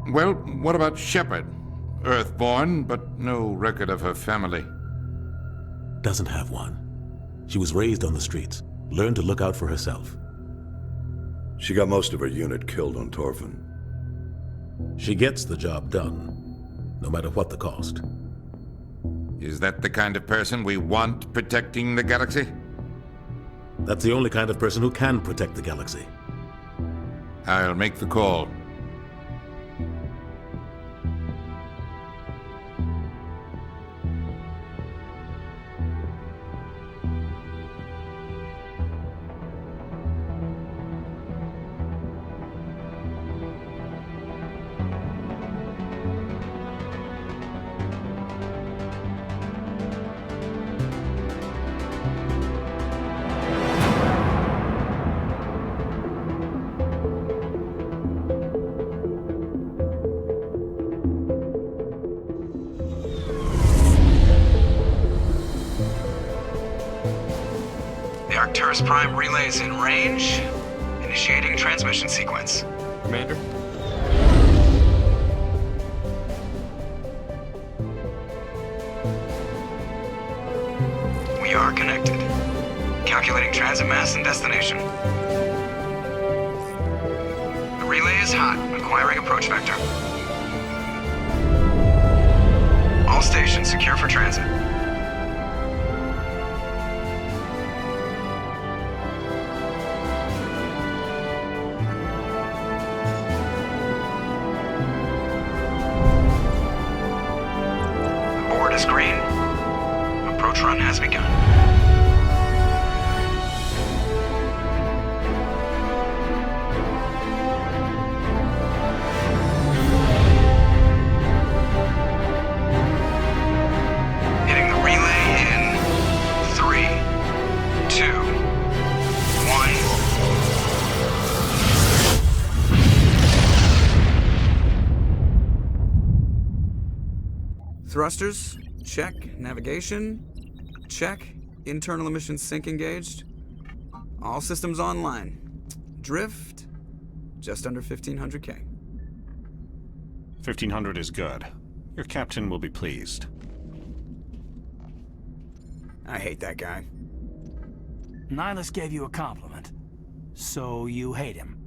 Well, what about Shepard? Earthborn, but no record of her family. Doesn't have one. She was raised on the streets, learned to look out for herself. She got most of her unit killed on Torfin. She gets the job done, no matter what the cost. Is that the kind of person we want protecting the galaxy? That's the only kind of person who can protect the galaxy. I'll make the call. Arcturus Prime relays in range. Initiating transmission sequence. Commander? We are connected. Calculating transit mass and destination. The relay is hot, acquiring approach vector. All stations secure for transit. Is green. Approach run has begun. Hitting the relay in 3, 2, 1. Thrusters. Check. Navigation. Check. Internal emissions sync engaged. All systems online. Drift. Just under 1500K. 1500 is good. Your captain will be pleased. I hate that guy. Nihilus gave you a compliment. So you hate him.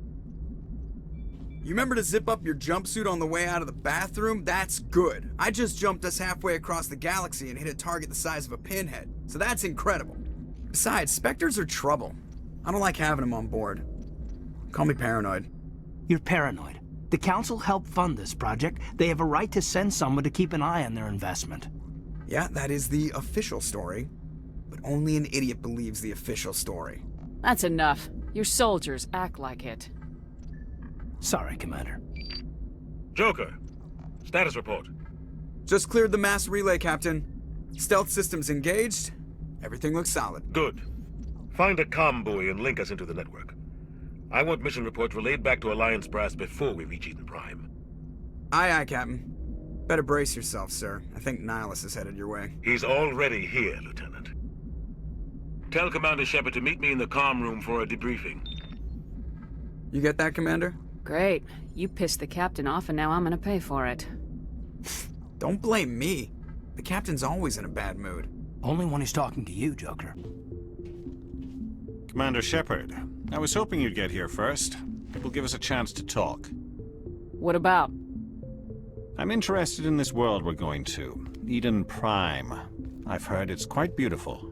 You remember to zip up your jumpsuit on the way out of the bathroom? That's good. I just jumped us halfway across the galaxy and hit a target the size of a pinhead. So that's incredible. Besides, Spectres are trouble. I don't like having them on board. Call me paranoid. You're paranoid. The Council helped fund this project. They have a right to send someone to keep an eye on their investment. Yeah, that is the official story. But only an idiot believes the official story. That's enough. Your soldiers act like it. Sorry, Commander. Joker, status report. Just cleared the mass relay, Captain. Stealth systems engaged. Everything looks solid. Good. Find a comm buoy and link us into the network. I want mission reports relayed back to Alliance Brass before we reach Eden Prime. Aye, aye, Captain. Better brace yourself, sir. I think Nihilus is headed your way. He's already here, Lieutenant. Tell Commander Shepard to meet me in the comm room for a debriefing. You get that, Commander? Great. You pissed the captain off and now I'm gonna pay for it. Don't blame me. The captain's always in a bad mood. Only when he's talking to you, Joker. Commander Shepard, I was hoping you'd get here first. It will give us a chance to talk. What about? I'm interested in this world we're going to, Eden Prime. I've heard it's quite beautiful.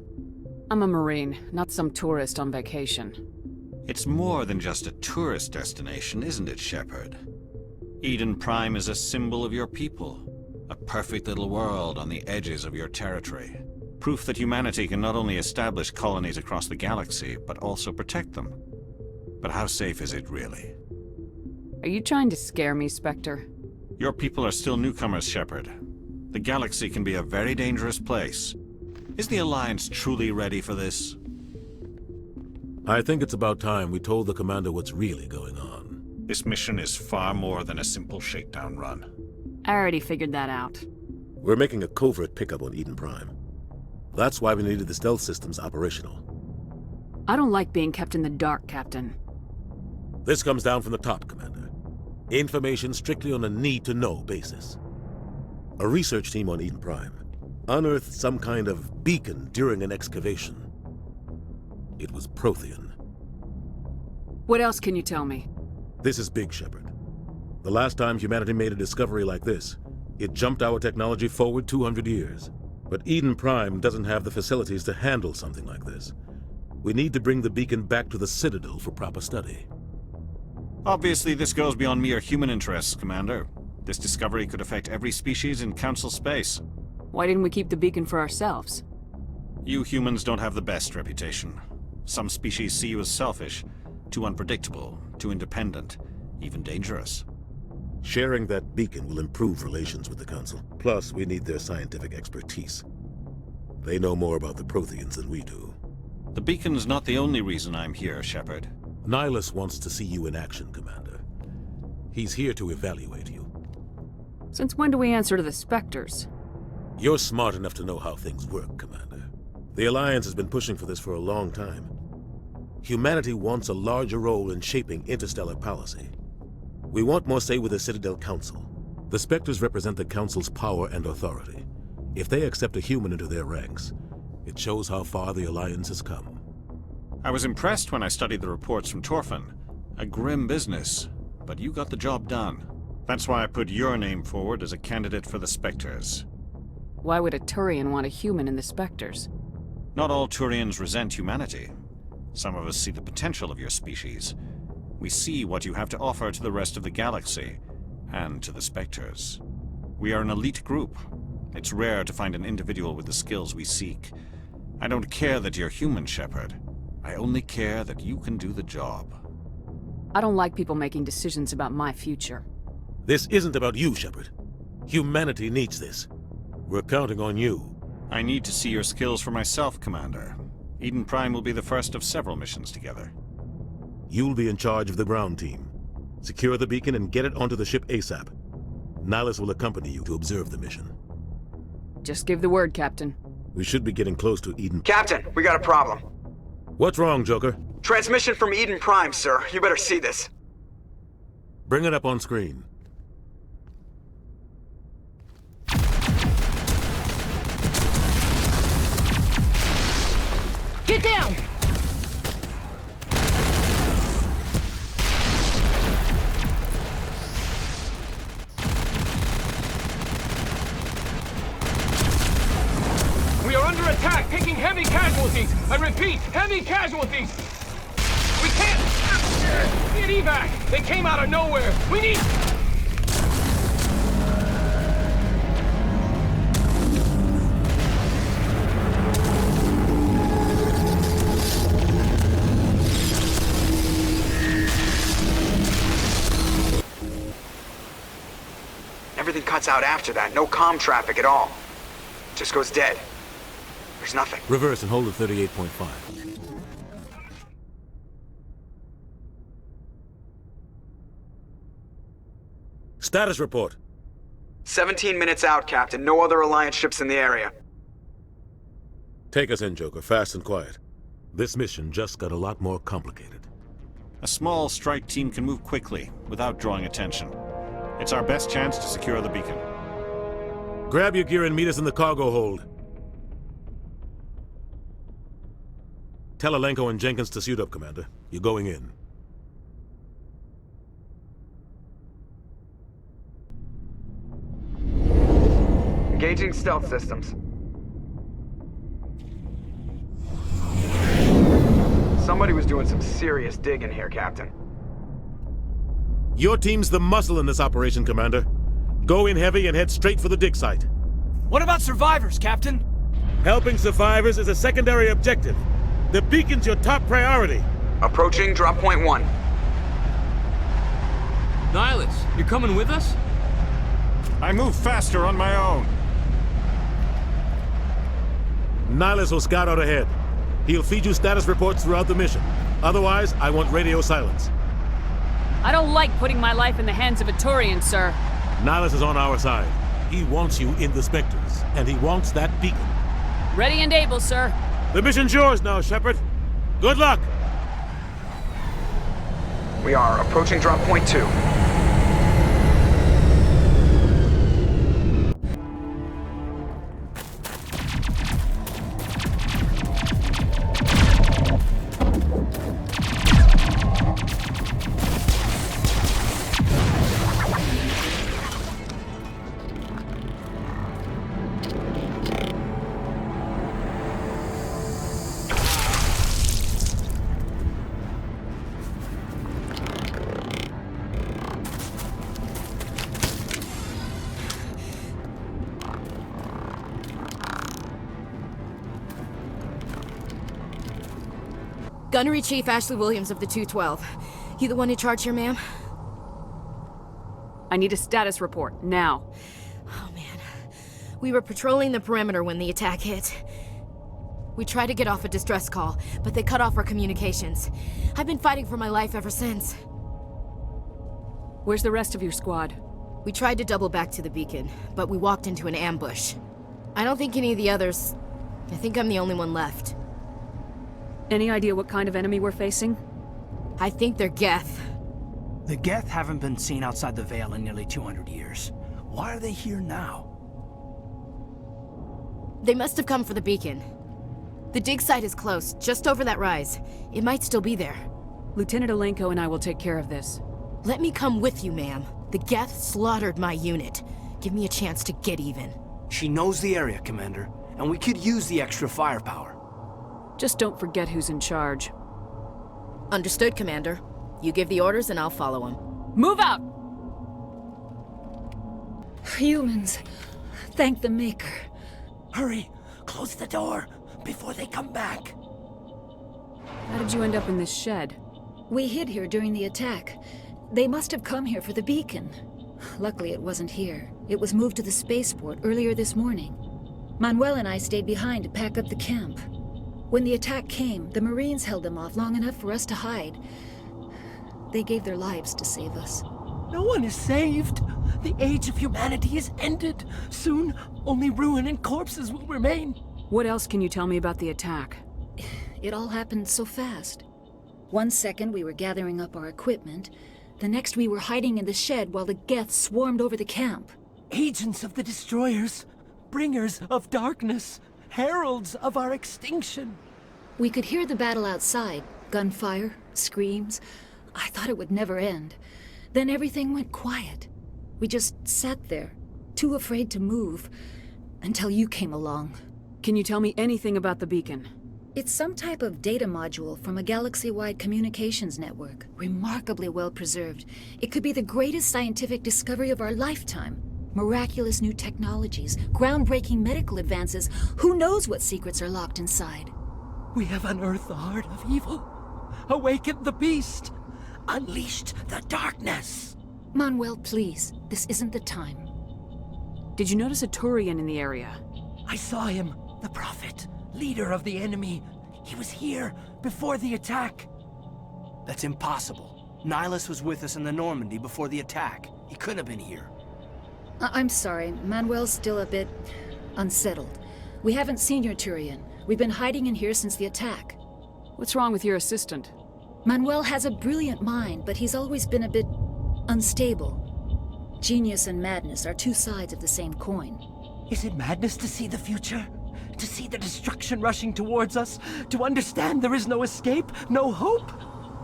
I'm a Marine, not some tourist on vacation. It's more than just a tourist destination, isn't it, Shepard? Eden Prime is a symbol of your people. A perfect little world on the edges of your territory. Proof that humanity can not only establish colonies across the galaxy, but also protect them. But how safe is it, really? Are you trying to scare me, Spectre? Your people are still newcomers, Shepard. The galaxy can be a very dangerous place. Is the Alliance truly ready for this? I think it's about time we told the Commander what's really going on. This mission is far more than a simple shakedown run. I already figured that out. We're making a covert pickup on Eden Prime. That's why we needed the stealth systems operational. I don't like being kept in the dark, Captain. This comes down from the top, Commander. Information strictly on a need-to-know basis. A research team on Eden Prime unearthed some kind of beacon during an excavation. It was Prothean. What else can you tell me? This is big, Shepard. The last time humanity made a discovery like this, it jumped our technology forward 200 years. But Eden Prime doesn't have the facilities to handle something like this. We need to bring the beacon back to the Citadel for proper study. Obviously, this goes beyond mere human interests, Commander. This discovery could affect every species in Council space. Why didn't we keep the beacon for ourselves? You humans don't have the best reputation. Some species see you as selfish, too unpredictable, too independent, even dangerous. Sharing that beacon will improve relations with the Council. Plus, we need their scientific expertise. They know more about the Protheans than we do. The beacon's not the only reason I'm here, Shepard. Nihilus wants to see you in action, Commander. He's here to evaluate you. Since when do we answer to the Spectres? You're smart enough to know how things work, Commander. The Alliance has been pushing for this for a long time. Humanity wants a larger role in shaping interstellar policy. We want more say with the Citadel Council. The Spectres represent the Council's power and authority. If they accept a human into their ranks, it shows how far the Alliance has come. I was impressed when I studied the reports from Torfan. A grim business, but you got the job done. That's why I put your name forward as a candidate for the Spectres. Why would a Turian want a human in the Spectres? Not all Turians resent humanity. Some of us see the potential of your species. We see what you have to offer to the rest of the galaxy, and to the Spectres. We are an elite group. It's rare to find an individual with the skills we seek. I don't care that you're human, Shepard. I only care that you can do the job. I don't like people making decisions about my future. This isn't about you, Shepard. Humanity needs this. We're counting on you. I need to see your skills for myself, Commander. Eden Prime will be the first of several missions together. You'll be in charge of the ground team. Secure the beacon and get it onto the ship ASAP. Nihilus will accompany you to observe the mission. Just give the word, Captain. We should be getting close to Eden. Captain, we got a problem. What's wrong, Joker? Transmission from Eden Prime, sir. You better see this. Bring it up on screen. Get down! We are under attack, taking heavy casualties. I repeat, heavy casualties. We can't get evac. They came out of nowhere. We need... Everything cuts out after that. No comm traffic at all. Just goes dead. There's nothing. Reverse and hold at 38.5. Status report. 17 minutes out, Captain. No other Alliance ships in the area. Take us in, Joker, fast and quiet. This mission just got a lot more complicated. A small strike team can move quickly, without drawing attention. It's our best chance to secure the beacon. Grab your gear and meet us in the cargo hold. Tell Alenko and Jenkins to suit up, Commander. You're going in. Engaging stealth systems. Somebody was doing some serious digging here, Captain. Your team's the muscle in this operation, Commander. Go in heavy and head straight for the dig site. What about survivors, Captain? Helping survivors is a secondary objective. The beacon's your top priority. Approaching drop point 1. Nihilus, you're coming with us? I move faster on my own. Nihilus will scout out ahead. He'll feed you status reports throughout the mission. Otherwise, I want radio silence. I don't like putting my life in the hands of a Turian, sir. Nihilus is on our side. He wants you in the Spectres, and he wants that beacon. Ready and able, sir. The mission's yours now, Shepard. Good luck! We are approaching drop point 2. Gunnery Chief Ashley Williams of the 212. You the one in charge here, ma'am? I need a status report, now. Oh, man. We were patrolling the perimeter when the attack hit. We tried to get off a distress call, but they cut off our communications. I've been fighting for my life ever since. Where's the rest of your squad? We tried to double back to the beacon, but we walked into an ambush. I don't think any of the others... I think I'm the only one left. Any idea what kind of enemy we're facing? I think they're Geth. The Geth haven't been seen outside the Veil in nearly 200 years. Why are they here now? They must have come for the beacon. The dig site is close, just over that rise. It might still be there. Lieutenant Alenko and I will take care of this. Let me come with you, ma'am. The Geth slaughtered my unit. Give me a chance to get even. She knows the area, Commander, and we could use the extra firepower. Just don't forget who's in charge. Understood, Commander. You give the orders and I'll follow them. Move out! Humans. Thank the Maker. Hurry! Close the door before they come back. How did you end up in this shed? We hid here during the attack. They must have come here for the beacon. Luckily, it wasn't here. It was moved to the spaceport earlier this morning. Manuel and I stayed behind to pack up the camp. When the attack came, the Marines held them off long enough for us to hide. They gave their lives to save us. No one is saved. The age of humanity is ended. Soon, only ruin and corpses will remain. What else can you tell me about the attack? It all happened so fast. 1 second we were gathering up our equipment. The next we were hiding in the shed while the Geth swarmed over the camp. Agents of the Destroyers, bringers of darkness, heralds of our extinction. We could hear the battle outside. Gunfire, screams. I thought it would never end. Then everything went quiet. We just sat there, too afraid to move, until you came along. Can you tell me anything about the beacon? It's some type of data module from a galaxy-wide communications network, remarkably well preserved. It could be the greatest scientific discovery of our lifetime. Miraculous new technologies, groundbreaking medical advances. Who knows what secrets are locked inside? We have unearthed the heart of evil, awakened the beast, unleashed the darkness. Manuel, please. This isn't the time. Did you notice a Turian in the area? I saw him, the Prophet, leader of the enemy. He was here before the attack. That's impossible. Nihilus was with us in the Normandy before the attack. He couldn't have been here. I'm sorry. Manuel's still a bit unsettled. We haven't seen your Turian. We've been hiding in here since the attack. What's wrong with your assistant? Manuel has a brilliant mind, but he's always been a bit unstable. Genius and madness are two sides of the same coin. Is it madness to see the future? To see the destruction rushing towards us? To understand there is no escape? No hope?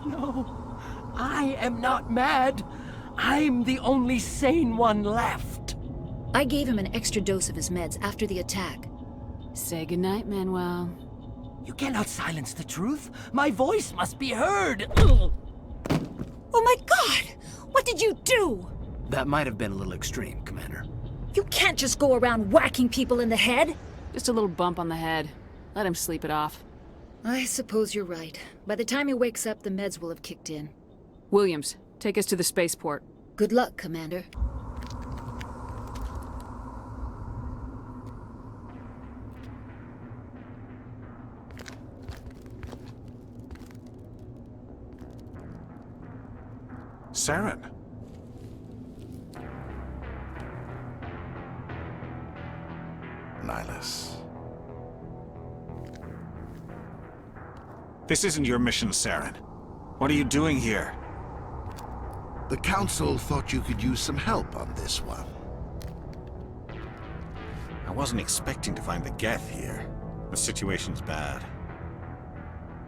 No. I am not mad. I'm the only sane one left. I gave him an extra dose of his meds after the attack. Say goodnight, Manuel. You cannot silence the truth. My voice must be heard. Ugh. Oh my God! What did you do? That might have been a little extreme, Commander. You can't just go around whacking people in the head. Just a little bump on the head. Let him sleep it off. I suppose you're right. By the time he wakes up, the meds will have kicked in. Williams, take us to the spaceport. Good luck, Commander. Saren. Nihilus. This isn't your mission, Saren. What are you doing here? The Council thought you could use some help on this one. I wasn't expecting to find the Geth here. The situation's bad.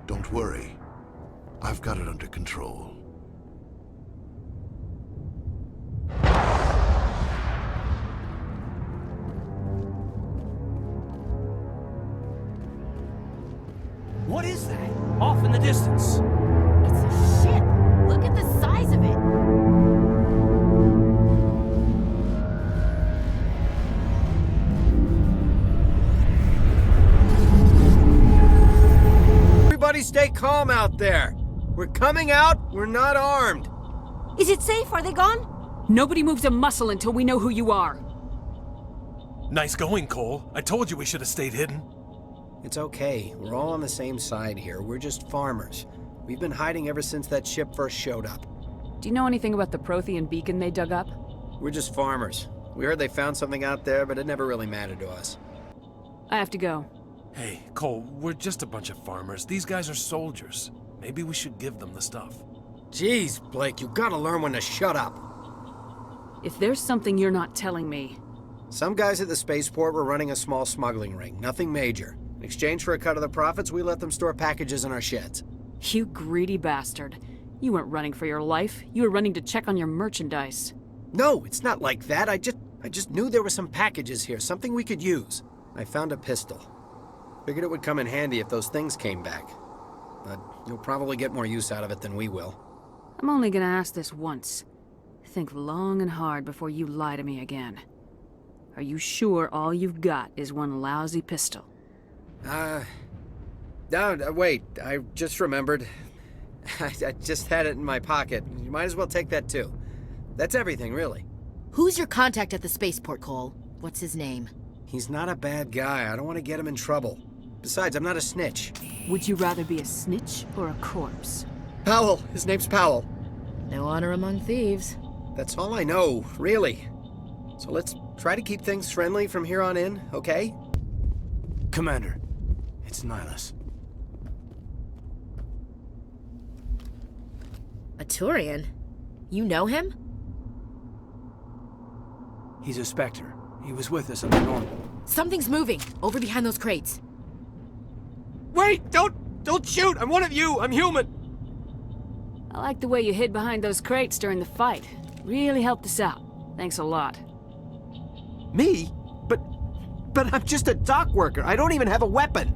Don't worry. I've got it under control. What is that? Off in the distance. It's a ship. Look at the size of it. Everybody stay calm. calm out there. We're coming out, we're not armed. Is it safe? Are they gone? Nobody moves a muscle until we know who you are. Nice going, Cole. I told you we should have stayed hidden. It's okay. We're all on the same side here. We're just farmers. We've been hiding ever since that ship first showed up. Do you know anything about the Prothean beacon they dug up? We're just farmers. We heard they found something out there, but it never really mattered to us. I have to go. Hey, Cole, we're just a bunch of farmers. These guys are soldiers. Maybe we should give them the stuff. Jeez, Blake, you gotta learn when to shut up. If there's something you're not telling me... Some guys at the spaceport were running a small smuggling ring, nothing major. In exchange for a cut of the profits, we let them store packages in our sheds. You greedy bastard. You weren't running for your life. You were running to check on your merchandise. No, it's not like that. I just knew there were some packages here, something we could use. I found a pistol. Figured it would come in handy if those things came back. But you'll probably get more use out of it than we will. I'm only gonna ask this once. Think long and hard before you lie to me again. Are you sure all you've got is one lousy pistol? Wait, I just remembered. I just had it in my pocket. You might as well take that too. That's everything, really. Who's your contact at the spaceport, Cole? What's his name? He's not a bad guy. I don't want to get him in trouble. Besides, I'm not a snitch. Would you rather be a snitch or a corpse? Powell. His name's Powell. No honor among thieves. That's all I know, really. So let's try to keep things friendly from here on in, okay? Commander, it's Nihilus. A Turian? You know him? He's a Spectre. He was with us at the normal. Something's moving, over behind those crates. Wait! Don't shoot! I'm one of you! I'm human! I like the way you hid behind those crates during the fight. Really helped us out. Thanks a lot. Me? But I'm just a dock worker. I don't even have a weapon.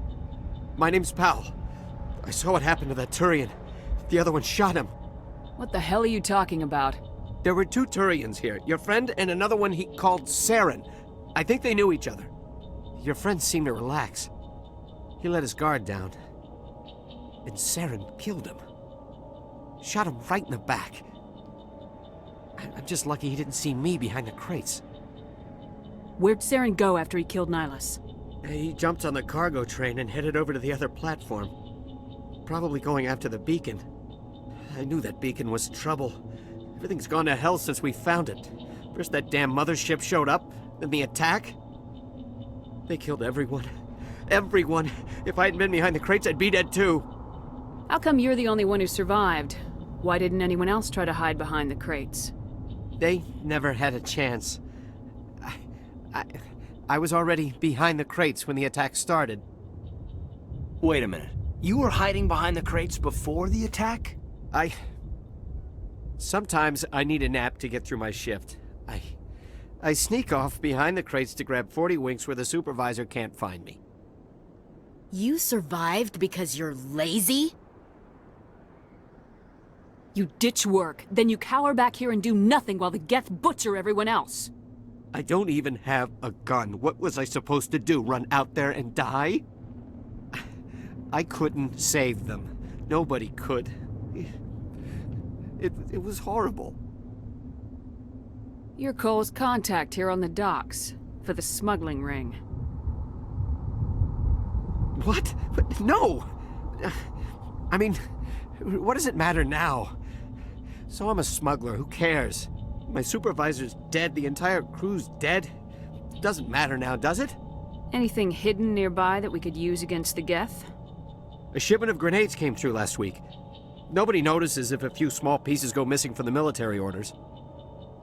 My name's Powell. I saw what happened to that Turian. The other one shot him. What the hell are you talking about? There were two Turians here. Your friend and another one he called Saren. I think they knew each other. Your friend seemed to relax. He let his guard down. And Saren killed him. Shot him right in the back. I'm just lucky he didn't see me behind the crates. Where'd Saren go after he killed Nihilus? He jumped on the cargo train and headed over to the other platform. Probably going after the beacon. I knew that beacon was trouble. Everything's gone to hell since we found it. First that damn mothership showed up, then the attack. They killed everyone. Everyone. If I hadn't been behind the crates, I'd be dead too. How come you're the only one who survived? Why didn't anyone else try to hide behind the crates? They never had a chance. I was already behind the crates when the attack started. Wait a minute. You were hiding behind the crates before the attack? Sometimes I need a nap to get through my shift. I sneak off behind the crates to grab 40 winks where the supervisor can't find me. You survived because you're lazy? You ditch work, then you cower back here and do nothing while the Geth butcher everyone else. I don't even have a gun. What was I supposed to do, run out there and die? I couldn't save them. Nobody could. It was horrible. You're Cole's contact here on the docks, for the smuggling ring. What? No! I mean, what does it matter now? So I'm a smuggler, who cares? My supervisor's dead, the entire crew's dead. It doesn't matter now, does it? Anything hidden nearby that we could use against the Geth? A shipment of grenades came through last week. Nobody notices if a few small pieces go missing from the military orders.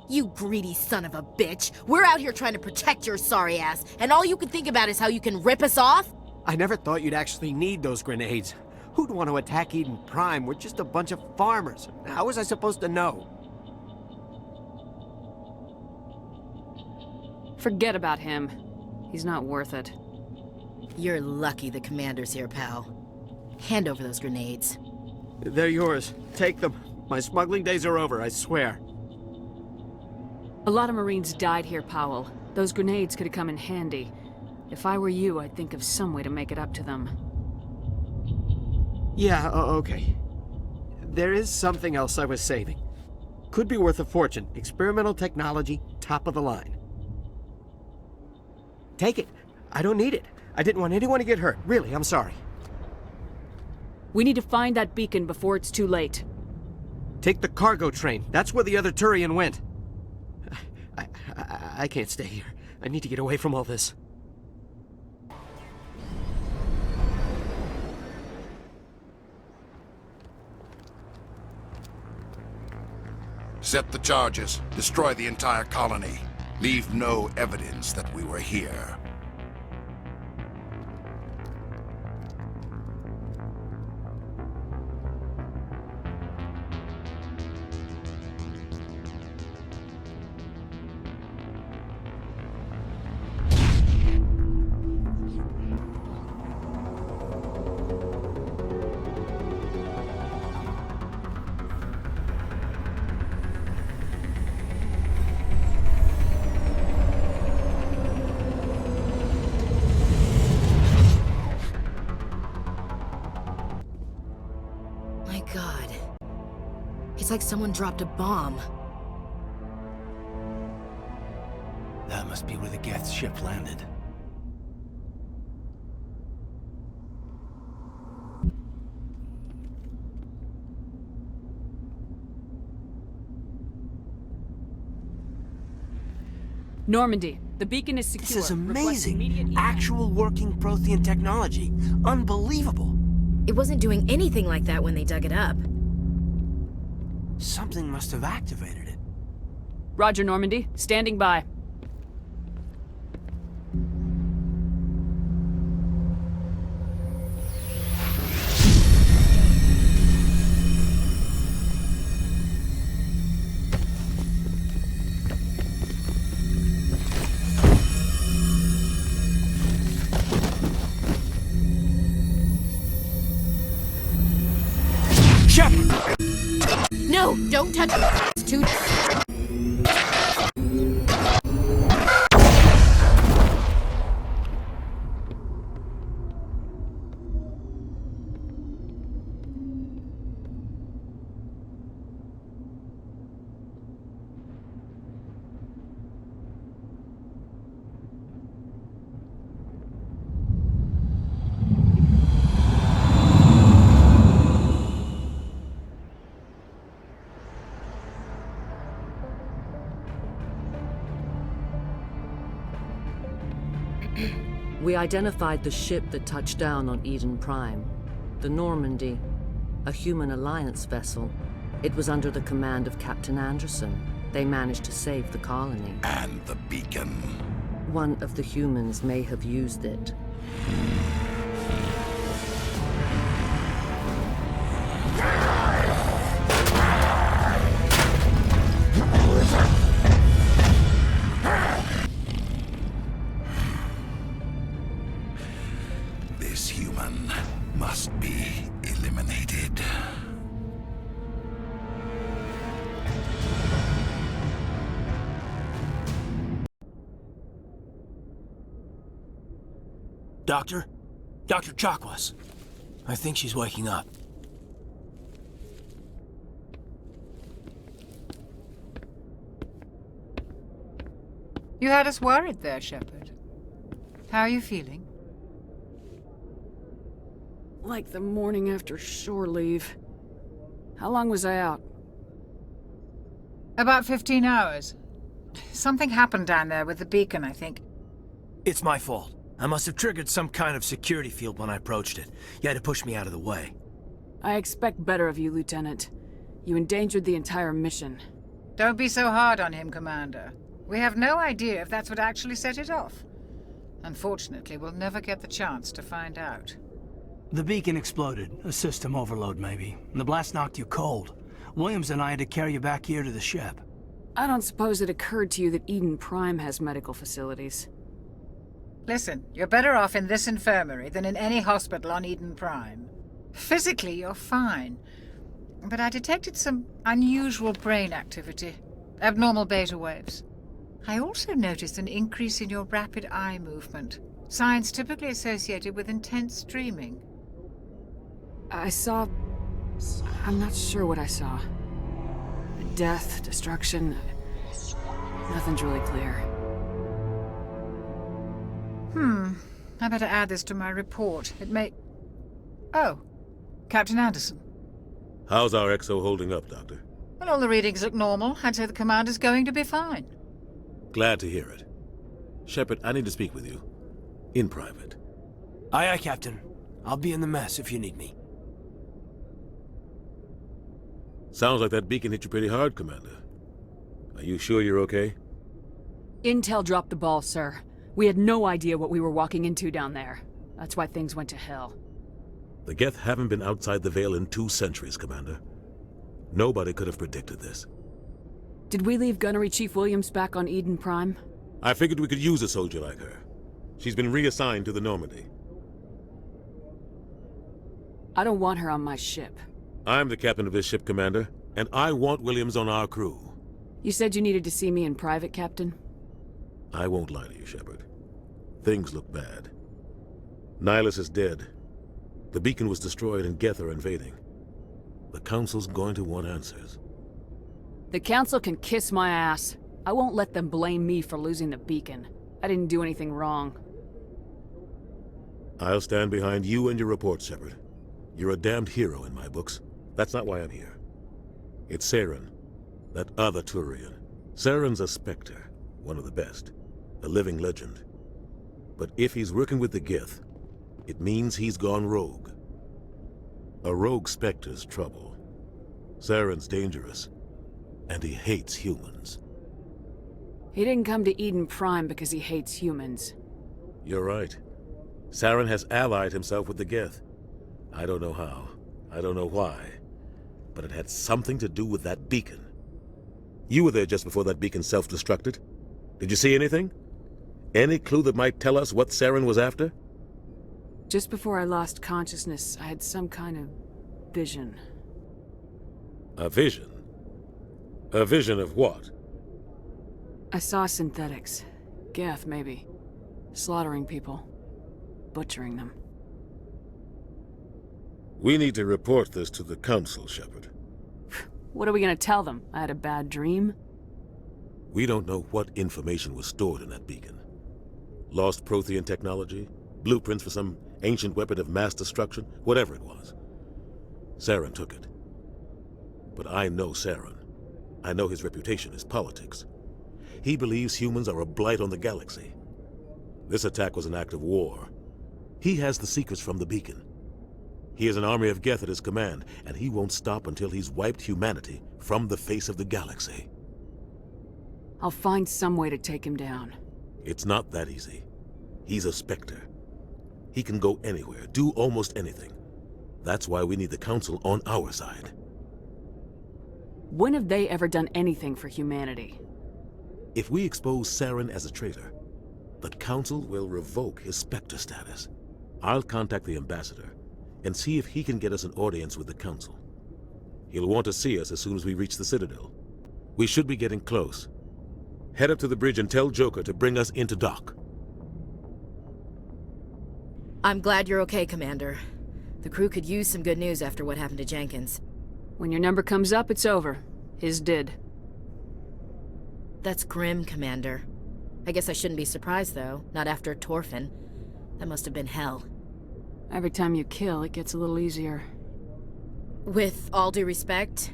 You greedy son of a bitch! We're out here trying to protect your sorry ass, and all you can think about is how you can rip us off? I never thought you'd actually need those grenades. Who'd want to attack Eden Prime? We're just a bunch of farmers. How was I supposed to know? Forget about him. He's not worth it. You're lucky the commander's here, pal. Hand over those grenades. They're yours. Take them. My smuggling days are over, I swear. A lot of Marines died here, Powell. Those grenades could have come in handy. If I were you, I'd think of some way to make it up to them. Yeah, okay. There is something else I was saving. Could be worth a fortune. Experimental technology, top of the line. Take it. I don't need it. I didn't want anyone to get hurt. Really, I'm sorry. We need to find that beacon before it's too late. Take the cargo train. That's where the other Turian went. I can't stay here. I need to get away from all this. Set the charges. Destroy the entire colony. Leave no evidence that we were here. My God. It's like someone dropped a bomb. That must be where the Geth's ship landed. Normandy, the beacon is secure. This is Request immediate amazing. evac. Actual working Prothean technology. Unbelievable. It wasn't doing anything like that when they dug it up. Something must have activated it. Roger, Normandy. Standing by. No, don't touch it. It's too... We identified the ship that touched down on Eden Prime. The Normandy, a human alliance vessel. It was under the command of Captain Anderson. They managed to save the colony. And the beacon. One of the humans may have used it. This human must be eliminated. Doctor? Dr. Chakwas. I think she's waking up. You had us worried there, Shepard. How are you feeling? Like the morning after shore leave. How long was I out? About 15 hours. Something happened down there with the beacon, I think. It's my fault. I must have triggered some kind of security field when I approached it. You had to push me out of the way. I expect better of you, Lieutenant. You endangered the entire mission. Don't be so hard on him, Commander. We have no idea if that's what actually set it off. Unfortunately, we'll never get the chance to find out. The beacon exploded. A system overload, maybe. The blast knocked you cold. Williams and I had to carry you back here to the ship. I don't suppose it occurred to you that Eden Prime has medical facilities. Listen, you're better off in this infirmary than in any hospital on Eden Prime. Physically, you're fine. But I detected some unusual brain activity. Abnormal beta waves. I also noticed an increase in your rapid eye movement. Signs typically associated with intense dreaming. I saw... I'm not sure what I saw. Death, destruction... Nothing's really clear. I better add this to my report. It may... Oh, Captain Anderson. How's our XO holding up, Doctor? Well, all the readings look normal. I'd say the commander's going to be fine. Glad to hear it. Shepard, I need to speak with you. In private. Aye, aye, Captain. I'll be in the mess if you need me. Sounds like that beacon hit you pretty hard, Commander. Are you sure you're okay? Intel dropped the ball, sir. We had no idea what we were walking into down there. That's why things went to hell. The Geth haven't been outside the Veil in 2 centuries, Commander. Nobody could have predicted this. Did we leave Gunnery Chief Williams back on Eden Prime? I figured we could use a soldier like her. She's been reassigned to the Normandy. I don't want her on my ship. I'm the captain of this ship, Commander, and I want Williams on our crew. You said you needed to see me in private, Captain? I won't lie to you, Shepard. Things look bad. Nihilus is dead. The beacon was destroyed and Geth are invading. The Council's going to want answers. The Council can kiss my ass. I won't let them blame me for losing the beacon. I didn't do anything wrong. I'll stand behind you and your report, Shepard. You're a damned hero in my books. That's not why I'm here. It's Saren, that other Turian. Saren's a Spectre, one of the best. A living legend. But if he's working with the Geth, it means he's gone rogue. A rogue Spectre's trouble. Saren's dangerous, and he hates humans. He didn't come to Eden Prime because he hates humans. You're right. Saren has allied himself with the Geth. I don't know how. I don't know why. But it had something to do with that beacon. You were there just before that beacon self-destructed. Did you see anything? Any clue that might tell us what Saren was after? Just before I lost consciousness, I had some kind of vision. A vision? A vision of what? I saw synthetics. Geth, maybe. Slaughtering people. Butchering them. We need to report this to the Council, Shepard. What are we gonna tell them? I had a bad dream? We don't know what information was stored in that beacon. Lost Prothean technology? Blueprints for some ancient weapon of mass destruction? Whatever it was. Saren took it. But I know Saren. I know his reputation is politics. He believes humans are a blight on the galaxy. This attack was an act of war. He has the secrets from the beacon. He has an army of Geth at his command, and he won't stop until he's wiped humanity from the face of the galaxy. I'll find some way to take him down. It's not that easy. He's a Spectre. He can go anywhere, do almost anything. That's why we need the Council on our side. When have they ever done anything for humanity? If we expose Saren as a traitor, the Council will revoke his Spectre status. I'll contact the Ambassador and see if he can get us an audience with the Council. He'll want to see us as soon as we reach the Citadel. We should be getting close. Head up to the bridge and tell Joker to bring us into dock. I'm glad you're okay, Commander. The crew could use some good news after what happened to Jenkins. When your number comes up, it's over. His did. That's grim, Commander. I guess I shouldn't be surprised, though. Not after Torfin. That must have been hell. Every time you kill, it gets a little easier. With all due respect,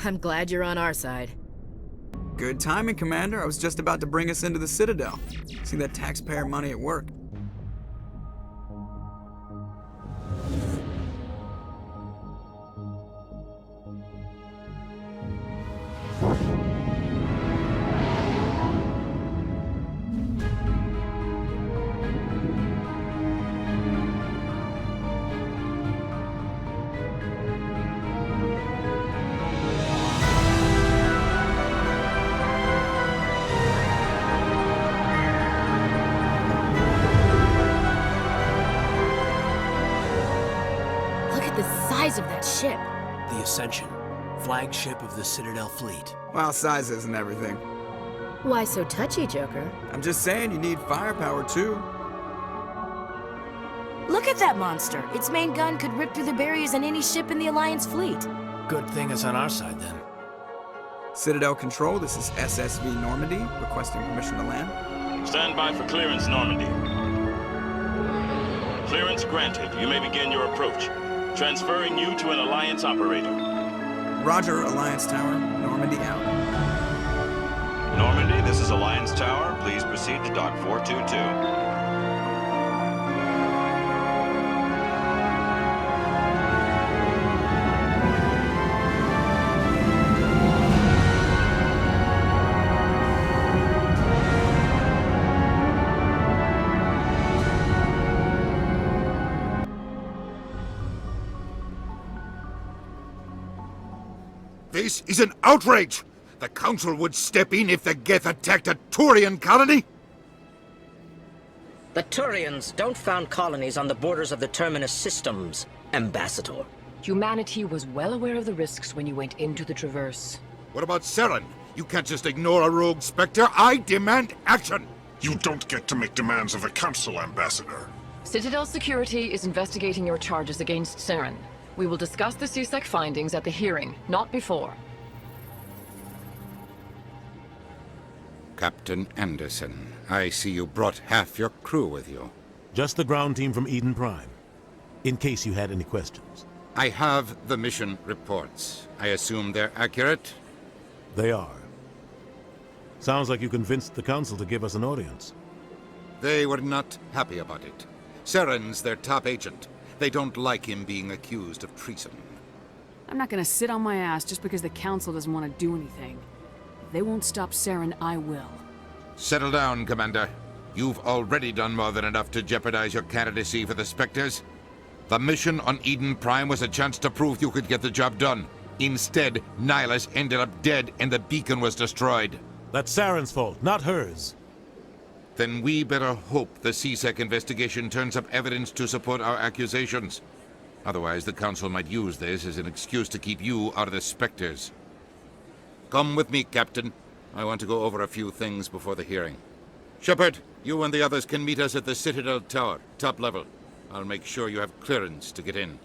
I'm glad you're on our side. Good timing, Commander. I was just about to bring us into the Citadel. See that taxpayer money at work. Of that ship. The Ascension, flagship of the Citadel fleet. Well, size isn't everything. Why so touchy, Joker? I'm just saying you need firepower, too. Look at that monster. Its main gun could rip through the barriers on any ship in the Alliance fleet. Good thing it's on our side, then. Citadel Control, this is SSV Normandy, requesting permission to land. Stand by for clearance, Normandy. Clearance granted. You may begin your approach. Transferring you to an Alliance operator. Roger, Alliance Tower. Normandy out. Normandy, this is Alliance Tower. Please proceed to Dock 422. This is an outrage! The Council would step in if the Geth attacked a Turian colony? The Turians don't found colonies on the borders of the Terminus systems, Ambassador. Humanity was well aware of the risks when you went into the Traverse. What about Saren? You can't just ignore a rogue Spectre. I demand action! You don't get to make demands of the Council, Ambassador. Citadel Security is investigating your charges against Saren. We will discuss the CSEC findings at the hearing, not before. Captain Anderson, I see you brought half your crew with you. Just the ground team from Eden Prime, in case you had any questions. I have the mission reports. I assume they're accurate? They are. Sounds like you convinced the Council to give us an audience. They were not happy about it. Saren's their top agent. They don't like him being accused of treason. I'm not gonna sit on my ass just because the Council doesn't want to do anything. If they won't stop Saren, I will. Settle down, Commander. You've already done more than enough to jeopardize your candidacy for the Spectres. The mission on Eden Prime was a chance to prove you could get the job done. Instead, Nihilus ended up dead and the beacon was destroyed. That's Saren's fault, not hers. Then we better hope the CSEC investigation turns up evidence to support our accusations. Otherwise, the Council might use this as an excuse to keep you out of the Spectres. Come with me, Captain. I want to go over a few things before the hearing. Shepard, you and the others can meet us at the Citadel Tower, top level. I'll make sure you have clearance to get in.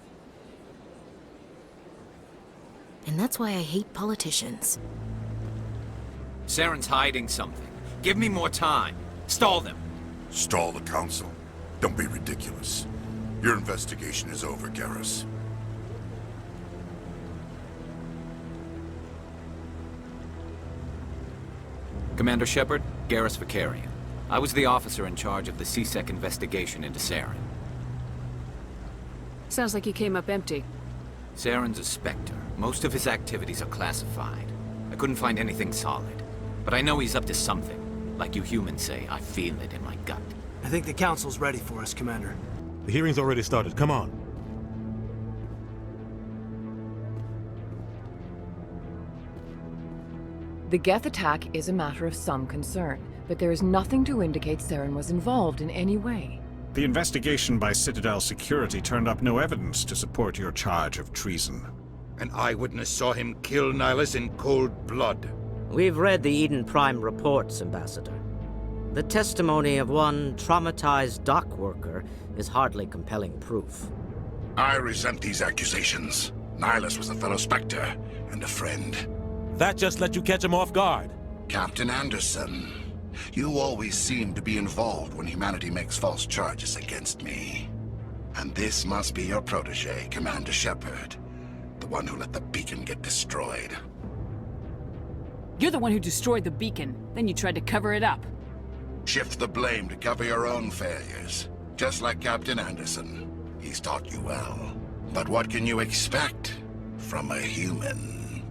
And that's why I hate politicians. Saren's hiding something. Give me more time. Stall them. Stall the Council? Don't be ridiculous. Your investigation is over, Garrus. Commander Shepard, Garrus Vicarian. I was the officer in charge of the CSEC investigation into Saren. Sounds like he came up empty. Saren's a Spectre. Most of his activities are classified. I couldn't find anything solid. But I know he's up to something. Like you humans say, I feel it in my gut. I think the Council's ready for us, Commander. The hearing's already started. Come on. The Geth attack is a matter of some concern, but there is nothing to indicate Saren was involved in any way. The investigation by Citadel Security turned up no evidence to support your charge of treason. An eyewitness saw him kill Nihilus in cold blood. We've read the Eden Prime reports, Ambassador. The testimony of one traumatized dock worker is hardly compelling proof. I resent these accusations. Nihilus was a fellow Spectre and a friend. That just let you catch him off guard. Captain Anderson, you always seem to be involved when humanity makes false charges against me. And this must be your protege, Commander Shepard. The one who let the beacon get destroyed. You're the one who destroyed the beacon, then you tried to cover it up. Shift the blame to cover your own failures. Just like Captain Anderson. He's taught you well. But what can you expect from a human?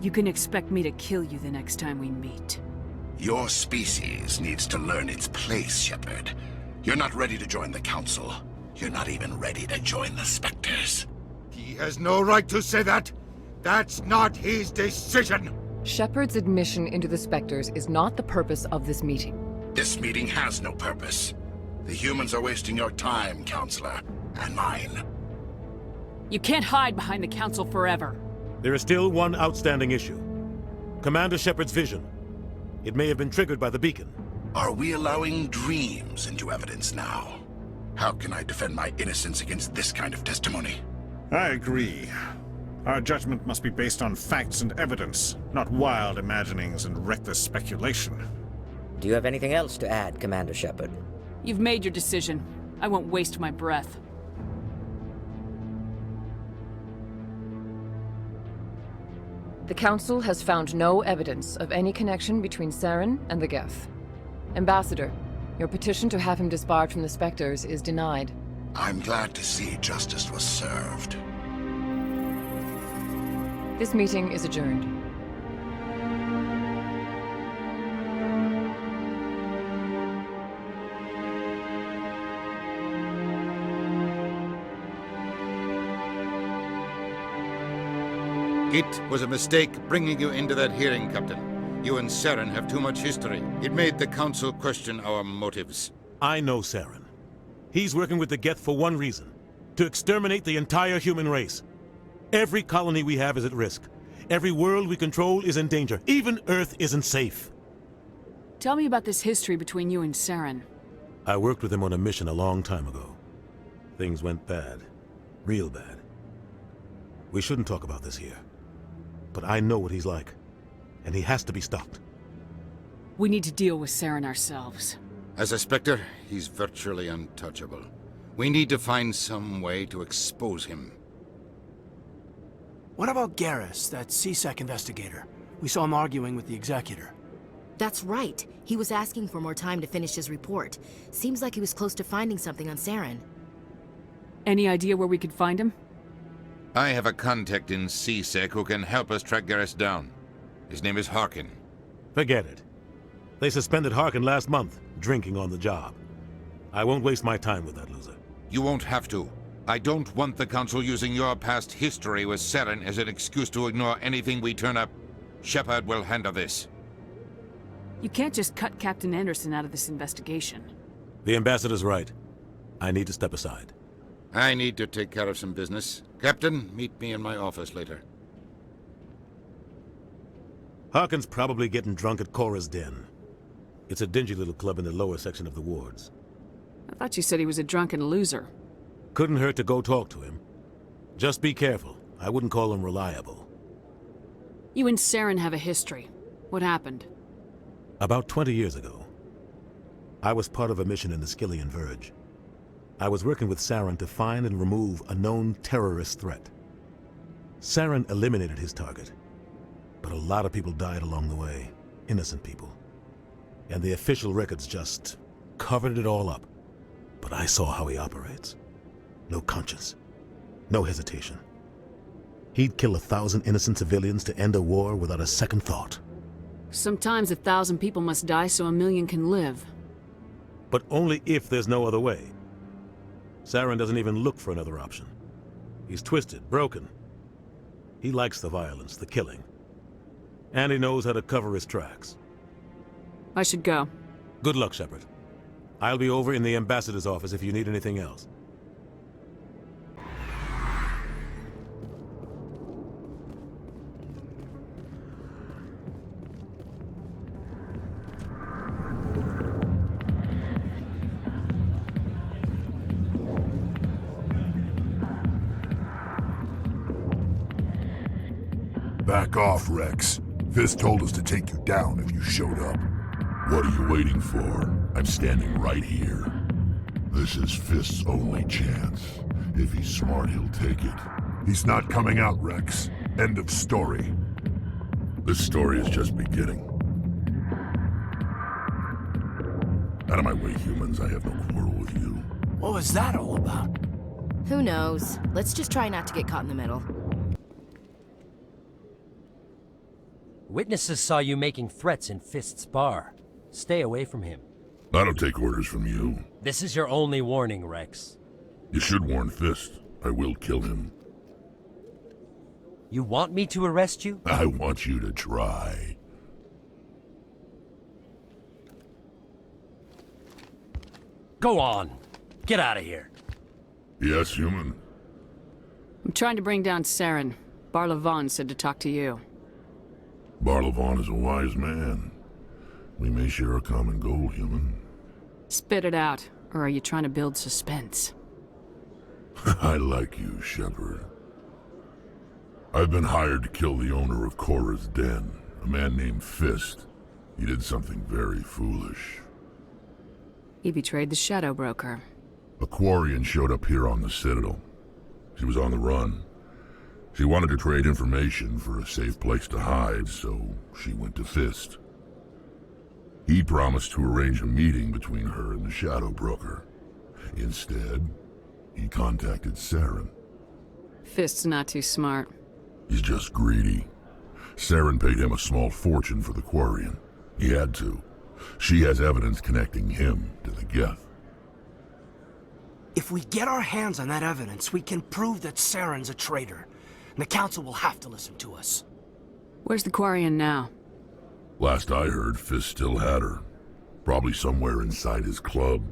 You can expect me to kill you the next time we meet. Your species needs to learn its place, Shepard. You're not ready to join the Council. You're not even ready to join the Spectres. He has no right to say that. That's not his decision. Shepard's admission into the Spectres is not the purpose of this meeting. This meeting has no purpose. The humans are wasting your time, Counselor, and mine. You can't hide behind the Council forever. There is still one outstanding issue. Commander Shepard's vision. It may have been triggered by the beacon. Are we allowing dreams into evidence now? How can I defend my innocence against this kind of testimony? I agree. Our judgment must be based on facts and evidence, not wild imaginings and reckless speculation. Do you have anything else to add, Commander Shepard? You've made your decision. I won't waste my breath. The Council has found no evidence of any connection between Saren and the Geth. Ambassador, your petition to have him disbarred from the Spectres is denied. I'm glad to see justice was served. This meeting is adjourned. It was a mistake bringing you into that hearing, Captain. You and Saren have too much history. It made the Council question our motives. I know Saren. He's working with the Geth for one reason: to exterminate the entire human race. Every colony we have is at risk. Every world we control is in danger. Even Earth isn't safe. Tell me about this history between you and Saren. I worked with him on a mission a long time ago. Things went bad. Real bad. We shouldn't talk about this here. But I know what he's like. And he has to be stopped. We need to deal with Saren ourselves. As a Spectre, he's virtually untouchable. We need to find some way to expose him. What about Garrus, that CSEC investigator? We saw him arguing with the Executor. That's right. He was asking for more time to finish his report. Seems like he was close to finding something on Saren. Any idea where we could find him? I have a contact in CSEC who can help us track Garrus down. His name is Harkin. Forget it. They suspended Harkin last month, drinking on the job. I won't waste my time with that loser. You won't have to. I don't want the Council using your past history with Saren as an excuse to ignore anything we turn up. Shepard will handle this. You can't just cut Captain Anderson out of this investigation. The Ambassador's right. I need to step aside. I need to take care of some business. Captain, meet me in my office later. Harkin's probably getting drunk at Cora's Den. It's a dingy little club in the lower section of the wards. I thought you said he was a drunken loser. Couldn't hurt to go talk to him. Just be careful. I wouldn't call him reliable. You and Saren have a history. What happened? About 20 years ago, I was part of a mission in the Skillian Verge. I was working with Saren to find and remove a known terrorist threat. Saren eliminated his target, but a lot of people died along the way. Innocent people. And the official records just covered it all up. But I saw how he operates. No conscience. No hesitation. He'd kill 1,000 innocent civilians to end a war without a second thought. Sometimes 1,000 people must die so 1,000,000 can live. But only if there's no other way. Saren doesn't even look for another option. He's twisted, broken. He likes the violence, the killing. And he knows how to cover his tracks. I should go. Good luck, Shepard. I'll be over in the Ambassador's office if you need anything else. Back off, Rex. Fist told us to take you down if you showed up. What are you waiting for? I'm standing right here. This is Fist's only chance. If he's smart, he'll take it. He's not coming out, Rex. End of story. This story is just beginning. Out of my way, humans. I have no quarrel with you. What was that all about? Who knows? Let's just try not to get caught in the middle. Witnesses saw you making threats in Fist's bar. Stay away from him. I don't take orders from you. This is your only warning, Rex. You should warn Fist. I will kill him. You want me to arrest you? I want you to try. Go on. Get out of here. Yes, human. I'm trying to bring down Saren. Barlavon said to talk to you. Barlavon is a wise man. We may share a common goal, human. Spit it out. Or are you trying to build suspense? I like you, Shepard. I've been hired to kill the owner of Cora's Den, a man named Fist. He did something very foolish. He betrayed the Shadow Broker. A Quarian showed up here on the Citadel. She was on the run. She wanted to trade information for a safe place to hide, so she went to Fist. He promised to arrange a meeting between her and the Shadow Broker. Instead, he contacted Saren. Fist's not too smart. He's just greedy. Saren paid him a small fortune for the Quarian. He had to. She has evidence connecting him to the Geth. If we get our hands on that evidence, we can prove that Saren's a traitor. And the Council will have to listen to us. Where's the Quarian now? Last I heard, Fist still had her. Probably somewhere inside his club.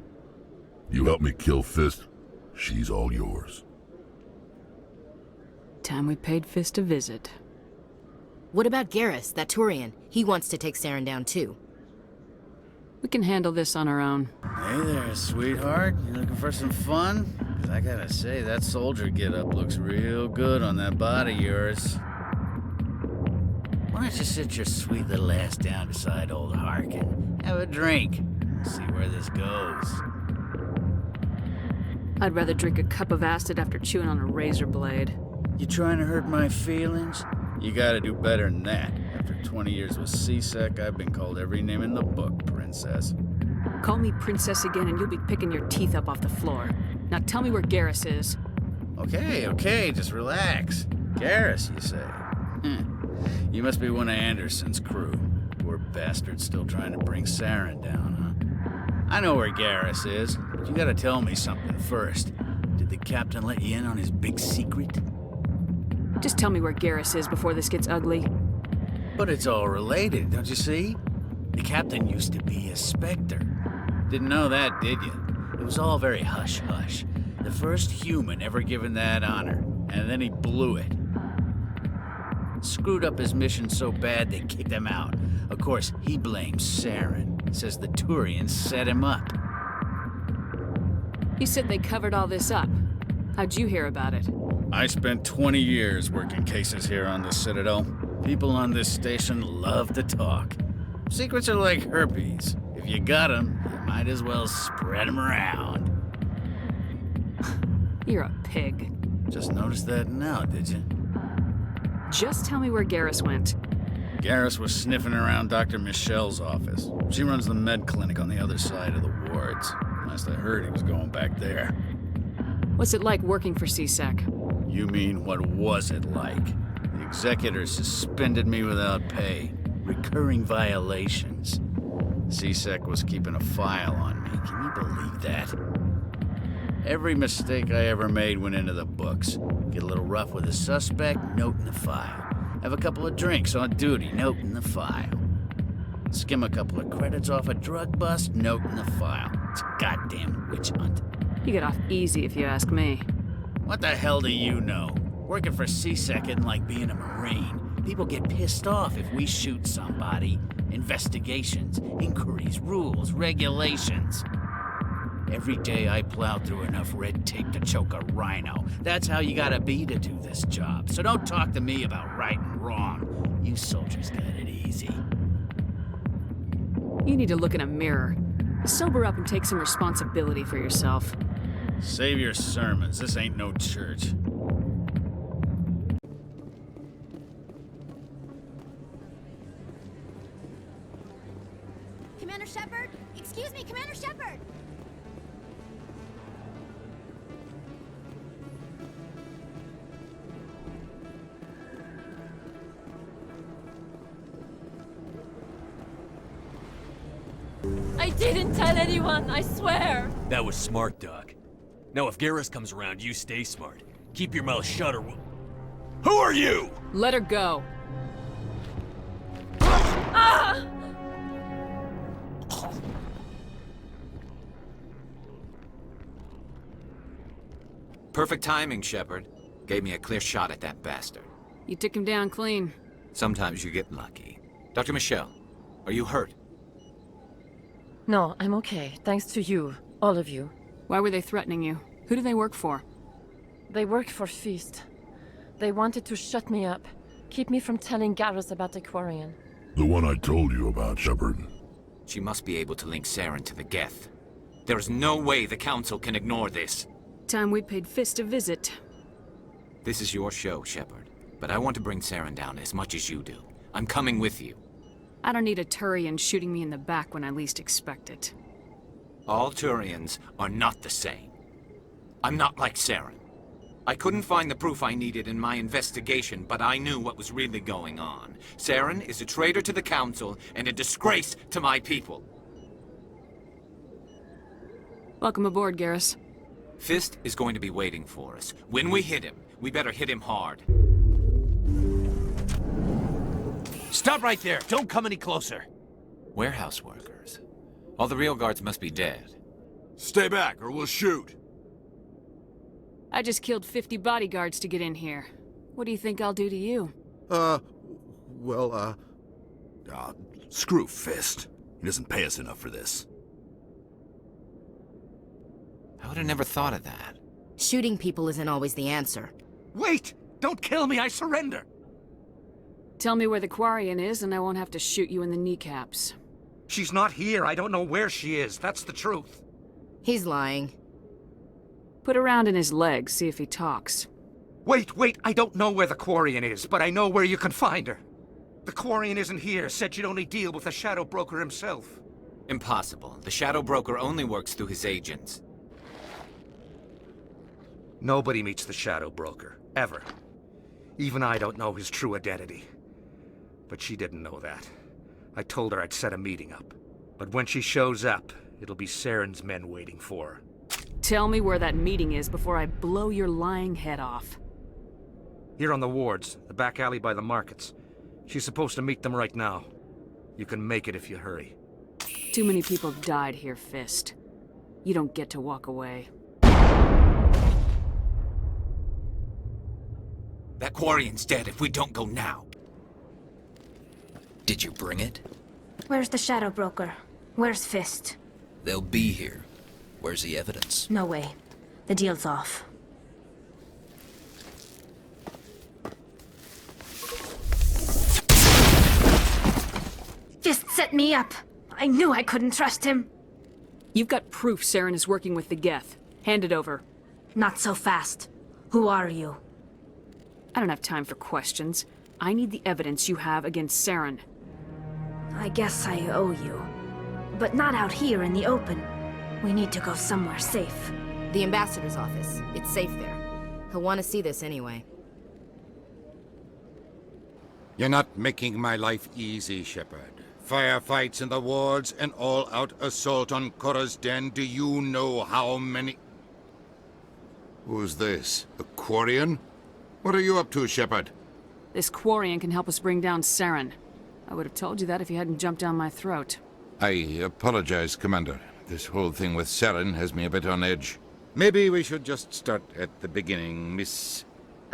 You help me kill Fist, she's all yours. Time we paid Fist a visit. What about Garrus, that Turian? He wants to take Saren down too. We can handle this on our own. Hey there, sweetheart. You looking for some fun? 'Cause I gotta say, that soldier get-up looks real good on that body of yours. Why don't you sit your sweet little ass down beside old Harkin? Have a drink. See where this goes. I'd rather drink a cup of acid after chewing on a razor blade. You trying to hurt my feelings? You gotta do better than that. After 20 years with C-Sec, I've been called every name in the book, Princess. Call me Princess again and you'll be picking your teeth up off the floor. Now tell me where Garrus is. Okay, just relax. Garrus, you say? You must be one of Anderson's crew. Poor bastard still trying to bring Saren down, huh? I know where Garrus is, but you gotta tell me something first. Did the captain let you in on his big secret? Just tell me where Garrus is before this gets ugly. But it's all related, don't you see? The captain used to be a Spectre. Didn't know that, did you? It was all very hush-hush. The first human ever given that honor, and then he blew it. Screwed up his mission so bad they kicked him out. Of course, he blames Saren. Says the Turians set him up. You said they covered all this up. How'd you hear about it? I spent 20 years working cases here on the Citadel. People on this station love to talk. Secrets are like herpes. If you got them, you might as well spread them around. You're a pig. Just noticed that now, did you? Just tell me where Garrus went. Garrus was sniffing around Dr. Michelle's office. She runs the med clinic on the other side of the wards. Last I heard, he was going back there. What's it like working for C-Sec? You mean, what was it like? The executors suspended me without pay. Recurring violations. C-Sec was keeping a file on me. Can you believe that? Every mistake I ever made went into the books. Get a little rough with a suspect, note in the file. Have a couple of drinks on duty, note in the file. Skim a couple of credits off a drug bust, note in the file. It's a goddamn witch hunt. You get off easy if you ask me. What the hell do you know? Working for C-Sec isn't like being a Marine. People get pissed off if we shoot somebody. Investigations, inquiries, rules, regulations. Every day I plow through enough red tape to choke a rhino. That's how you gotta be to do this job. So don't talk to me about right and wrong. You soldiers got it easy. You need to look in a mirror. Sober up and take some responsibility for yourself. Save your sermons. This ain't no church. Commander Shepard? Excuse me, Commander Shepard! I didn't tell anyone, I swear! That was smart, Doc. Now if Garrus comes around, you stay smart. Keep your mouth shut or we'll... Who are you? Let her go. Ah! Perfect timing, Shepard. Gave me a clear shot at that bastard. You took him down clean. Sometimes you get lucky. Dr. Michelle, are you hurt? No, I'm okay, thanks to you. All of you. Why were they threatening you? Who do they work for? They work for Feast. They wanted to shut me up, keep me from telling Garrus about the Quarian. The one I told you about, Shepard. She must be able to link Saren to the Geth. There's no way the Council can ignore this. Time we paid Fist a visit. This is your show, Shepard. But I want to bring Saren down as much as you do. I'm coming with you. I don't need a Turian shooting me in the back when I least expect it. All Turians are not the same. I'm not like Saren. I couldn't find the proof I needed in my investigation, but I knew what was really going on. Saren is a traitor to the Council and a disgrace to my people. Welcome aboard, Garrus. Fist is going to be waiting for us. When we hit him, we better hit him hard. Stop right there! Don't come any closer! Warehouse workers. All the real guards must be dead. Stay back, or we'll shoot. I just killed 50 bodyguards to get in here. What do you think I'll do to you? Screw Fist. He doesn't pay us enough for this. I would have never thought of that. Shooting people isn't always the answer. Wait! Don't kill me, I surrender! Tell me where the Quarian is and I won't have to shoot you in the kneecaps. She's not here, I don't know where she is, that's the truth. He's lying. Put a round in his leg, see if he talks. Wait, I don't know where the Quarian is, but I know where you can find her. The Quarian isn't here, said she'd only deal with the Shadow Broker himself. Impossible. The Shadow Broker only works through his agents. Nobody meets the Shadow Broker, ever. Even I don't know his true identity. But she didn't know that. I told her I'd set a meeting up. But when she shows up, it'll be Saren's men waiting for her. Tell me where that meeting is before I blow your lying head off. Here on the wards, the back alley by the markets. She's supposed to meet them right now. You can make it if you hurry. Too many people died here, Fist. You don't get to walk away. That Quarian's dead if we don't go now. Did you bring it? Where's the Shadow Broker? Where's Fist? They'll be here. Where's the evidence? No way. The deal's off. Fist set me up. I knew I couldn't trust him. You've got proof Saren is working with the Geth. Hand it over. Not so fast. Who are you? I don't have time for questions. I need the evidence you have against Saren. I guess I owe you. But not out here in the open. We need to go somewhere safe. The ambassador's office. It's safe there. He'll want to see this anyway. You're not making my life easy, Shepard. Firefights in the wards, an all-out assault on Korra's den. Do you know how many... Who's this? A Quarian? What are you up to, Shepard? This Quarian can help us bring down Saren. I would have told you that if you hadn't jumped down my throat. I apologize, Commander. This whole thing with Saren has me a bit on edge. Maybe we should just start at the beginning, Miss...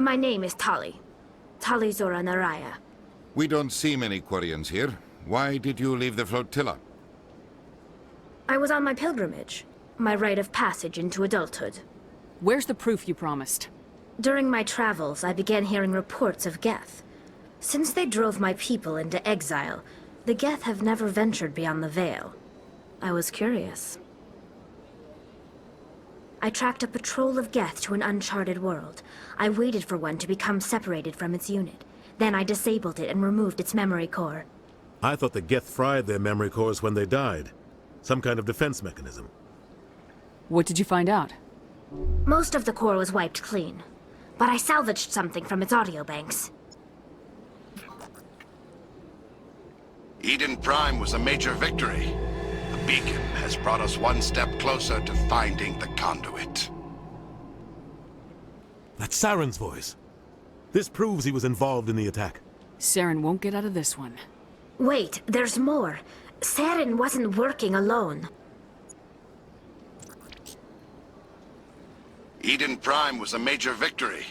My name is Tali. Tali Zora Naraya. We don't see many Quarians here. Why did you leave the flotilla? I was on my pilgrimage. My rite of passage into adulthood. Where's the proof you promised? During my travels, I began hearing reports of Geth. Since they drove my people into exile, the Geth have never ventured beyond the Veil. I was curious. I tracked a patrol of Geth to an uncharted world. I waited for one to become separated from its unit. Then I disabled it and removed its memory core. I thought the Geth fried their memory cores when they died. Some kind of defense mechanism. What did you find out? Most of the core was wiped clean, but I salvaged something from its audio banks. Eden Prime was a major victory. The beacon has brought us one step closer to finding the conduit. That's Saren's voice. This proves he was involved in the attack. Saren won't get out of this one. Wait, there's more. Saren wasn't working alone. Eden Prime was a major victory.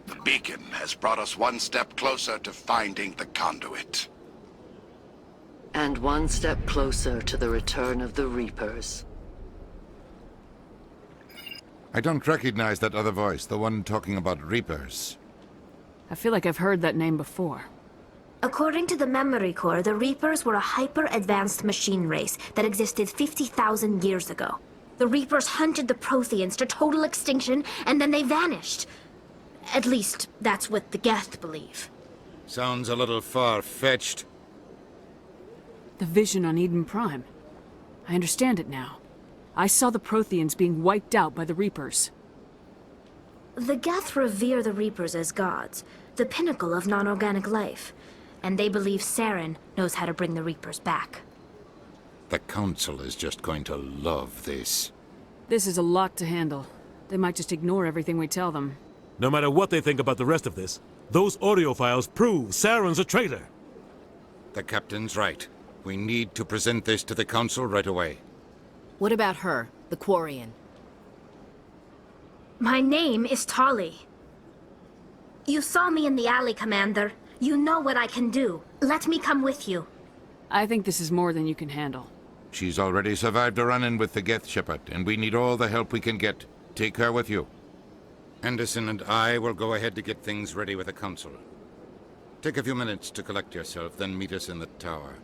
The beacon has brought us one step closer to finding the conduit. And one step closer to the return of the Reapers. I don't recognize that other voice, the one talking about Reapers. I feel like I've heard that name before. According to the Memory Core, the Reapers were a hyper-advanced machine race that existed 50,000 years ago. The Reapers hunted the Protheans to total extinction, and then they vanished. At least, that's what the Geth believe. Sounds a little far-fetched. The vision on Eden Prime. I understand it now. I saw the Protheans being wiped out by the Reapers. The Geth revere the Reapers as gods, the pinnacle of non-organic life. And they believe Saren knows how to bring the Reapers back. The Council is just going to love this. This is a lot to handle. They might just ignore everything we tell them. No matter what they think about the rest of this, those audio files prove Saren's a traitor. The Captain's right. We need to present this to the Council right away. What about her, the Quarian? My name is Tali. You saw me in the alley, Commander. You know what I can do. Let me come with you. I think this is more than you can handle. She's already survived a run-in with the Geth Shepard, and we need all the help we can get. Take her with you. Anderson and I will go ahead to get things ready with the Council. Take a few minutes to collect yourself, then meet us in the tower.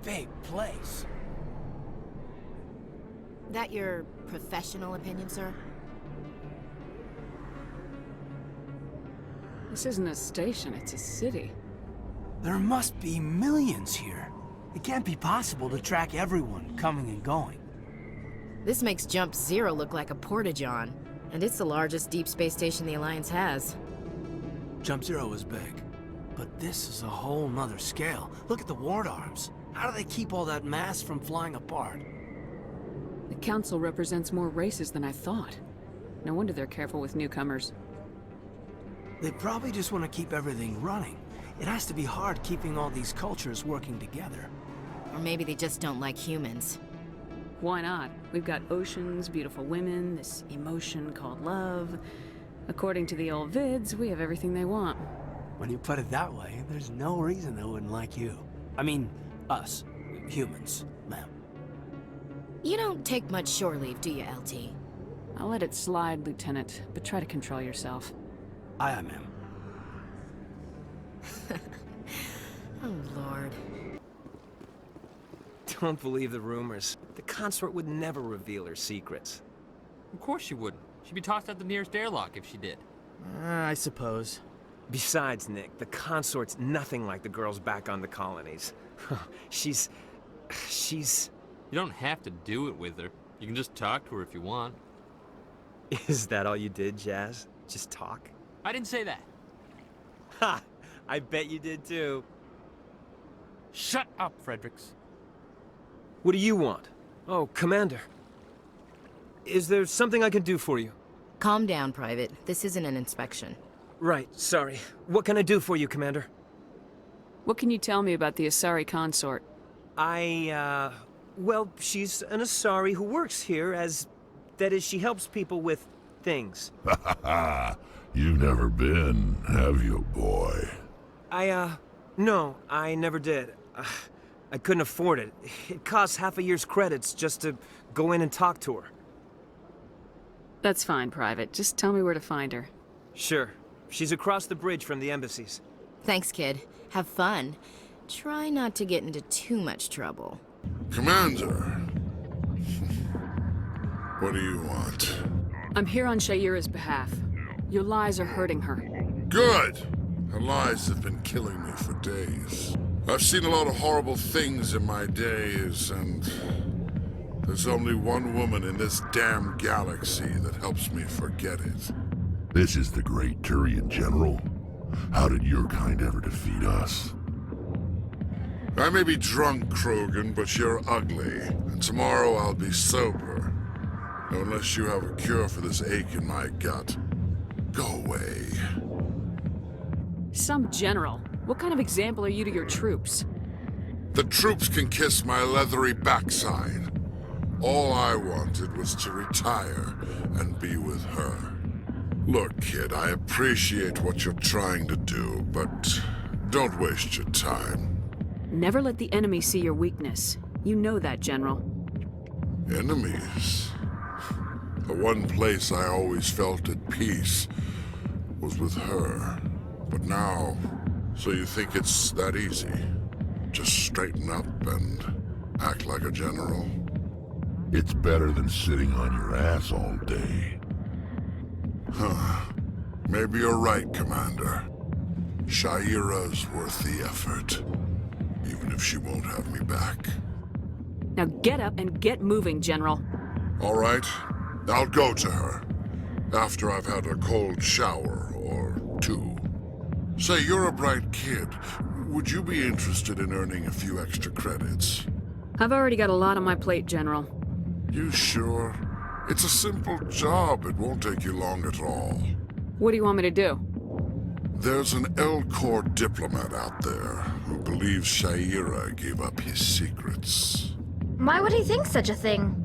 Big place. That your professional opinion, sir? This isn't a station, it's a city. There must be millions here. It can't be possible to track everyone coming and going. This makes Jump Zero look like a porta-john, and it's the largest deep space station the Alliance has. Jump Zero is big, but this is a whole nother scale. Look at the ward arms. How do they keep all that mass from flying apart? The Council represents more races than I thought. No wonder they're careful with newcomers. They probably just want to keep everything running. It has to be hard keeping all these cultures working together. Or maybe they just don't like humans. Why not? We've got oceans, beautiful women, this emotion called love. According to the old vids, we have everything they want. When you put it that way, there's no reason they wouldn't like you. I mean, us, humans, ma'am. You don't take much shore leave, do you, LT? I'll let it slide, Lieutenant, but try to control yourself. Aye, ma'am. Oh, Lord. Don't believe the rumors. The consort would never reveal her secrets. Of course she wouldn't. She'd be tossed out the nearest airlock if she did. I suppose. Besides, Nick, the consort's nothing like the girls back on the colonies. She's... You don't have to do it with her. You can just talk to her if you want. Is that all you did, Jazz? Just talk? I didn't say that. Ha! I bet you did too. Shut up, Fredericks. What do you want? Oh, Commander. Is there something I can do for you? Calm down, Private. This isn't an inspection. Right, sorry. What can I do for you, Commander? What can you tell me about the Asari consort? Well, she's an Asari who works here that is, she helps people with things. You've never been, have you, boy? No, I never did. I couldn't afford it. It costs half a year's credits just to go in and talk to her. That's fine, Private. Just tell me where to find her. Sure. She's across the bridge from the embassies. Thanks, kid. Have fun. Try not to get into too much trouble. Commander! What do you want? I'm here on Shayira's behalf. Your lies are hurting her. Good! Her lies have been killing me for days. I've seen a lot of horrible things in my days, and there's only one woman in this damn galaxy that helps me forget it. This is the great Turian General. How did your kind ever defeat us? I may be drunk, Krogan, but you're ugly. And tomorrow I'll be sober. Unless you have a cure for this ache in my gut. Go away. Some general. What kind of example are you to your troops? The troops can kiss my leathery backside. All I wanted was to retire and be with her. Look, kid, I appreciate what you're trying to do, but Don't waste your time. Never let the enemy see your weakness. You know that, General. Enemies? The one place I always felt at peace was with her. But now, so you think it's that easy? Just straighten up and act like a general? It's better than sitting on your ass all day. Huh. Maybe you're right, Commander. Shaira's worth the effort, even if she won't have me back. Now get up and get moving, General. All right, I'll go to her, after I've had a cold shower or two. Say, you're a bright kid. Would you be interested in earning a few extra credits? I've already got a lot on my plate, General. You sure? It's a simple job. It won't take you long at all. What do you want me to do? There's an L-Corps diplomat out there who believes Shaira gave up his secrets. Why would he think such a thing?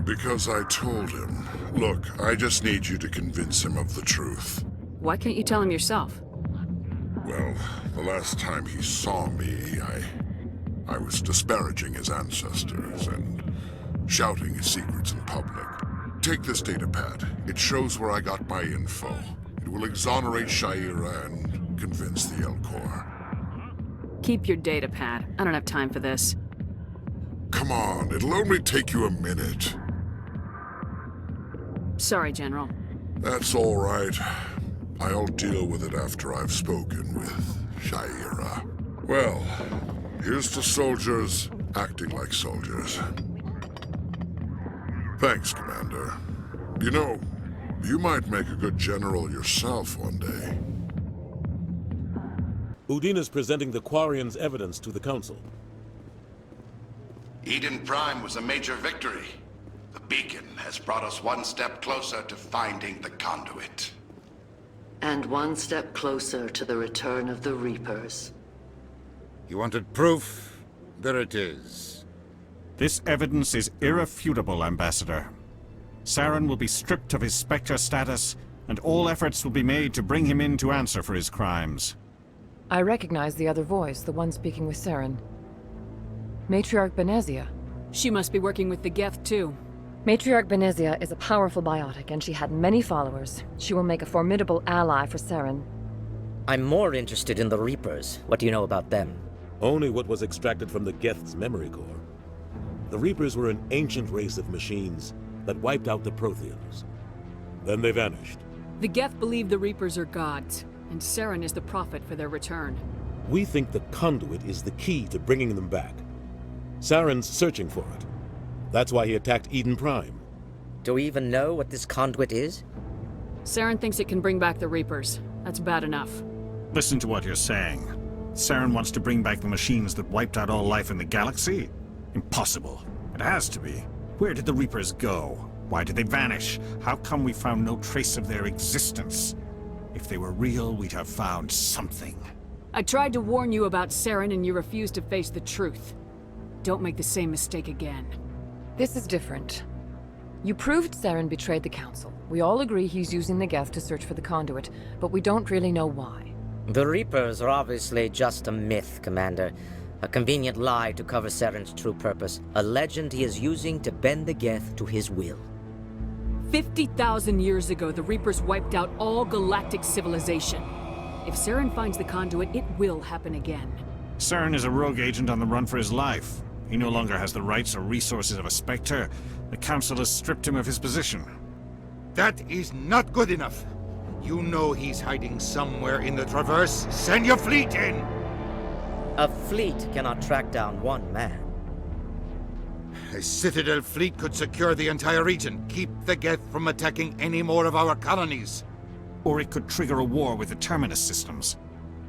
Because I told him. Look, I just need you to convince him of the truth. Why can't you tell him yourself? Well, the last time he saw me, I was disparaging his ancestors and shouting his secrets in public. Take this datapad. It shows where I got my info. It will exonerate Shaira and convince the L-Corps. Keep your datapad. I don't have time for this. Come on, it'll only take you a minute. Sorry, General. That's all right. I'll deal with it after I've spoken with Shaira. Well, here's to soldiers acting like soldiers. Thanks, Commander. You know, you might make a good general yourself one day. Udina's presenting the Quarians' evidence to the Council. Eden Prime was a major victory. The beacon has brought us one step closer to finding the conduit. And one step closer to the return of the Reapers. You wanted proof? There it is. This evidence is irrefutable, Ambassador. Saren will be stripped of his Spectre status, and all efforts will be made to bring him in to answer for his crimes. I recognize the other voice, the one speaking with Saren. Matriarch Benezia. She must be working with the Geth, too. Matriarch Benezia is a powerful biotic, and she had many followers. She will make a formidable ally for Saren. I'm more interested in the Reapers. What do you know about them? Only what was extracted from the Geth's memory core. The Reapers were an ancient race of machines that wiped out the Protheans. Then they vanished. The Geth believe the Reapers are gods, and Saren is the prophet for their return. We think the conduit is the key to bringing them back. Saren's searching for it. That's why he attacked Eden Prime. Do we even know what this conduit is? Saren thinks it can bring back the Reapers. That's bad enough. Listen to what you're saying. Saren wants to bring back the machines that wiped out all life in the galaxy? Impossible. It has to be. Where did the Reapers go? Why did they vanish? How come we found no trace of their existence? If they were real, we'd have found something. I tried to warn you about Saren and you refused to face the truth. Don't make the same mistake again. This is different. You proved Saren betrayed the Council. We all agree he's using the Geth to search for the conduit, but we don't really know why. The Reapers are obviously just a myth, Commander. A convenient lie to cover Saren's true purpose. A legend he is using to bend the Geth to his will. 50,000 years ago, the Reapers wiped out all galactic civilization. If Saren finds the conduit, it will happen again. Saren is a rogue agent on the run for his life. He no longer has the rights or resources of a Spectre. The Council has stripped him of his position. That is not good enough. You know he's hiding somewhere in the Traverse. Send your fleet in! A fleet cannot track down one man. A Citadel fleet could secure the entire region, keep the Geth from attacking any more of our colonies. Or it could trigger a war with the Terminus systems.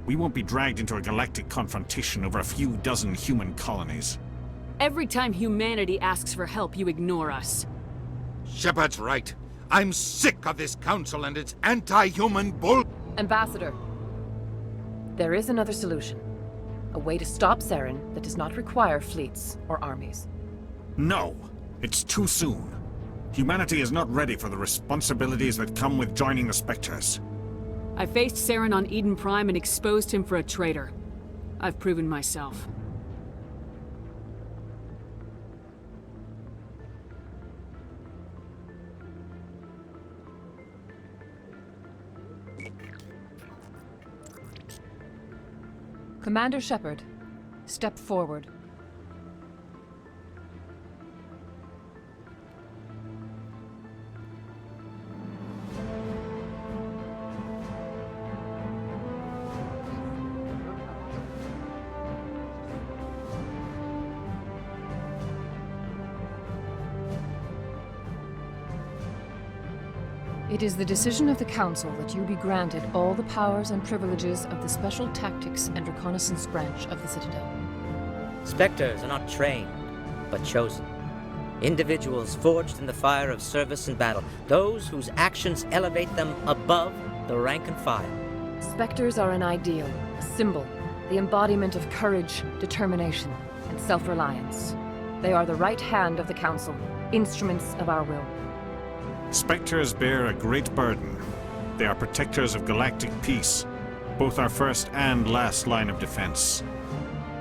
We won't be dragged into a galactic confrontation over a few dozen human colonies. Every time humanity asks for help, you ignore us. Shepard's right. I'm sick of this council and its anti-human bull... Ambassador, there is another solution. A way to stop Saren that does not require fleets or armies. No! It's too soon. Humanity is not ready for the responsibilities that come with joining the Spectres. I faced Saren on Eden Prime and exposed him for a traitor. I've proven myself. Commander Shepard, step forward. It is the decision of the Council that you be granted all the powers and privileges of the Special Tactics and Reconnaissance Branch of the Citadel. Spectres are not trained, but chosen. Individuals forged in the fire of service and battle, those whose actions elevate them above the rank and file. Spectres are an ideal, a symbol, the embodiment of courage, determination, and self-reliance. They are the right hand of the Council, instruments of our will. Spectres bear a great burden. They are protectors of galactic peace, both our first and last line of defense.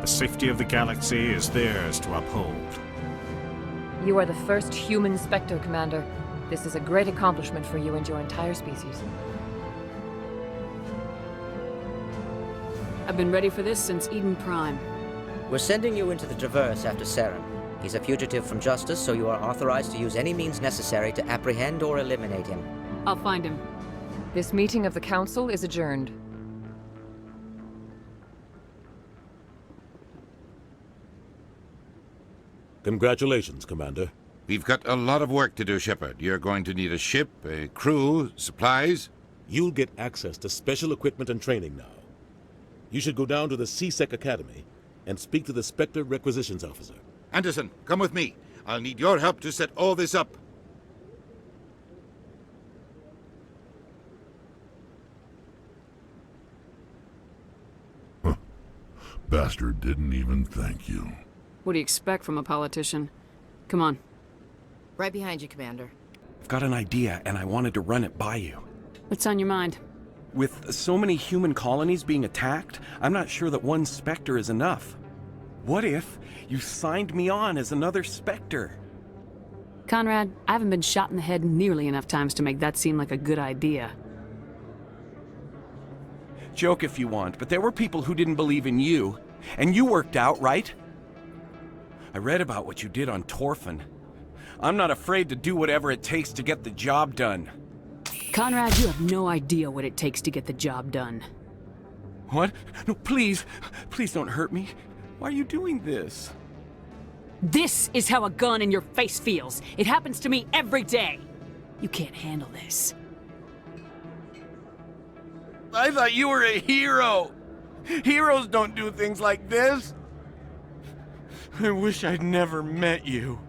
The safety of the galaxy is theirs to uphold. You are the first human Spectre, Commander. This is a great accomplishment for you and your entire species. I've been ready for this since Eden Prime. We're sending you into the Traverse after Saren. He's a fugitive from justice, so you are authorized to use any means necessary to apprehend or eliminate him. I'll find him. This meeting of the Council is adjourned. Congratulations, Commander. We've got a lot of work to do, Shepard. You're going to need a ship, a crew, supplies. You'll get access to special equipment and training now. You should go down to the CSEC Academy and speak to the Spectre Requisitions Officer. Anderson, come with me. I'll need your help to set all this up. Bastard didn't even thank you. What do you expect from a politician? Come on. Right behind you, Commander. I've got an idea, and I wanted to run it by you. What's on your mind? With so many human colonies being attacked, I'm not sure that one Spectre is enough. What if you signed me on as another Spectre? Conrad, I haven't been shot in the head nearly enough times to make that seem like a good idea. Joke if you want, but there were people who didn't believe in you, and you worked out, right? I read about what you did on Torfin. I'm not afraid to do whatever it takes to get the job done. Conrad, you have no idea what it takes to get the job done. What? No, please. Please don't hurt me. Why are you doing this? This is how a gun in your face feels. It happens to me every day. You can't handle this. I thought you were a hero. Heroes don't do things like this. I wish I'd never met you.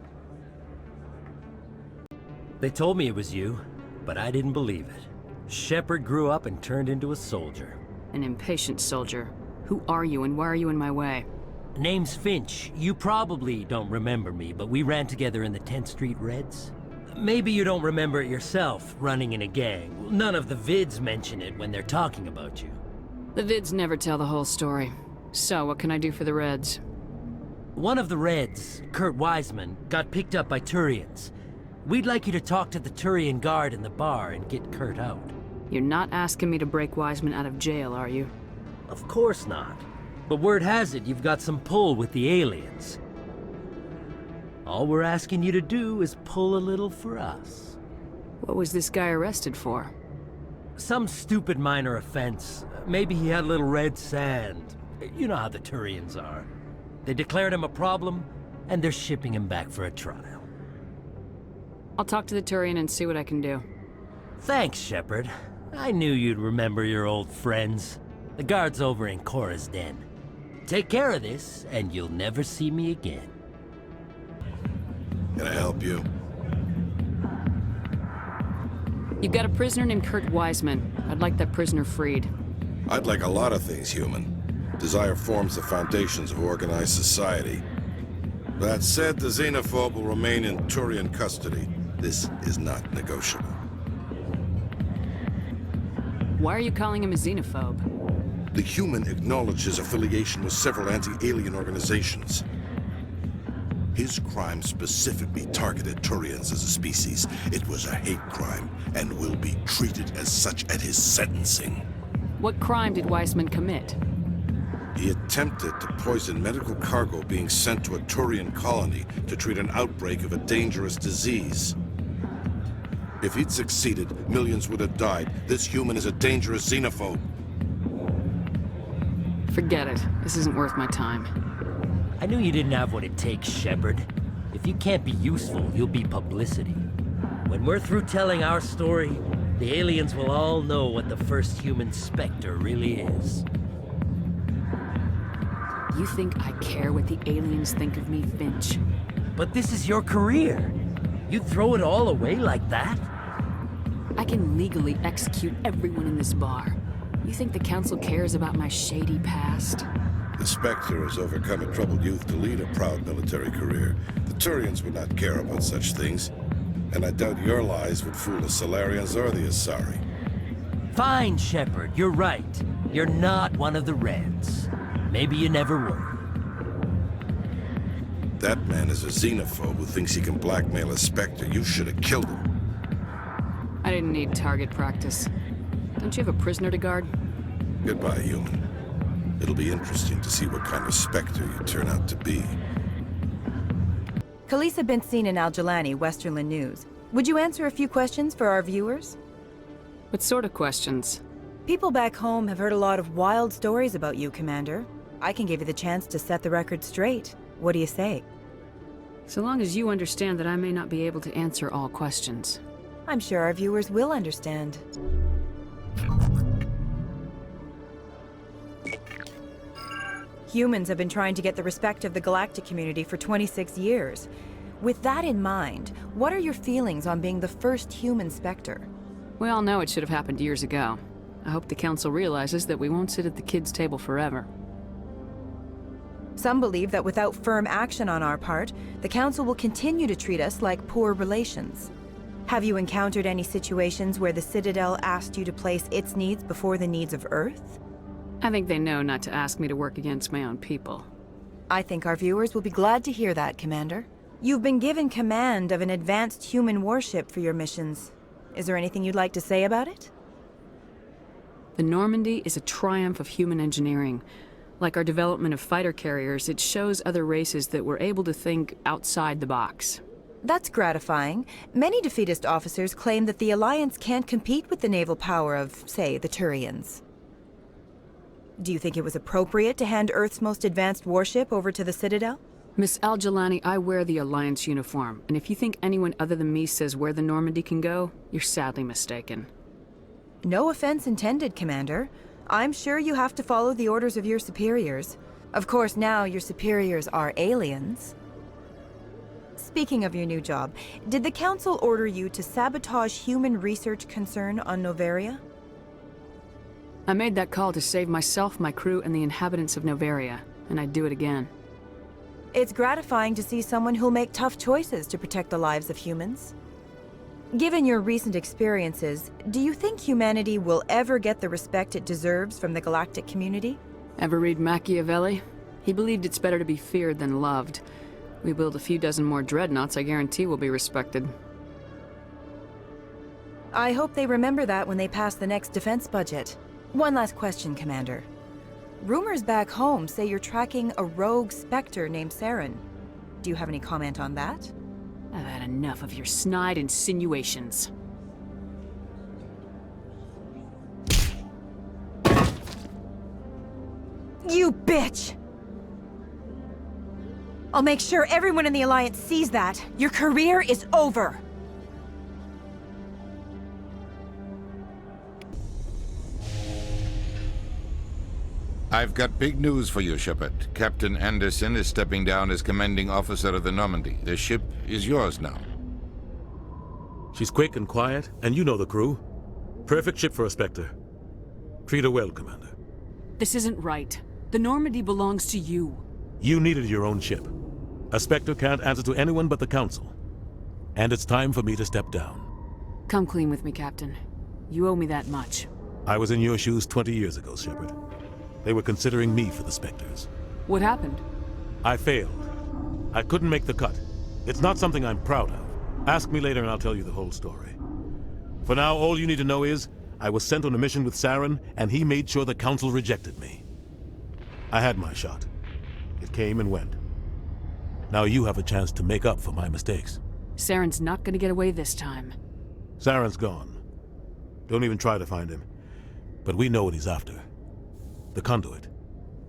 They told me it was you, but I didn't believe it. Shepard grew up and turned into a soldier. An impatient soldier. Who are you and why are you in my way? Name's Finch. You probably don't remember me, but we ran together in the 10th Street Reds. Maybe you don't remember it yourself, running in a gang. None of the vids mention it when they're talking about you. The vids never tell the whole story. So, what can I do for the Reds? One of the Reds, Kurt Wiseman, got picked up by Turians. We'd like you to talk to the Turian guard in the bar and get Kurt out. You're not asking me to break Wiseman out of jail, are you? Of course not. But word has it you've got some pull with the aliens. All we're asking you to do is pull a little for us. What was this guy arrested for? Some stupid minor offense. Maybe he had a little red sand. You know how the Turians are. They declared him a problem, and they're shipping him back for a trial. I'll talk to the Turian and see what I can do. Thanks, Shepard. I knew you'd remember your old friends. The guard's over in Cora's den. Take care of this, and you'll never see me again. Can I help you? You've got a prisoner named Kurt Wiseman. I'd like that prisoner freed. I'd like a lot of things, human. Desire forms the foundations of organized society. That said, the xenophobe will remain in Turian custody. This is not negotiable. Why are you calling him a xenophobe? The human acknowledged his affiliation with several anti-alien organizations. His crime specifically targeted Turians as a species. It was a hate crime, and will be treated as such at his sentencing. What crime did Weissman commit? He attempted to poison medical cargo being sent to a Turian colony to treat an outbreak of a dangerous disease. If he'd succeeded, millions would have died. This human is a dangerous xenophobe. Forget it. This isn't worth my time. I knew you didn't have what it takes, Shepard. If you can't be useful, you'll be publicity. When we're through telling our story, the aliens will all know what the first human Spectre really is. You think I care what the aliens think of me, Finch? But this is your career. You'd throw it all away like that? I can legally execute everyone in this bar. You think the Council cares about my shady past? The Spectre has overcome a troubled youth to lead a proud military career. The Turians would not care about such things, and I doubt your lies would fool the Solarians or the Asari. Fine, Shepard, you're right. You're not one of the Reds. Maybe you never were. That man is a xenophobe who thinks he can blackmail a Spectre. You should have killed him. I didn't need target practice. Don't you have a prisoner to guard? Goodbye, human. It'll be interesting to see what kind of Spectre you turn out to be. Khaleesa bint seen in Al-Jalani, Westerland News. Would you answer a few questions for our viewers? What sort of questions? People back home have heard a lot of wild stories about you, Commander. I can give you the chance to set the record straight. What do you say? So long as you understand that I may not be able to answer all questions. I'm sure our viewers will understand. Humans have been trying to get the respect of the galactic community for 26 years. With that in mind, what are your feelings on being the first human Spectre? We all know it should have happened years ago. I hope the Council realizes that we won't sit at the kids' table forever. Some believe that without firm action on our part, the Council will continue to treat us like poor relations. Have you encountered any situations where the Citadel asked you to place its needs before the needs of Earth? I think they know not to ask me to work against my own people. I think our viewers will be glad to hear that, Commander. You've been given command of an advanced human warship for your missions. Is there anything you'd like to say about it? The Normandy is a triumph of human engineering. Like our development of fighter carriers, it shows other races that we're able to think outside the box. That's gratifying. Many defeatist officers claim that the Alliance can't compete with the naval power of, say, the Turians. Do you think it was appropriate to hand Earth's most advanced warship over to the Citadel? Miss Al-Jalani, I wear the Alliance uniform, and if you think anyone other than me says where the Normandy can go, you're sadly mistaken. No offense intended, Commander. I'm sure you have to follow the orders of your superiors. Of course, now your superiors are aliens. Speaking of your new job, did the Council order you to sabotage human research concern on Noveria? I made that call to save myself, my crew, and the inhabitants of Noveria, and I'd do it again. It's gratifying to see someone who'll make tough choices to protect the lives of humans. Given your recent experiences, do you think humanity will ever get the respect it deserves from the galactic community? Ever read Machiavelli? He believed it's better to be feared than loved. We build a few dozen more dreadnoughts, I guarantee we'll be respected. I hope they remember that when they pass the next defense budget. One last question, Commander. Rumors back home say you're tracking a rogue Spectre named Saren. Do you have any comment on that? I've had enough of your snide insinuations. You bitch! I'll make sure everyone in the Alliance sees that. Your career is over! I've got big news for you, Shepard. Captain Anderson is stepping down as commanding officer of the Normandy. The ship is yours now. She's quick and quiet, and you know the crew. Perfect ship for a Spectre. Treat her well, Commander. This isn't right. The Normandy belongs to you. You needed your own ship. A Spectre can't answer to anyone but the Council. And it's time for me to step down. Come clean with me, Captain. You owe me that much. I was in your shoes 20 years ago, Shepard. They were considering me for the Spectres. What happened? I failed. I couldn't make the cut. It's not something I'm proud of. Ask me later and I'll tell you the whole story. For now, all you need to know is, I was sent on a mission with Saren, and he made sure the Council rejected me. I had my shot. It came and went. Now you have a chance to make up for my mistakes. Saren's not gonna get away this time. Saren's gone. Don't even try to find him. But we know what he's after. The conduit.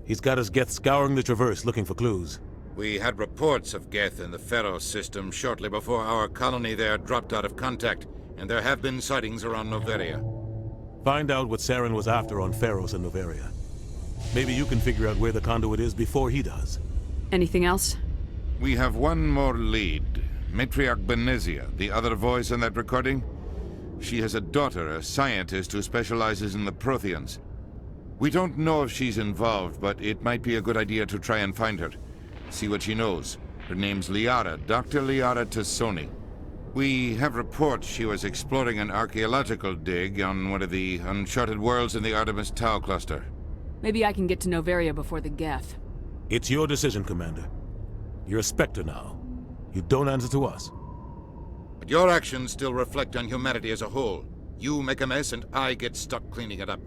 He's got his Geth scouring the Traverse looking for clues. We had reports of Geth in the Pharos system shortly before our colony there dropped out of contact, and there have been sightings around Noveria. Find out what Saren was after on Pharos and Noveria. Maybe you can figure out where the conduit is before he does. Anything else? We have one more lead. Matriarch Benezia, the other voice in that recording. She has a daughter, a scientist who specializes in the Protheans. We don't know if she's involved, but it might be a good idea to try and find her. See what she knows. Her name's Liara, Dr. Liara Tassoni. We have reports she was exploring an archaeological dig on one of the uncharted worlds in the Artemis Tau cluster. Maybe I can get to Noveria before the Geth. It's your decision, Commander. You're a Spectre now. You don't answer to us. But your actions still reflect on humanity as a whole. You make a mess and I get stuck cleaning it up.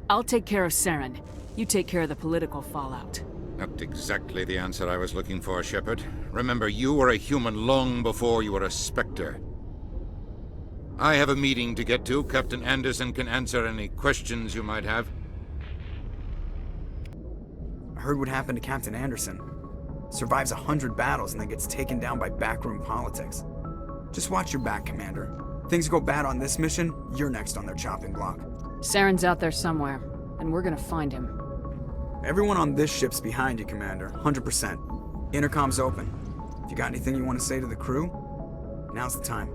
I'll take care of Saren. You take care of the political fallout. Not exactly the answer I was looking for, Shepard. Remember, you were a human long before you were a Spectre. I have a meeting to get to. Captain Anderson can answer any questions you might have. I heard what happened to Captain Anderson. Survives 100 battles and then gets taken down by backroom politics. Just watch your back, Commander. Things go bad on this mission, you're next on their chopping block. Saren's out there somewhere, and we're gonna find him. Everyone on this ship's behind you, Commander. 100%. Intercom's open. If you got anything you want to say to the crew, now's the time.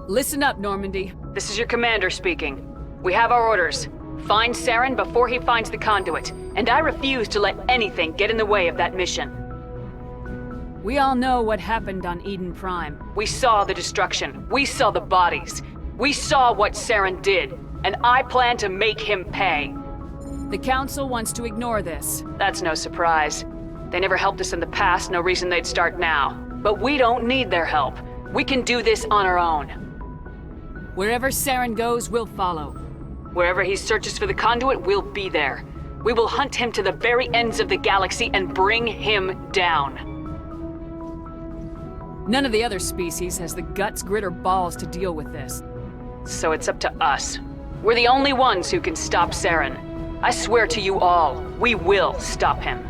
Listen up, Normandy. This is your commander speaking. We have our orders. Find Saren before he finds the conduit, and I refuse to let anything get in the way of that mission. We all know what happened on Eden Prime. We saw the destruction. We saw the bodies. We saw what Saren did, and I plan to make him pay. The Council wants to ignore this. That's no surprise. They never helped us in the past, no reason they'd start now. But we don't need their help. We can do this on our own. Wherever Saren goes, we'll follow. Wherever he searches for the conduit, we'll be there. We will hunt him to the very ends of the galaxy and bring him down. None of the other species has the guts, grit, or balls to deal with this. So it's up to us. We're the only ones who can stop Saren. I swear to you all, we will stop him.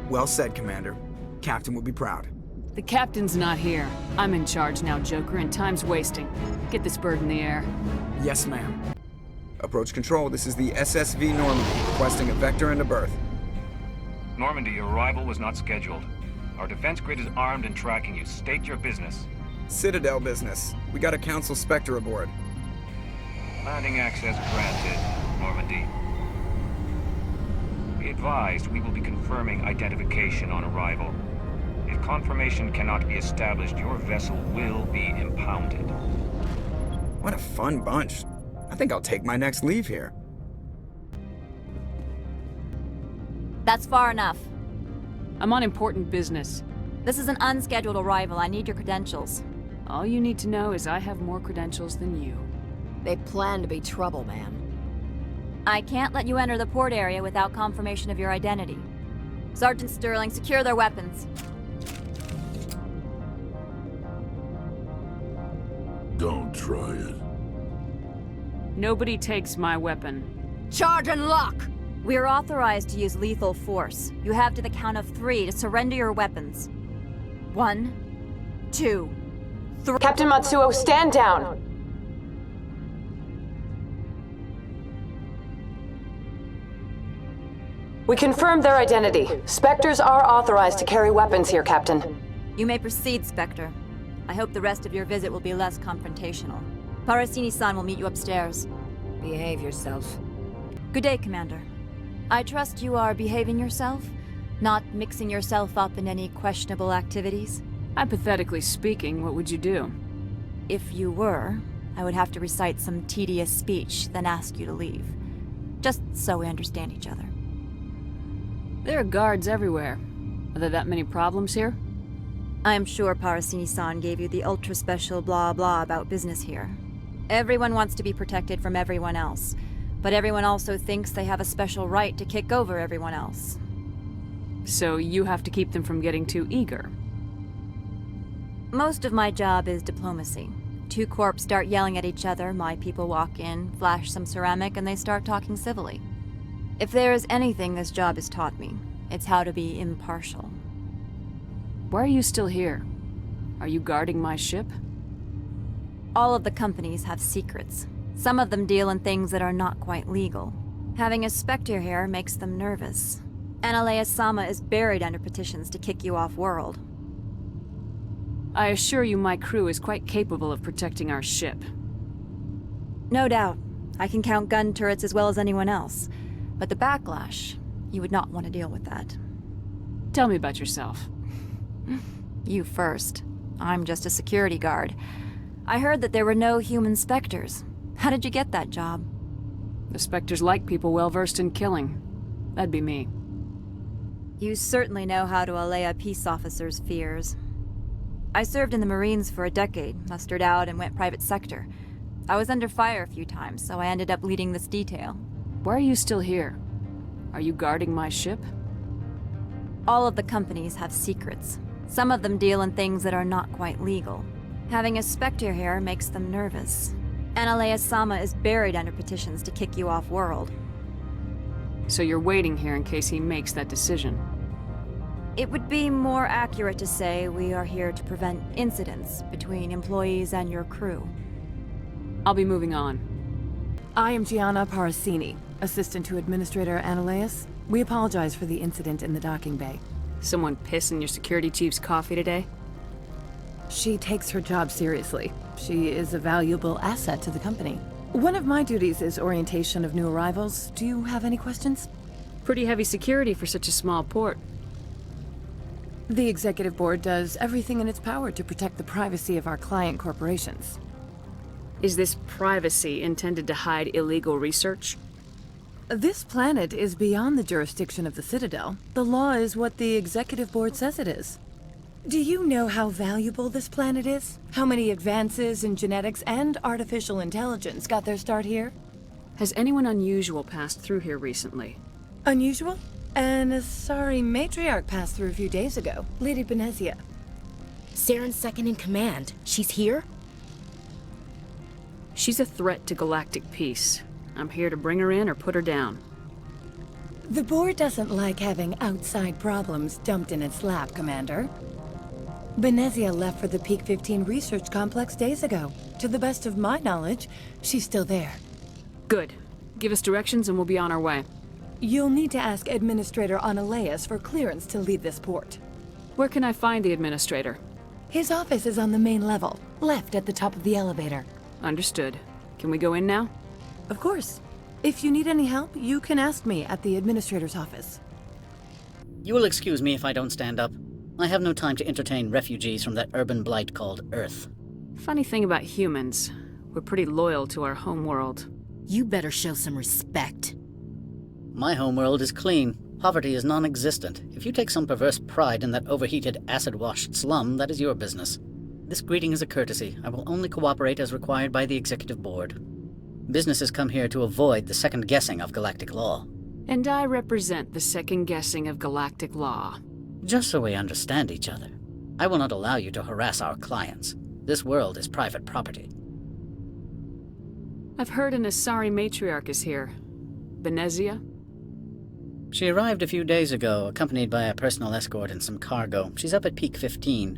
Well said, Commander. Captain will be proud. The captain's not here. I'm in charge now, Joker, and time's wasting. Get this bird in the air. Yes, ma'am. Approach control, this is the SSV Normandy, requesting a vector and a berth. Normandy, your arrival was not scheduled. Our defense grid is armed and tracking you. State your business. Citadel business. We got a Council Spectre aboard. Landing access granted, Normandy. Be advised, we will be confirming identification on arrival. If confirmation cannot be established, your vessel will be impounded. What a fun bunch. I think I'll take my next leave here. That's far enough. I'm on important business. This is an unscheduled arrival. I need your credentials. All you need to know is I have more credentials than you. They plan to be trouble, ma'am. I can't let you enter the port area without confirmation of your identity. Sergeant Sterling, secure their weapons. Don't try it. Nobody takes my weapon. Charge and lock! We're authorized to use lethal force. You have to the count of 3 to surrender your weapons. 1, 2, 3. Captain Matsuo, stand down! We confirmed their identity. Spectres are authorized to carry weapons here, Captain. You may proceed, Spectre. I hope the rest of your visit will be less confrontational. Parasini-san will meet you upstairs. Behave yourself. Good day, Commander. I trust you are behaving yourself? Not mixing yourself up in any questionable activities? Hypothetically speaking, what would you do? If you were, I would have to recite some tedious speech, then ask you to leave. Just so we understand each other. There are guards everywhere. Are there that many problems here? I am sure Parasini-san gave you the ultra-special blah-blah about business here. Everyone wants to be protected from everyone else, but everyone also thinks they have a special right to kick over everyone else. So you have to keep them from getting too eager. Most of my job is diplomacy. Two corps start yelling at each other, my people walk in, flash some ceramic, and they start talking civilly. If there is anything this job has taught me, it's how to be impartial. Why are you still here? Are you guarding my ship? All of the companies have secrets. Some of them deal in things that are not quite legal. Having a Spectre here makes them nervous. Analea-sama is buried under petitions to kick you off-world. I assure you my crew is quite capable of protecting our ship. No doubt. I can count gun turrets as well as anyone else. But the backlash, you would not want to deal with that. Tell me about yourself. You first. I'm just a security guard. I heard that there were no human Spectres. How did you get that job? The Spectres like people well-versed in killing. That'd be me. You certainly know how to allay a peace officer's fears. I served in the Marines for a decade, mustered out and went private sector. I was under fire a few times, so I ended up leading this detail. Why are you still here? Are you guarding my ship? All of the companies have secrets. Some of them deal in things that are not quite legal. Having a Spectre here makes them nervous. Analea-sama is buried under petitions to kick you off-world. So you're waiting here in case he makes that decision? It would be more accurate to say we are here to prevent incidents between employees and your crew. I'll be moving on. I am Gianna Parasini, assistant to Administrator Analeas. We apologize for the incident in the docking bay. Someone piss in your security chief's coffee today? She takes her job seriously. She is a valuable asset to the company. One of my duties is orientation of new arrivals. Do you have any questions? Pretty heavy security for such a small port. The Executive Board does everything in its power to protect the privacy of our client corporations. Is this privacy intended to hide illegal research? This planet is beyond the jurisdiction of the Citadel. The law is what the Executive Board says it is. Do you know how valuable this planet is? How many advances in genetics and artificial intelligence got their start here? Has anyone unusual passed through here recently? Unusual? An Asari matriarch passed through a few days ago. Lady Benezia. Saren's second in command. She's here? She's a threat to galactic peace. I'm here to bring her in or put her down. The board doesn't like having outside problems dumped in its lap, Commander. Benezia left for the Peak 15 research complex days ago. To the best of my knowledge, she's still there. Good. Give us directions and we'll be on our way. You'll need to ask Administrator Analeas for clearance to leave this port. Where can I find the Administrator? His office is on the main level, left at the top of the elevator. Understood. Can we go in now? Of course. If you need any help, you can ask me at the Administrator's office. You will excuse me if I don't stand up. I have no time to entertain refugees from that urban blight called Earth. Funny thing about humans, we're pretty loyal to our homeworld. You better show some respect. My homeworld is clean. Poverty is non-existent. If you take some perverse pride in that overheated, acid-washed slum, that is your business. This greeting is a courtesy. I will only cooperate as required by the Executive Board. Businesses come here to avoid the second-guessing of galactic law. And I represent the second-guessing of galactic law. Just so we understand each other, I will not allow you to harass our clients. This world is private property. I've heard an Asari matriarch is here. Benezia? She arrived a few days ago, accompanied by a personal escort and some cargo. She's up at Peak 15.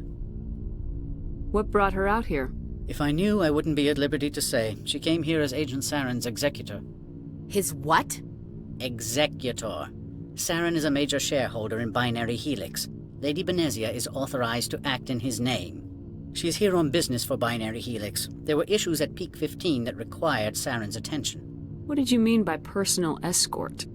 What brought her out here? If I knew, I wouldn't be at liberty to say. She came here as Agent Saren's executor. His what? Executor. Saren is a major shareholder in Binary Helix. Lady Benezia is authorized to act in his name. She's here on business for Binary Helix. There were issues at Peak 15 that required Saren's attention. What did you mean by personal escort?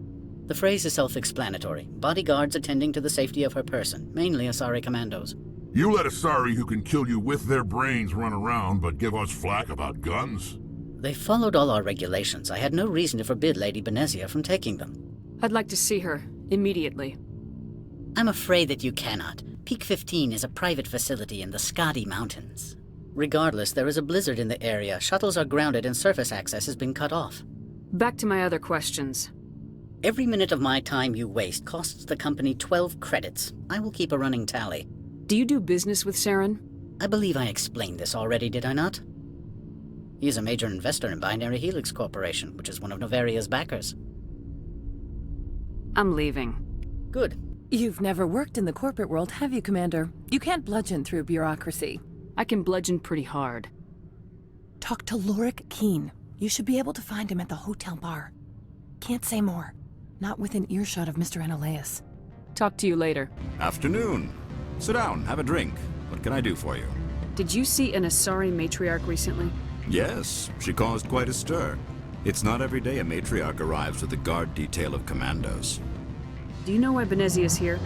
The phrase is self-explanatory. Bodyguards attending to the safety of her person, mainly Asari commandos. You let Asari who can kill you with their brains run around, but give us flack about guns? They followed all our regulations. I had no reason to forbid Lady Benezia from taking them. I'd like to see her, immediately. I'm afraid that you cannot. Peak 15 is a private facility in the Skadi Mountains. Regardless, there is a blizzard in the area, shuttles are grounded, and surface access has been cut off. Back to my other questions. Every minute of my time you waste costs the company 12 credits. I will keep a running tally. Do you do business with Saren? I believe I explained this already, did I not? He is a major investor in Binary Helix Corporation, which is one of Novaria's backers. I'm leaving. Good. You've never worked in the corporate world, have you, Commander? You can't bludgeon through bureaucracy. I can bludgeon pretty hard. Talk to Lorik Keen. You should be able to find him at the hotel bar. Can't say more. Not within earshot of Mr. Analeas. Talk to you later. Afternoon. Sit down, have a drink. What can I do for you? Did you see an Asari matriarch recently? Yes, she caused quite a stir. It's not every day a matriarch arrives with a guard detail of commandos. Do you know why Benezia's here?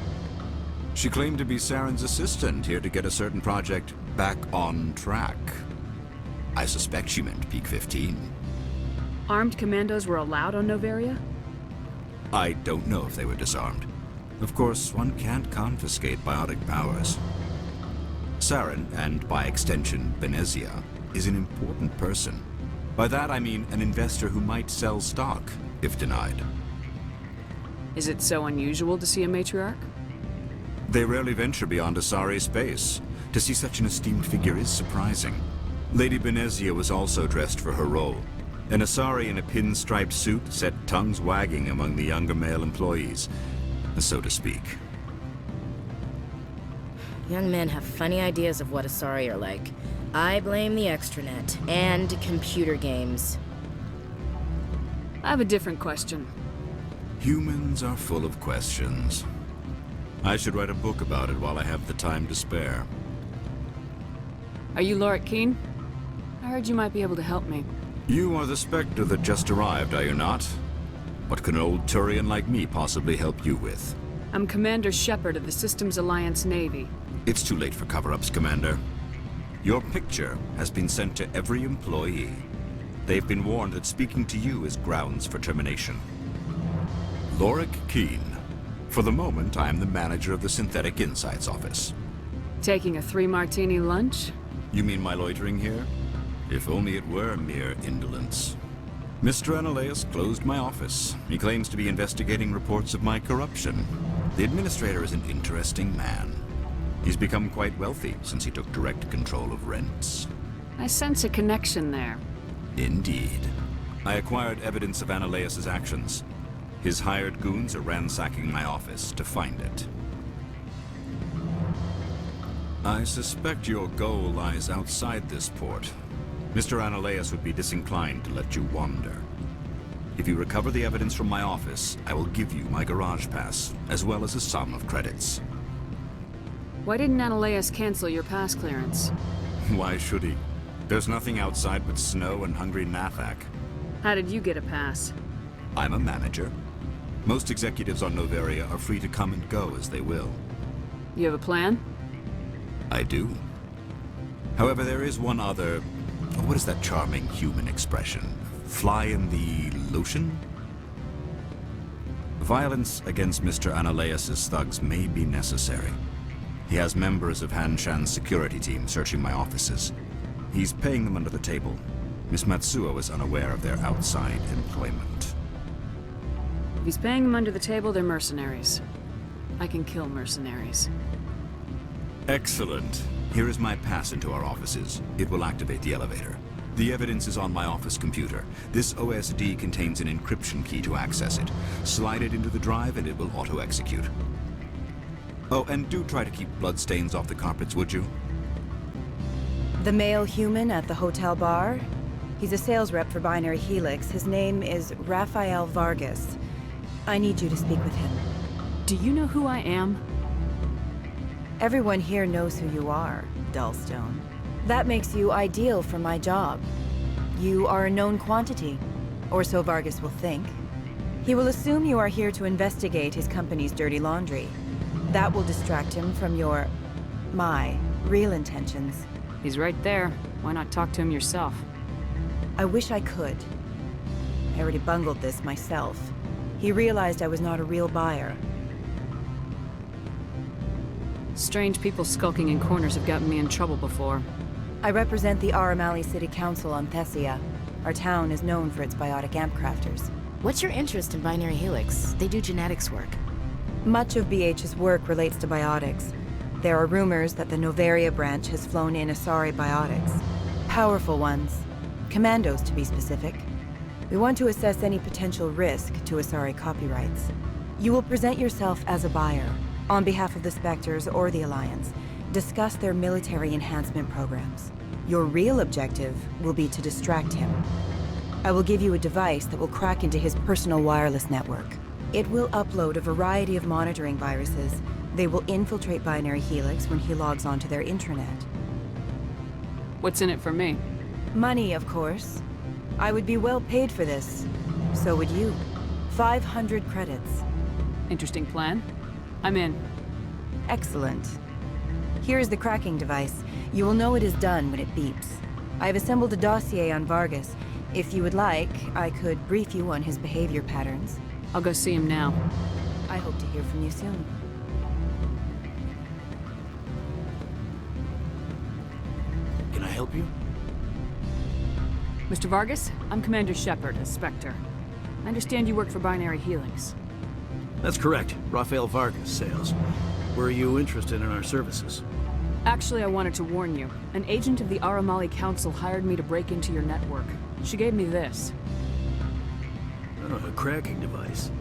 She claimed to be Saren's assistant, here to get a certain project back on track. I suspect she meant Peak 15. Armed commandos were allowed on Novaria? I don't know if they were disarmed. Of course, one can't confiscate biotic powers. Saren, and by extension, Benezia, is an important person. By that I mean an investor who might sell stock, if denied. Is it so unusual to see a matriarch? They rarely venture beyond Asari space. To see such an esteemed figure is surprising. Lady Benezia was also dressed for her role. An Asari in a pinstriped suit set tongues wagging among the younger male employees, so to speak. Young men have funny ideas of what Asari are like. I blame the extranet and computer games. I have a different question. Humans are full of questions. I should write a book about it while I have the time to spare. Are you Lorik Keen? I heard you might be able to help me. You are the Spectre that just arrived, are you not? What can an old Turian like me possibly help you with? I'm Commander Shepard of the Systems Alliance Navy. It's too late for cover-ups, Commander. Your picture has been sent to every employee. They've been warned that speaking to you is grounds for termination. Lorik Keen. For the moment, I am the manager of the Synthetic Insights Office. Taking a 3-martini lunch? You mean my loitering here? If only it were mere indolence. Mr. Analeas closed my office. He claims to be investigating reports of my corruption. The administrator is an interesting man. He's become quite wealthy since he took direct control of rents. I sense a connection there. Indeed. I acquired evidence of Analeas' actions. His hired goons are ransacking my office to find it. I suspect your goal lies outside this port. Mr. Analeas would be disinclined to let you wander. If you recover the evidence from my office, I will give you my garage pass, as well as a sum of credits. Why didn't Analeas cancel your pass clearance? Why should he? There's nothing outside but snow and hungry Nathak. How did you get a pass? I'm a manager. Most executives on Novaria are free to come and go as they will. You have a plan? I do. However, there is one other... What is that charming human expression? Fly in the lotion? Violence against Mr. Analeas' thugs may be necessary. He has members of Han Shan's security team searching my offices. He's paying them under the table. Miss Matsuo is unaware of their outside employment. If he's paying them under the table, they're mercenaries. I can kill mercenaries. Excellent. Here is my pass into our offices. It will activate the elevator. The evidence is on my office computer. This OSD contains an encryption key to access it. Slide it into the drive and it will auto-execute. Oh, and do try to keep bloodstains off the carpets, would you? The male human at the hotel bar? He's a sales rep for Binary Helix. His name is Rafael Vargas. I need you to speak with him. Do you know who I am? Everyone here knows who you are, Dullstone. That makes you ideal for my job. You are a known quantity, or so Vargas will think. He will assume you are here to investigate his company's dirty laundry. That will distract him from your my real intentions. He's right there. Why not talk to him yourself? I wish I could. I already bungled this myself. He realized I was not a real buyer. Strange people skulking in corners have gotten me in trouble before. I represent the Aramali City Council on Thessia. Our town is known for its biotic amp crafters. What's your interest in Binary Helix? They do genetics work. Much of BH's work relates to biotics. There are rumors that the Noveria branch has flown in Asari biotics. Powerful ones. Commandos, to be specific. We want to assess any potential risk to Asari copyrights. You will present yourself as a buyer, on behalf of the Spectres or the Alliance. Discuss their military enhancement programs. Your real objective will be to distract him. I will give you a device that will crack into his personal wireless network. It will upload a variety of monitoring viruses. They will infiltrate Binary Helix when he logs onto their intranet. What's in it for me? Money, of course. I would be well paid for this. So would you. 500 credits. Interesting plan. I'm in. Excellent. Here's the cracking device. You will know it is done when it beeps. I have assembled a dossier on Vargas. If you would like, I could brief you on his behavior patterns. I'll go see him now. I hope to hear from you soon. Can I help you? Mr. Vargas, I'm Commander Shepard, a Spectre. I understand you work for Binary Helix. That's correct. Rafael Vargas, sales. Were you interested in our services? Actually, I wanted to warn you. An agent of the Aramali Council hired me to break into your network. She gave me this. Oh, a cracking device.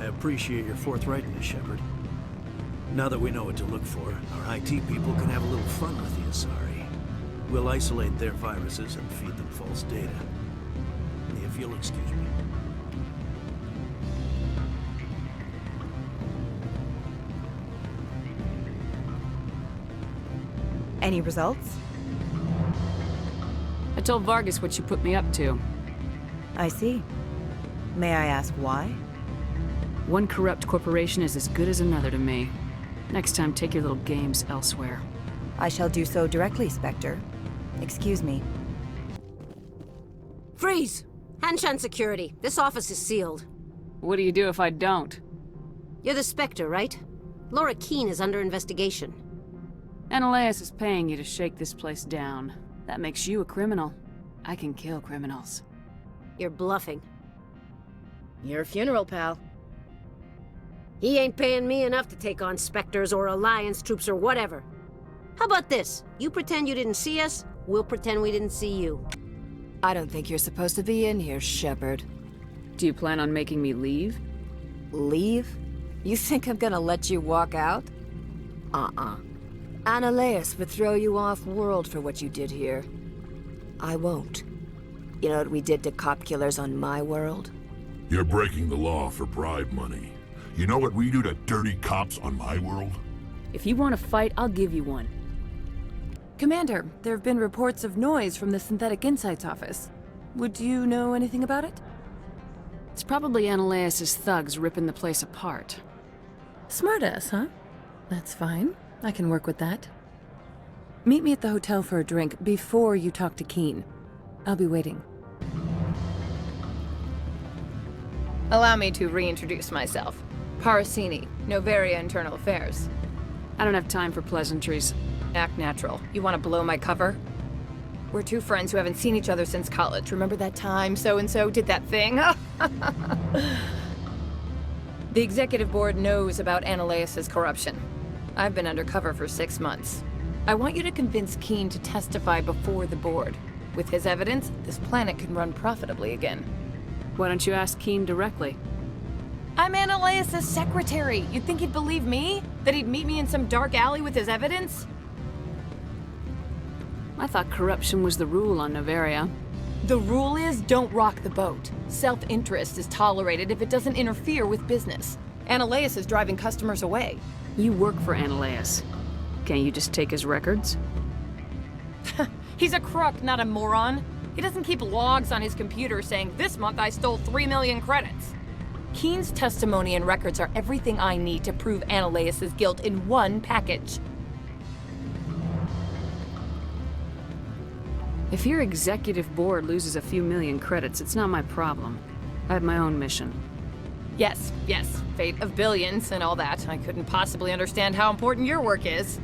I appreciate your forthrightness, Shepard. Now that we know what to look for, our IT people can have a little fun with the Asari. We'll isolate their viruses and feed them false data. If you'll excuse me. Any results? I told Vargas what you put me up to. I see. May I ask why? One corrupt corporation is as good as another to me. Next time, take your little games elsewhere. I shall do so directly, Spectre. Excuse me. Freeze! Hanshan security. This office is sealed. What do you do if I don't? You're the Spectre, right? Laura Keene is under investigation. Analeus is paying you to shake this place down. That makes you a criminal. I can kill criminals. You're bluffing. Your funeral, pal. He ain't paying me enough to take on Spectres or Alliance troops or whatever. How about this? You pretend you didn't see us, we'll pretend we didn't see you. I don't think you're supposed to be in here, Shepard. Do you plan on making me leave? Leave? You think I'm gonna let you walk out? Analeus would throw you off-world for what you did here. I won't. You know what we did to cop killers on my world? You're breaking the law for bribe money. You know what we do to dirty cops on my world? If you want to fight, I'll give you one. Commander, there have been reports of noise from the Synthetic Insights office. Would you know anything about it? It's probably Analeus' thugs ripping the place apart. Smartass, huh? That's fine. I can work with that. Meet me at the hotel for a drink before you talk to Keene. I'll be waiting. Allow me to reintroduce myself. Parasini, Noveria Internal Affairs. I don't have time for pleasantries. Act natural. You want to blow my cover? We're two friends who haven't seen each other since college. Remember that time so-and-so did that thing? The executive board knows about Analeus' corruption. I've been undercover for 6 months. I want you to convince Keene to testify before the board. With his evidence, this planet can run profitably again. Why don't you ask Keene directly? I'm Analeus' secretary. You'd think he'd believe me? That he'd meet me in some dark alley with his evidence? I thought corruption was the rule on Noveria. The rule is don't rock the boat. Self-interest is tolerated if it doesn't interfere with business. Analeus is driving customers away. You work for Analeus. Can't you just take his records? He's a crook, not a moron. He doesn't keep logs on his computer saying, this month I stole 3 million credits. Keene's testimony and records are everything I need to prove Analeus' guilt in one package. If your executive board loses a few million credits, it's not my problem. I have my own mission. Yes, fate of billions and all that. I couldn't possibly understand how important your work is.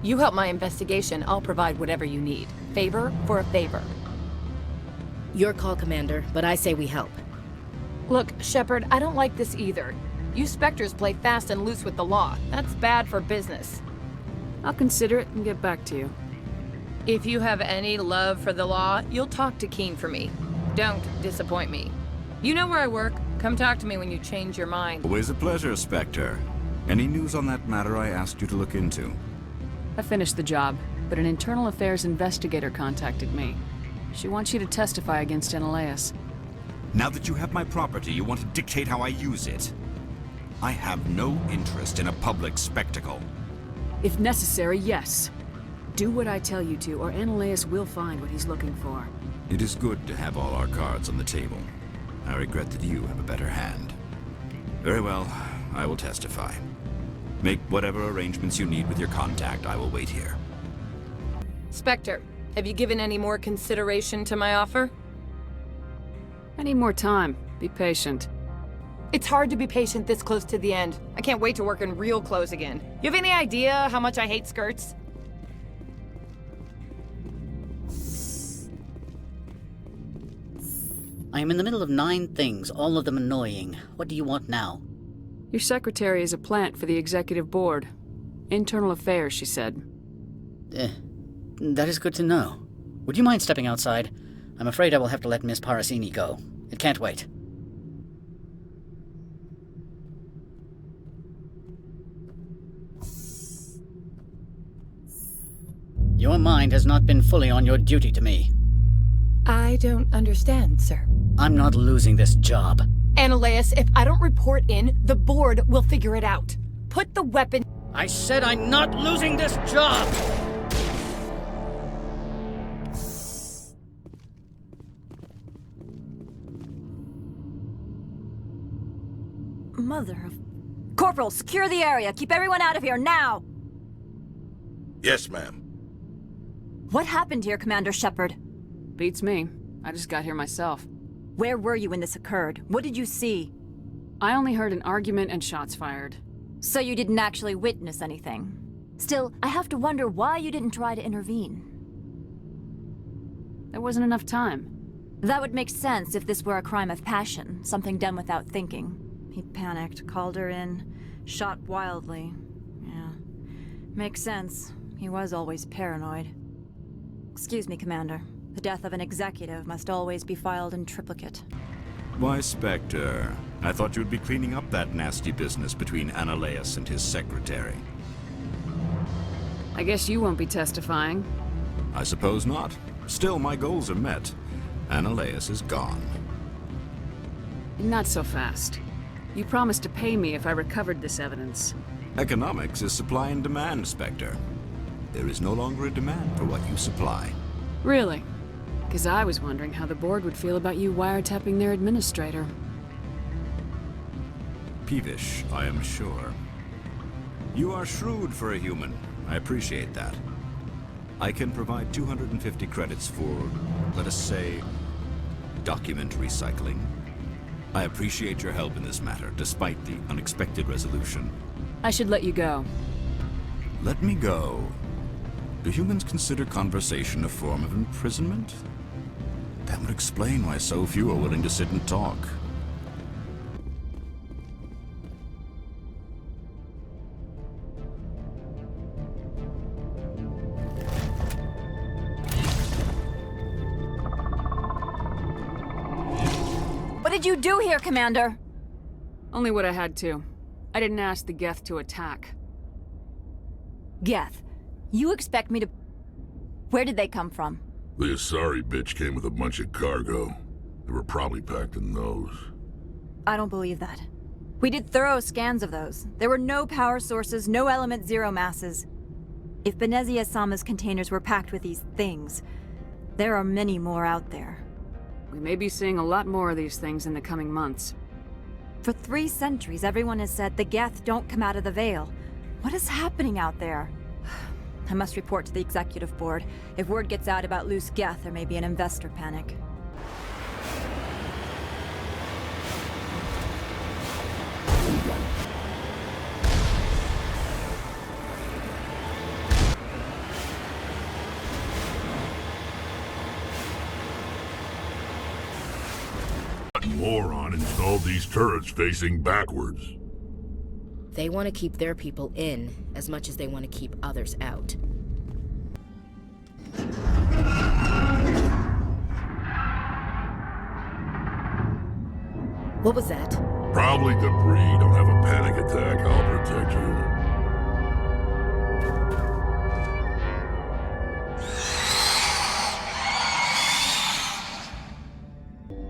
You help my investigation, I'll provide whatever you need. Favor for a favor. Your call, Commander, but I say we help. Look, Shepard, I don't like this either. You Spectres play fast and loose with the law. That's bad for business. I'll consider it and get back to you. If you have any love for the law, you'll talk to Keen for me. Don't disappoint me. You know where I work. Come talk to me when you change your mind. Always a pleasure, Spectre. Any news on that matter I asked you to look into? I finished the job, but an internal affairs investigator contacted me. She wants you to testify against Analeas. Now that you have my property, you want to dictate how I use it. I have no interest in a public spectacle. If necessary, yes. Do what I tell you to, or Analeas will find what he's looking for. It is good to have all our cards on the table. I regret that you have a better hand. Very well, I will testify. Make whatever arrangements you need with your contact. I will wait here. Spectre, have you given any more consideration to my offer? I need more time. Be patient. It's hard to be patient this close to the end. I can't wait to work in real clothes again. You have any idea how much I hate skirts? I am in the middle of 9 things, all of them annoying. What do you want now? Your secretary is a plant for the executive board. Internal affairs, she said. That is good to know. Would you mind stepping outside? I'm afraid I will have to let Miss Parasini go. It can't wait. Your mind has not been fully on your duty to me. I don't understand, sir. I'm not losing this job. Analeas, if I don't report in, the board will figure it out. Put the weapon... I said I'm not losing this job! Mother of... Corporal, secure the area. Keep everyone out of here, now! Yes, ma'am. What happened here, Commander Shepard? Beats me. I just got here myself. Where were you when this occurred? What did you see? I only heard an argument and shots fired. So you didn't actually witness anything? Still, I have to wonder why you didn't try to intervene. There wasn't enough time. That would make sense if this were a crime of passion, something done without thinking. He panicked, called her in, shot wildly. Yeah, makes sense. He was always paranoid. Excuse me, Commander. The death of an executive must always be filed in triplicate. Why, Spectre? I thought you'd be cleaning up that nasty business between Analeas and his secretary. I guess you won't be testifying. I suppose not. Still, my goals are met. Analeas is gone. Not so fast. You promised to pay me if I recovered this evidence. Economics is supply and demand, Spectre. There is no longer a demand for what you supply. Really? Because I was wondering how the board would feel about you wiretapping their administrator. Peevish, I am sure. You are shrewd for a human. I appreciate that. I can provide 250 credits for, let us say, document recycling. I appreciate your help in this matter, despite the unexpected resolution. I should let you go. Let me go. Do humans consider conversation a form of imprisonment? That would explain why so few are willing to sit and talk. What did you do here, Commander? Only what I had to. I didn't ask the Geth to attack. Geth, you expect me to... Where did they come from? The Asari bitch came with a bunch of cargo. They were probably packed in those. I don't believe that. We did thorough scans of those. There were no power sources, no element zero masses. If Benezia Sama's containers were packed with these things, there are many more out there. We may be seeing a lot more of these things in the coming months. For 3 centuries, everyone has said the Geth don't come out of the Veil. What is happening out there? I must report to the executive board. If word gets out about loose Geth, there may be an investor panic. Moron installed these turrets facing backwards. They want to keep their people in as much as they want to keep others out. What was that? Probably debris. Don't have a panic attack. I'll protect you.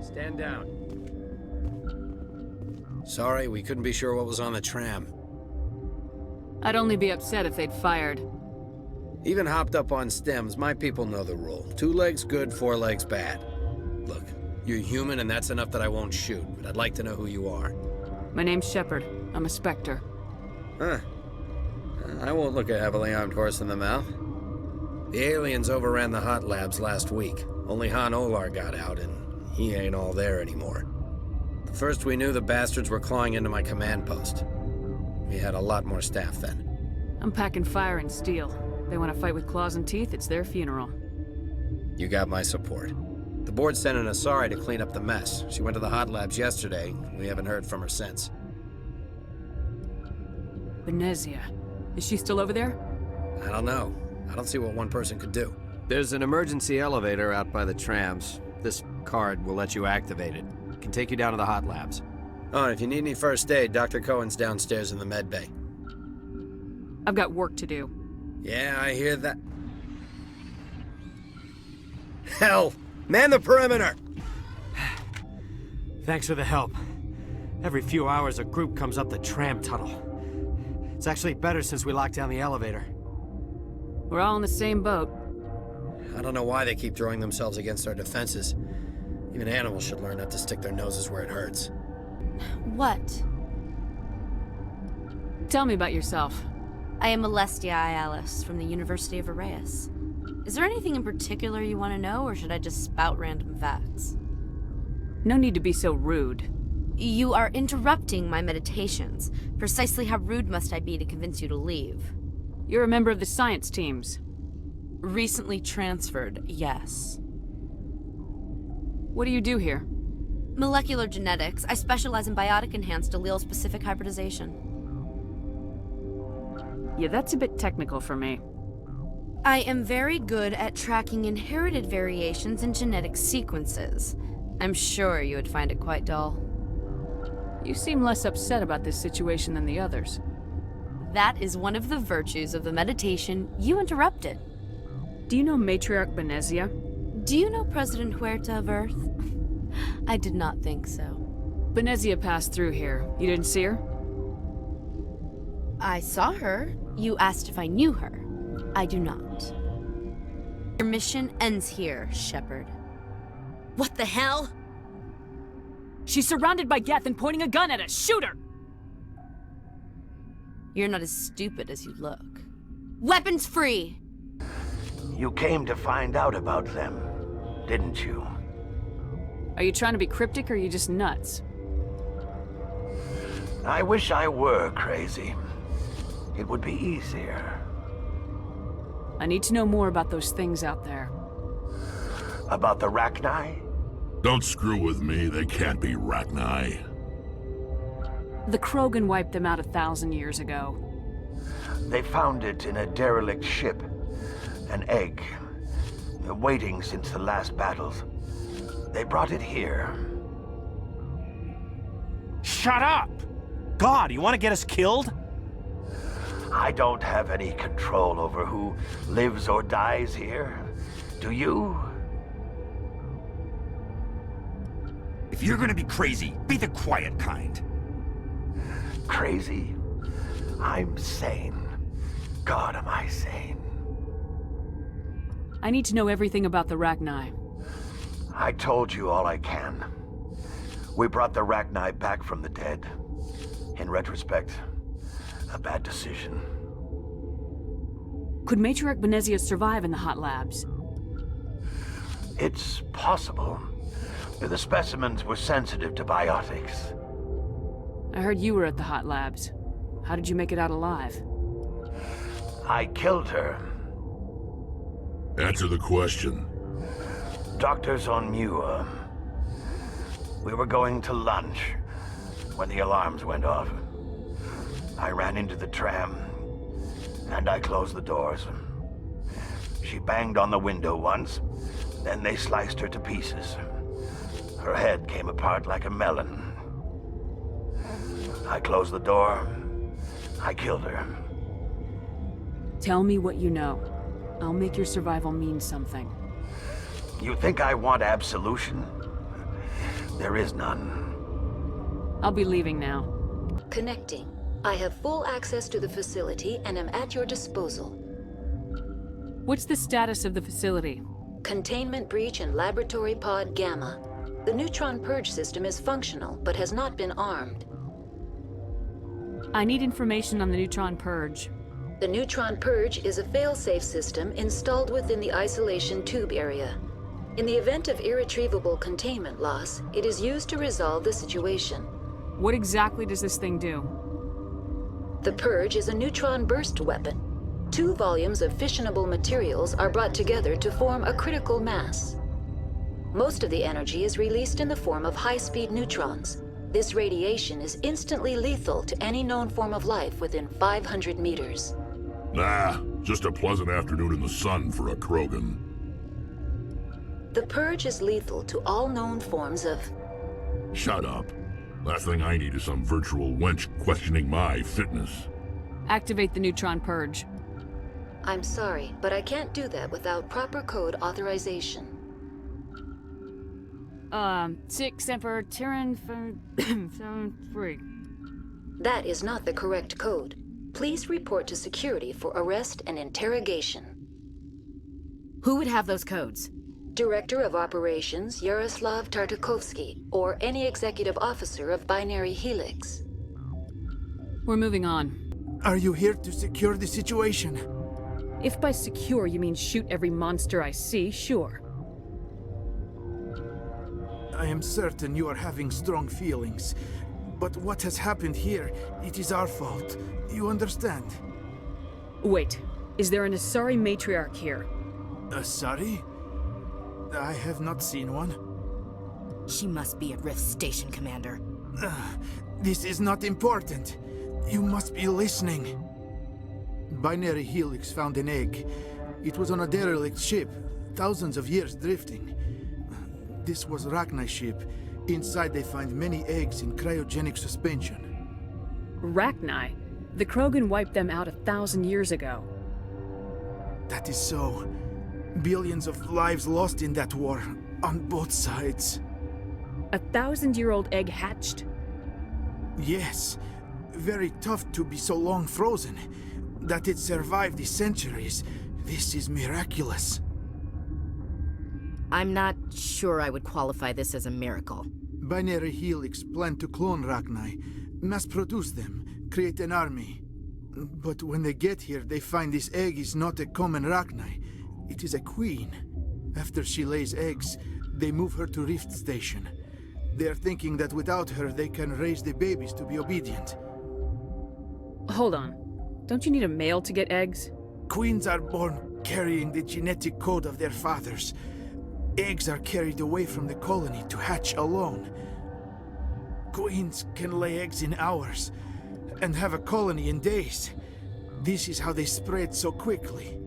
Stand down. Sorry, we couldn't be sure what was on the tram. I'd only be upset if they'd fired. Even hopped up on stems, my people know the rule. 2 legs good, 4 legs bad. Look, you're human and that's enough that I won't shoot, but I'd like to know who you are. My name's Shepard. I'm a Spectre. Huh. I won't look a heavily armed horse in the mouth. The aliens overran the hot labs last week. Only Han Olar got out, and he ain't all there anymore. The first we knew, the bastards were clawing into my command post. We had a lot more staff then. I'm packing fire and steel. They want to fight with claws and teeth, it's their funeral. You got my support. The board sent an Asari to clean up the mess. She went to the hot labs yesterday. We haven't heard from her since. Venezia. Is she still over there? I don't know. I don't see what one person could do. There's an emergency elevator out by the trams. This card will let you activate it. It can take you down to the hot labs. Oh, and if you need any first aid, Dr. Cohen's downstairs in the med bay. I've got work to do. Yeah, I hear that. Hell! Man the perimeter! Thanks for the help. Every few hours, a group comes up the tram tunnel. It's actually better since we locked down the elevator. We're all in the same boat. I don't know why they keep throwing themselves against our defenses. Even animals should learn not to stick their noses where it hurts. What? Tell me about yourself. I am Alestia Ialis from the University of Arraeus. Is there anything in particular you want to know, or should I just spout random facts? No need to be so rude. You are interrupting my meditations. Precisely how rude must I be to convince you to leave? You're a member of the science teams. Recently transferred, yes. What do you do here? Molecular genetics. I specialize in biotic-enhanced allele-specific hybridization. Yeah, that's a bit technical for me. I am very good at tracking inherited variations in genetic sequences. I'm sure you would find it quite dull. You seem less upset about this situation than the others. That is one of the virtues of the meditation you interrupted. Do you know Matriarch Venezia? Do you know President Huerta of Earth? I did not think so. Venezia passed through here. You didn't see her? I saw her. You asked if I knew her. I do not. Your mission ends here, Shepard. What the hell? She's surrounded by Geth and pointing a gun at us! Shoot her! You're not as stupid as you look. Weapons free! You came to find out about them, didn't you? Are you trying to be cryptic or are you just nuts? I wish I were crazy. It would be easier. I need to know more about those things out there. About the Rachni? Don't screw with me. They can't be Rachni. The Krogan wiped them out 1,000 years ago. They found it in a derelict ship. An egg. Waiting since the last battles. They brought it here. Shut up! God, you want to get us killed? I don't have any control over who lives or dies here. Do you? If you're gonna be crazy, be the quiet kind. Crazy? I'm sane. God, am I sane. I need to know everything about the Rachni. I told you all I can. We brought the Rachni back from the dead. In retrospect, a bad decision. Could Matriarch Benezia survive in the hot labs? It's possible. The specimens were sensitive to biotics. I heard you were at the hot labs. How did you make it out alive? I killed her. Answer the question. Doctors on Muir. We were going to lunch when the alarms went off. I ran into the tram, and I closed the doors. She banged on the window once, then they sliced her to pieces. Her head came apart like a melon. I closed the door. I killed her. Tell me what you know. I'll make your survival mean something. You think I want absolution? There is none. I'll be leaving now. Connecting. I have full access to the facility and am at your disposal. What's the status of the facility? Containment breach in Laboratory Pod Gamma. The neutron purge system is functional, but has not been armed. I need information on the neutron purge. The neutron purge is a fail-safe system installed within the isolation tube area. In the event of irretrievable containment loss, it is used to resolve the situation. What exactly does this thing do? The purge is a neutron burst weapon. 2 volumes of fissionable materials are brought together to form a critical mass. Most of the energy is released in the form of high-speed neutrons. This radiation is instantly lethal to any known form of life within 500 meters. Nah, just a pleasant afternoon in the sun for a Krogan. The purge is lethal to all known forms of... Shut up. Last thing I need is some virtual wench questioning my fitness. Activate the neutron purge. I'm sorry, but I can't do that without proper code authorization. 6 Emperor Tyrann 73. That is not the correct code. Please report to security for arrest and interrogation. Who would have those codes? Director of Operations Yaroslav Tartakovsky, or any executive officer of Binary Helix. We're moving on. Are you here to secure the situation? If by secure you mean shoot every monster I see, sure. I am certain you are having strong feelings. But what has happened here, it is our fault. You understand? Wait, is there an Asari matriarch here? Asari? I have not seen one. She must be at Rift Station, Commander. This is not important. You must be listening. Binary Helix found an egg. It was on a derelict ship, thousands of years drifting. This was Rachni's ship. Inside they find many eggs in cryogenic suspension. Rachni? The Krogan wiped them out 1,000 years ago. That is so. Billions of lives lost in that war, on both sides. 1,000-year-old egg hatched? Yes. Very tough to be so long frozen. That it survived the centuries. This is miraculous. I'm not sure I would qualify this as a miracle. Binary Helix planned to clone Rachni, mass-produce them, create an army. But when they get here, they find this egg is not a common Rachni. It is a queen. After she lays eggs, they move her to Rift Station. They are thinking that without her, they can raise the babies to be obedient. Hold on. Don't you need a male to get eggs? Queens are born carrying the genetic code of their fathers. Eggs are carried away from the colony to hatch alone. Queens can lay eggs in hours and have a colony in days. This is how they spread so quickly.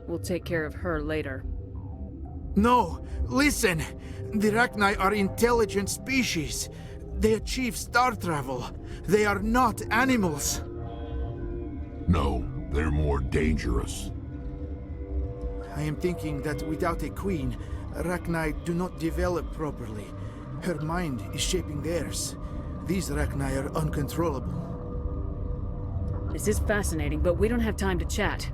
We'll take care of her later. No! Listen! The Rachni are intelligent species. They achieve star travel. They are not animals. No, they're more dangerous. I am thinking that without a queen, Rachni do not develop properly. Her mind is shaping theirs. These Rachni are uncontrollable. This is fascinating, but we don't have time to chat.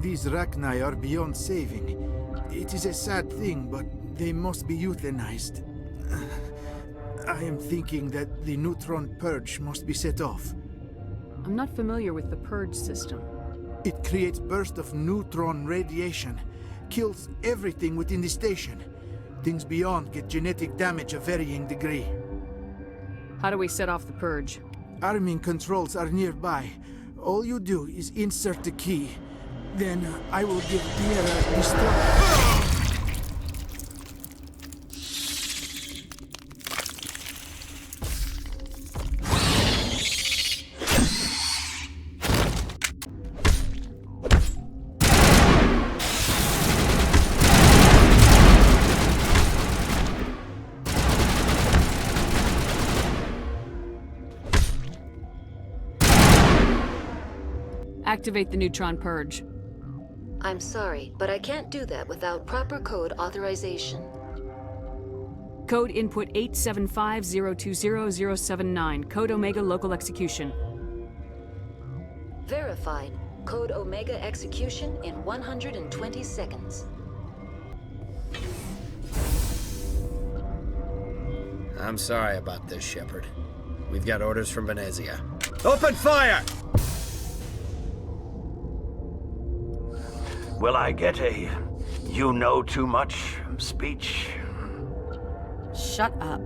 These Rachni are beyond saving. It is a sad thing, but they must be euthanized. I am thinking that the neutron purge must be set off. I'm not familiar with the purge system. It creates bursts of neutron radiation, kills everything within the station. Things beyond get genetic damage of varying degree. How do we set off the purge? Arming controls are nearby. All you do is insert the key. Then I will give Mira destruct. Activate the neutron purge. I'm sorry, but I can't do that without proper code authorization. Code input 875020079. Code Omega local execution. Verified. Code Omega execution in 120 seconds. I'm sorry about this, Shepard. We've got orders from Venezia. Open fire! Will I get a "you know too much" speech? Shut up.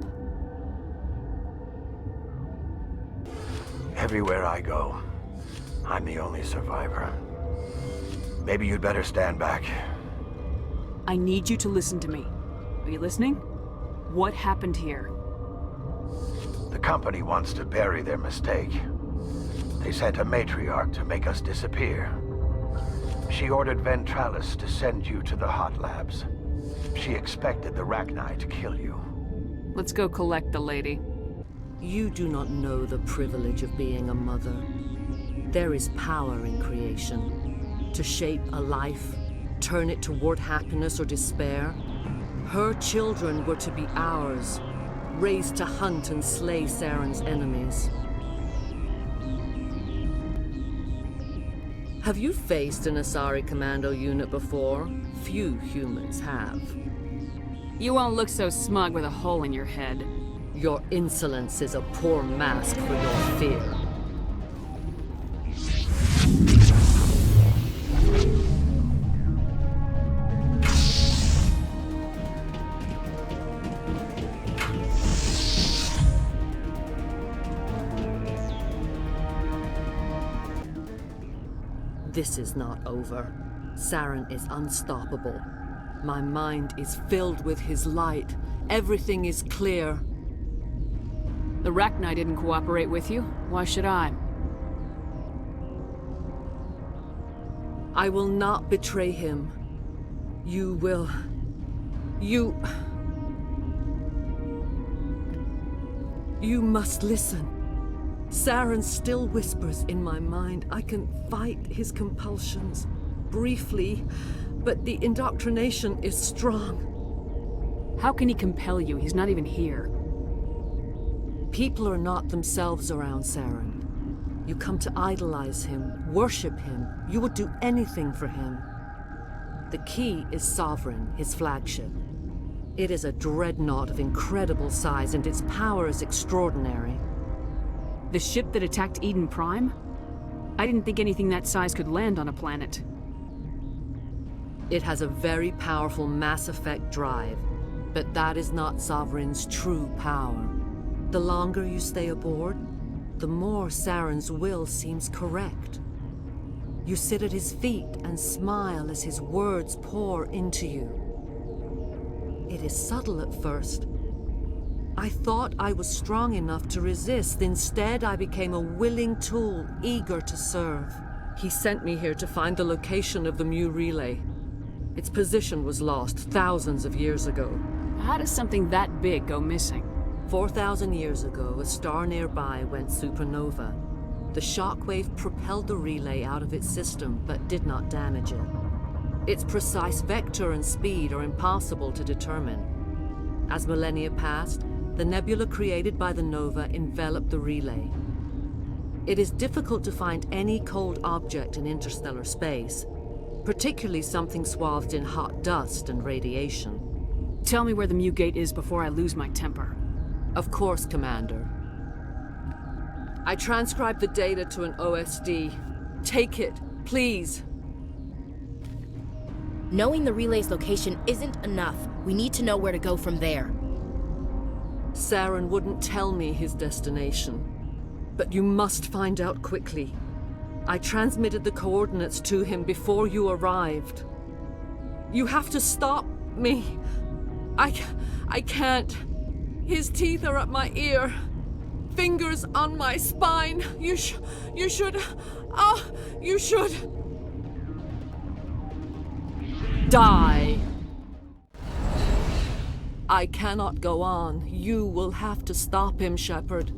Everywhere I go, I'm the only survivor. Maybe you'd better stand back. I need you to listen to me. Are you listening? What happened here? The company wants to bury their mistake. They sent a matriarch to make us disappear. She ordered Ventralis to send you to the hot labs. She expected the Rachni to kill you. Let's go collect the lady. You do not know the privilege of being a mother. There is power in creation. To shape a life, turn it toward happiness or despair. Her children were to be ours, raised to hunt and slay Saren's enemies. Have you faced an Asari commando unit before? Few humans have. You won't look so smug with a hole in your head. Your insolence is a poor mask for your fear. This is not over. Saren is unstoppable. My mind is filled with his light. Everything is clear. The Rachni didn't cooperate with you. Why should I? I will not betray him. You will... You must listen. Saren still whispers in my mind. I can fight his compulsions, briefly, but the indoctrination is strong. How can he compel you? He's not even here. People are not themselves around Saren. You come to idolize him, worship him. You would do anything for him. The key is Sovereign, his flagship. It is a dreadnought of incredible size, and its power is extraordinary. The ship that attacked Eden Prime? I didn't think anything that size could land on a planet. It has a very powerful mass effect drive, but that is not Sovereign's true power. The longer you stay aboard, the more Saren's will seems correct. You sit at his feet and smile as his words pour into you. It is subtle at first. I thought I was strong enough to resist. Instead, I became a willing tool, eager to serve. He sent me here to find the location of the Mu relay. Its position was lost thousands of years ago. How does something that big go missing? 4,000 years ago, a star nearby went supernova. The shockwave propelled the relay out of its system, but did not damage it. Its precise vector and speed are impossible to determine. As millennia passed, the nebula created by the nova enveloped the relay. It is difficult to find any cold object in interstellar space, particularly something swathed in hot dust and radiation. Tell me where the Mu Gate is before I lose my temper. Of course, Commander. I transcribed the data to an OSD. Take it Please. Knowing the relay's location isn't enough. We need to know where to go from there. Saren wouldn't tell me his destination. But you must find out quickly. I transmitted the coordinates to him before you arrived. You have to stop me. I can't. His teeth are at my ear. Fingers on my spine. You should. You should. Die. I cannot go on. You will have to stop him, Shepard.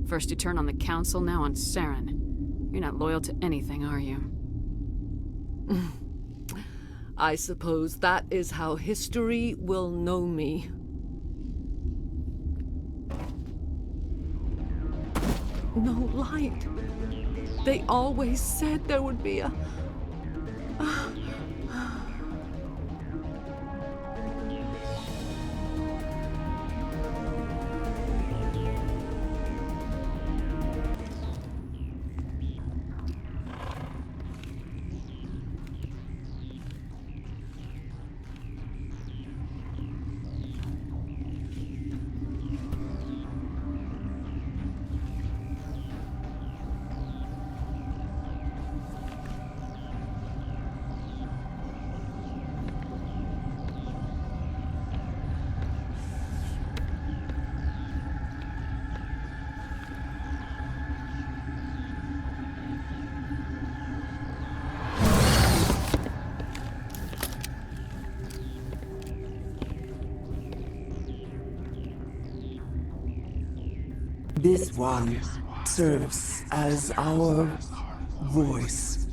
First you turn on the Council, now on Saren. You're not loyal to anything, are you? I suppose that is how history will know me. No light. They always said there would be a... This one serves as our voice.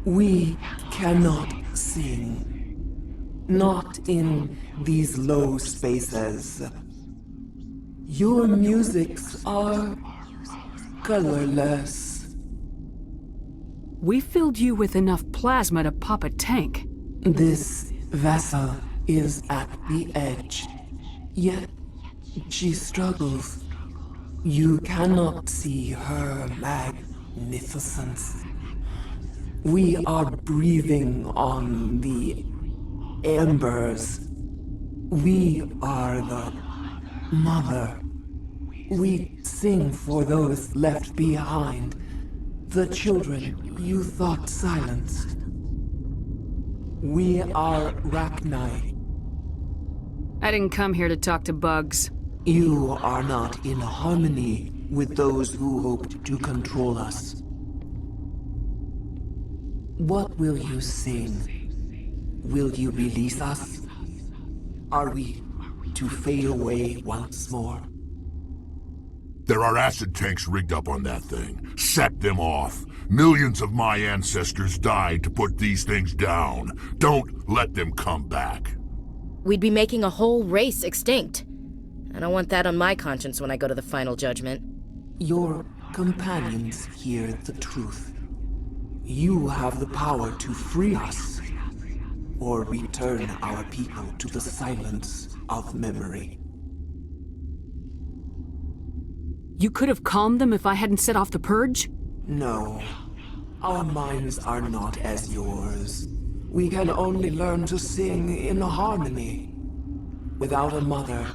We cannot sing. Not in these low spaces. Your musics are colorless. We filled you with enough plasma to pop a tank. This vessel is at the edge. Yet she struggles. You cannot see her magnificence. We are breathing on the embers. We are the mother. We sing for those left behind, the children you thought silenced. We are Rachni. I didn't come here to talk to bugs. You are not in harmony with those who hoped to control us. What will you sing? Will you release us? Are we to fade away once more? There are acid tanks rigged up on that thing. Set them off. Millions of my ancestors died to put these things down. Don't let them come back. We'd be making a whole race extinct. I don't want that on my conscience when I go to the final judgment. Your companions hear the truth. You have the power to free us, or return our people to the silence of memory. You could have calmed them if I hadn't set off the purge? No. Our minds are not as yours. We can only learn to sing in harmony. Without a mother,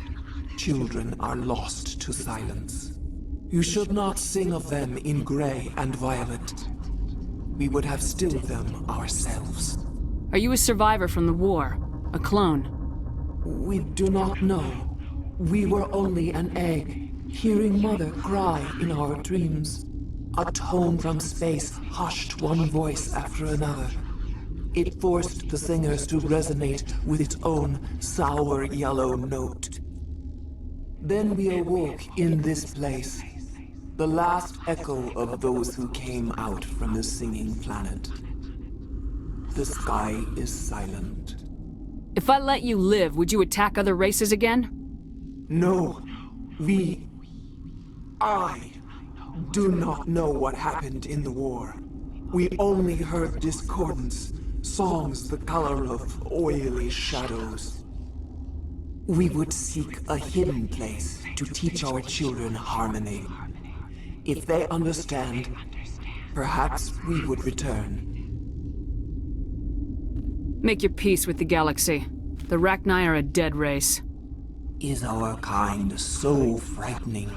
children are lost to silence. You should not sing of them in gray and violet. We would have stilled them ourselves. Are you a survivor from the war? A clone? We do not know. We were only an egg, hearing Mother cry in our dreams. A tone from space hushed one voice after another. It forced the singers to resonate with its own sour yellow note. Then we awoke in this place, the last echo of those who came out from the singing planet. The sky is silent. If I let you live, would you attack other races again? No. I do not know what happened in the war. We only heard discordance, songs the color of oily shadows. We would seek a hidden place to teach our children harmony. If they understand, perhaps we would return. Make your peace with the galaxy. The Rachni are a dead race. Is our kind so frightening?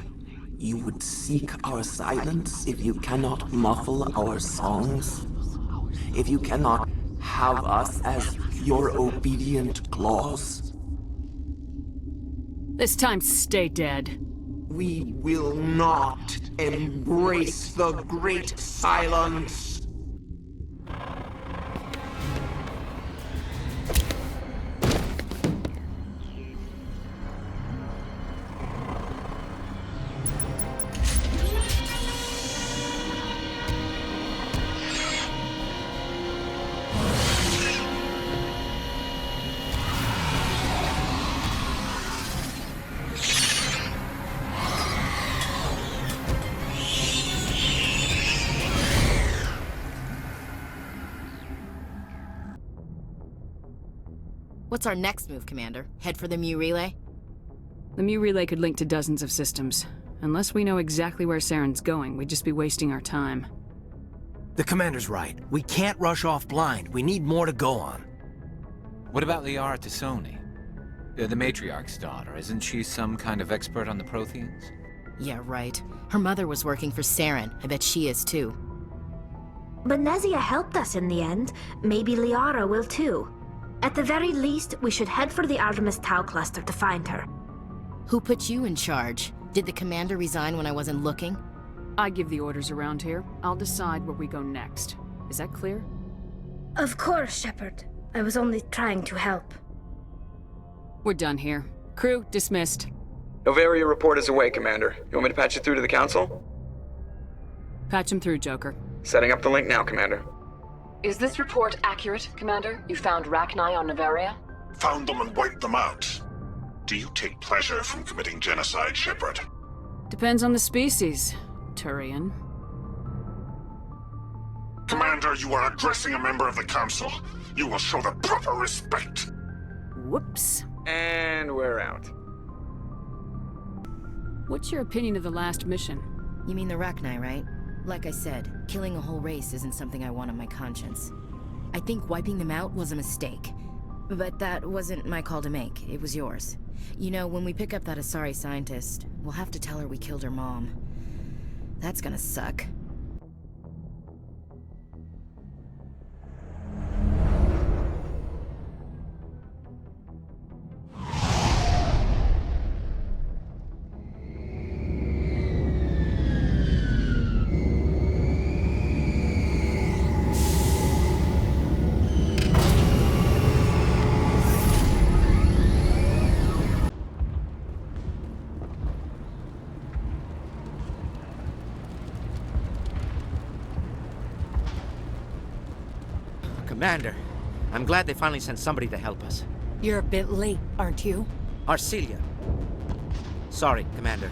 You would seek our silence if you cannot muffle our songs? If you cannot have us as your obedient claws? This time, stay dead. We will not embrace the great silence. What's our next move, Commander? Head for the Mu Relay? The Mu Relay could link to dozens of systems. Unless we know exactly where Saren's going, we'd just be wasting our time. The Commander's right. We can't rush off blind. We need more to go on. What about Liara Tassoni? The Matriarch's daughter. Isn't she some kind of expert on the Protheans? Yeah, right. Her mother was working for Saren. I bet she is too. But Nezia helped us in the end. Maybe Liara will too. At the very least, we should head for the Artemis Tau cluster to find her. Who put you in charge? Did the Commander resign when I wasn't looking? I give the orders around here. I'll decide where we go next. Is that clear? Of course, Shepard. I was only trying to help. We're done here. Crew, dismissed. Novaria report is away, Commander. You want me to patch it through to the Council? Patch him through, Joker. Setting up the link now, Commander. Is this report accurate, Commander? You found Rachni on Novaria? Found them and wiped them out. Do you take pleasure from committing genocide, Shepard? Depends on the species, Turian. Commander, you are addressing a member of the Council. You will show the proper respect. Whoops. And we're out. What's your opinion of the last mission? You mean the Rachni, right? Like I said, killing a whole race isn't something I want on my conscience. I think wiping them out was a mistake. But that wasn't my call to make, it was yours. You know, when we pick up that Asari scientist, we'll have to tell her we killed her mom. That's gonna suck. Commander, I'm glad they finally sent somebody to help us. You're a bit late, aren't you? Arcelia. Sorry, Commander.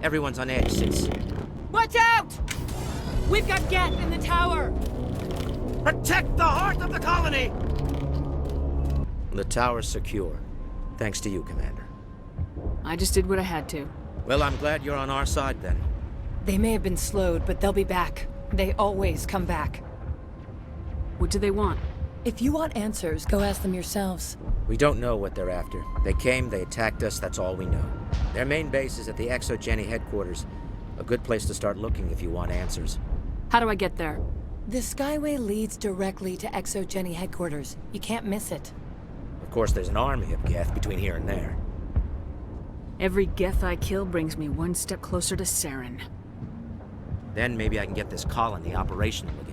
Everyone's on edge since... Watch out! We've got Geth in the tower! Protect the heart of the colony! The tower's secure. Thanks to you, Commander. I just did what I had to. Well, I'm glad you're on our side, then. They may have been slowed, but they'll be back. They always come back. What do they want? If you want answers, go ask them yourselves. We don't know what they're after. They came, they attacked us, that's all we know. Their main base is at the ExoGeni headquarters. A good place to start looking if you want answers. How do I get there? The Skyway leads directly to ExoGeni headquarters. You can't miss it. Of course, there's an army of Geth between here and there. Every Geth I kill brings me one step closer to Saren. Then maybe I can get this colony operational again.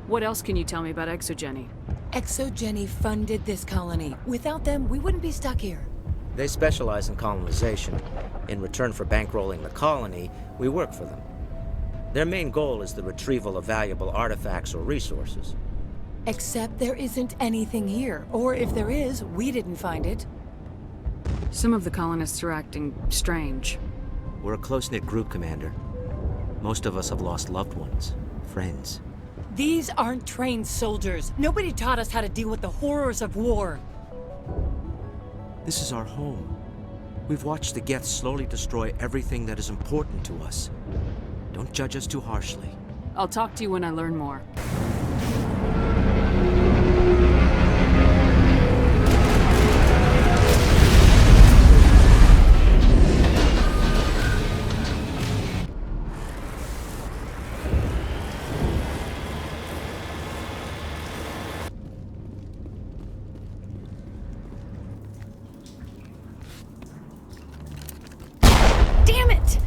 What else can you tell me about ExoGeni? ExoGeni funded this colony. Without them, we wouldn't be stuck here. They specialize in colonization. In return for bankrolling the colony, we work for them. Their main goal is the retrieval of valuable artifacts or resources. Except there isn't anything here. Or if there is, we didn't find it. Some of the colonists are acting strange. We're a close-knit group, Commander. Most of us have lost loved ones, friends. These aren't trained soldiers. Nobody taught us how to deal with the horrors of war. This is our home. We've watched the Geth slowly destroy everything that is important to us. Don't judge us too harshly. I'll talk to you when I learn more. Damn it!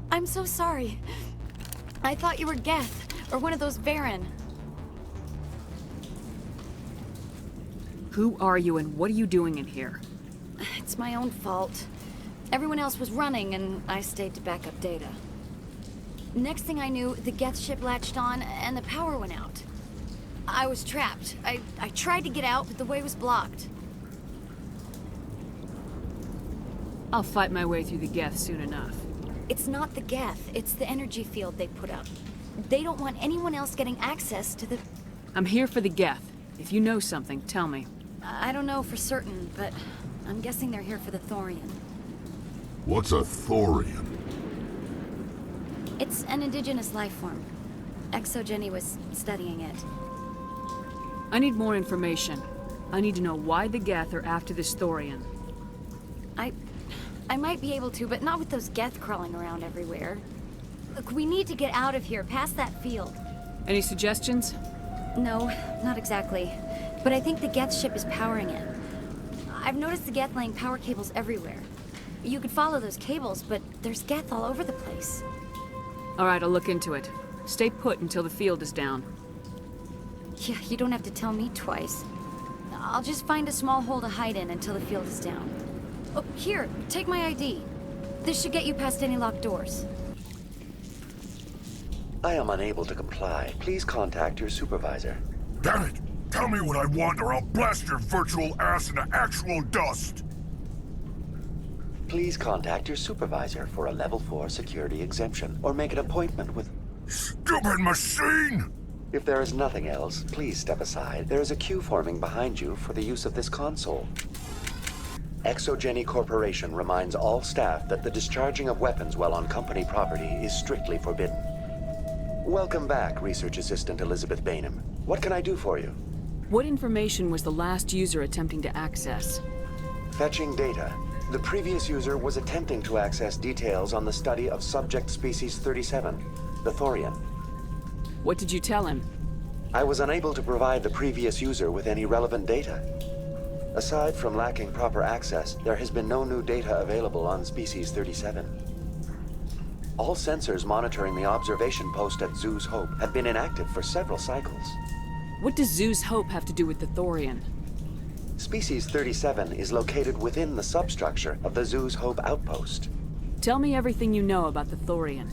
I'm so sorry. I thought you were Geth, or one of those Varen. Who are you and what are you doing in here? It's my own fault. Everyone else was running, and I stayed to back up data. Next thing I knew, the Geth ship latched on, and the power went out. I was trapped. I tried to get out, but the way was blocked. I'll fight my way through the Geth soon enough. It's not the Geth, it's the energy field they put up. They don't want anyone else getting access to the... I'm here for the Geth. If you know something, tell me. I don't know for certain, but I'm guessing they're here for the Thorian. What's a Thorian? It's an indigenous life form. Exogeny was studying it. I need more information. I need to know why the Geth are after this Thorian. I might be able to, but not with those Geth crawling around everywhere. Look, we need to get out of here, past that field. Any suggestions? No, not exactly. But I think the Geth ship is powering it. I've noticed the Geth laying power cables everywhere. You could follow those cables, but there's Geth all over the place. All right, I'll look into it. Stay put until the field is down. Yeah, you don't have to tell me twice. I'll just find a small hole to hide in until the field is down. Oh, here, take my ID. This should get you past any locked doors. I am unable to comply. Please contact your supervisor. Damn it! Tell me what I want or I'll blast your virtual ass into actual dust! Please contact your supervisor for a level 4 security exemption, or make an appointment with... Stupid machine! If there is nothing else, please step aside. There is a queue forming behind you for the use of this console. Exogeny Corporation reminds all staff that the discharging of weapons while on company property is strictly forbidden. Welcome back, Research Assistant Elizabeth Bainham. What can I do for you? What information was the last user attempting to access? Fetching data. The previous user was attempting to access details on the study of subject species 37, the Thorian. What did you tell him? I was unable to provide the previous user with any relevant data. Aside from lacking proper access, there has been no new data available on species 37. All sensors monitoring the observation post at Zoo's Hope have been inactive for several cycles. What does Zoo's Hope have to do with the Thorian? Species 37 is located within the substructure of the Zoo's Hope outpost. Tell me everything you know about the Thorian.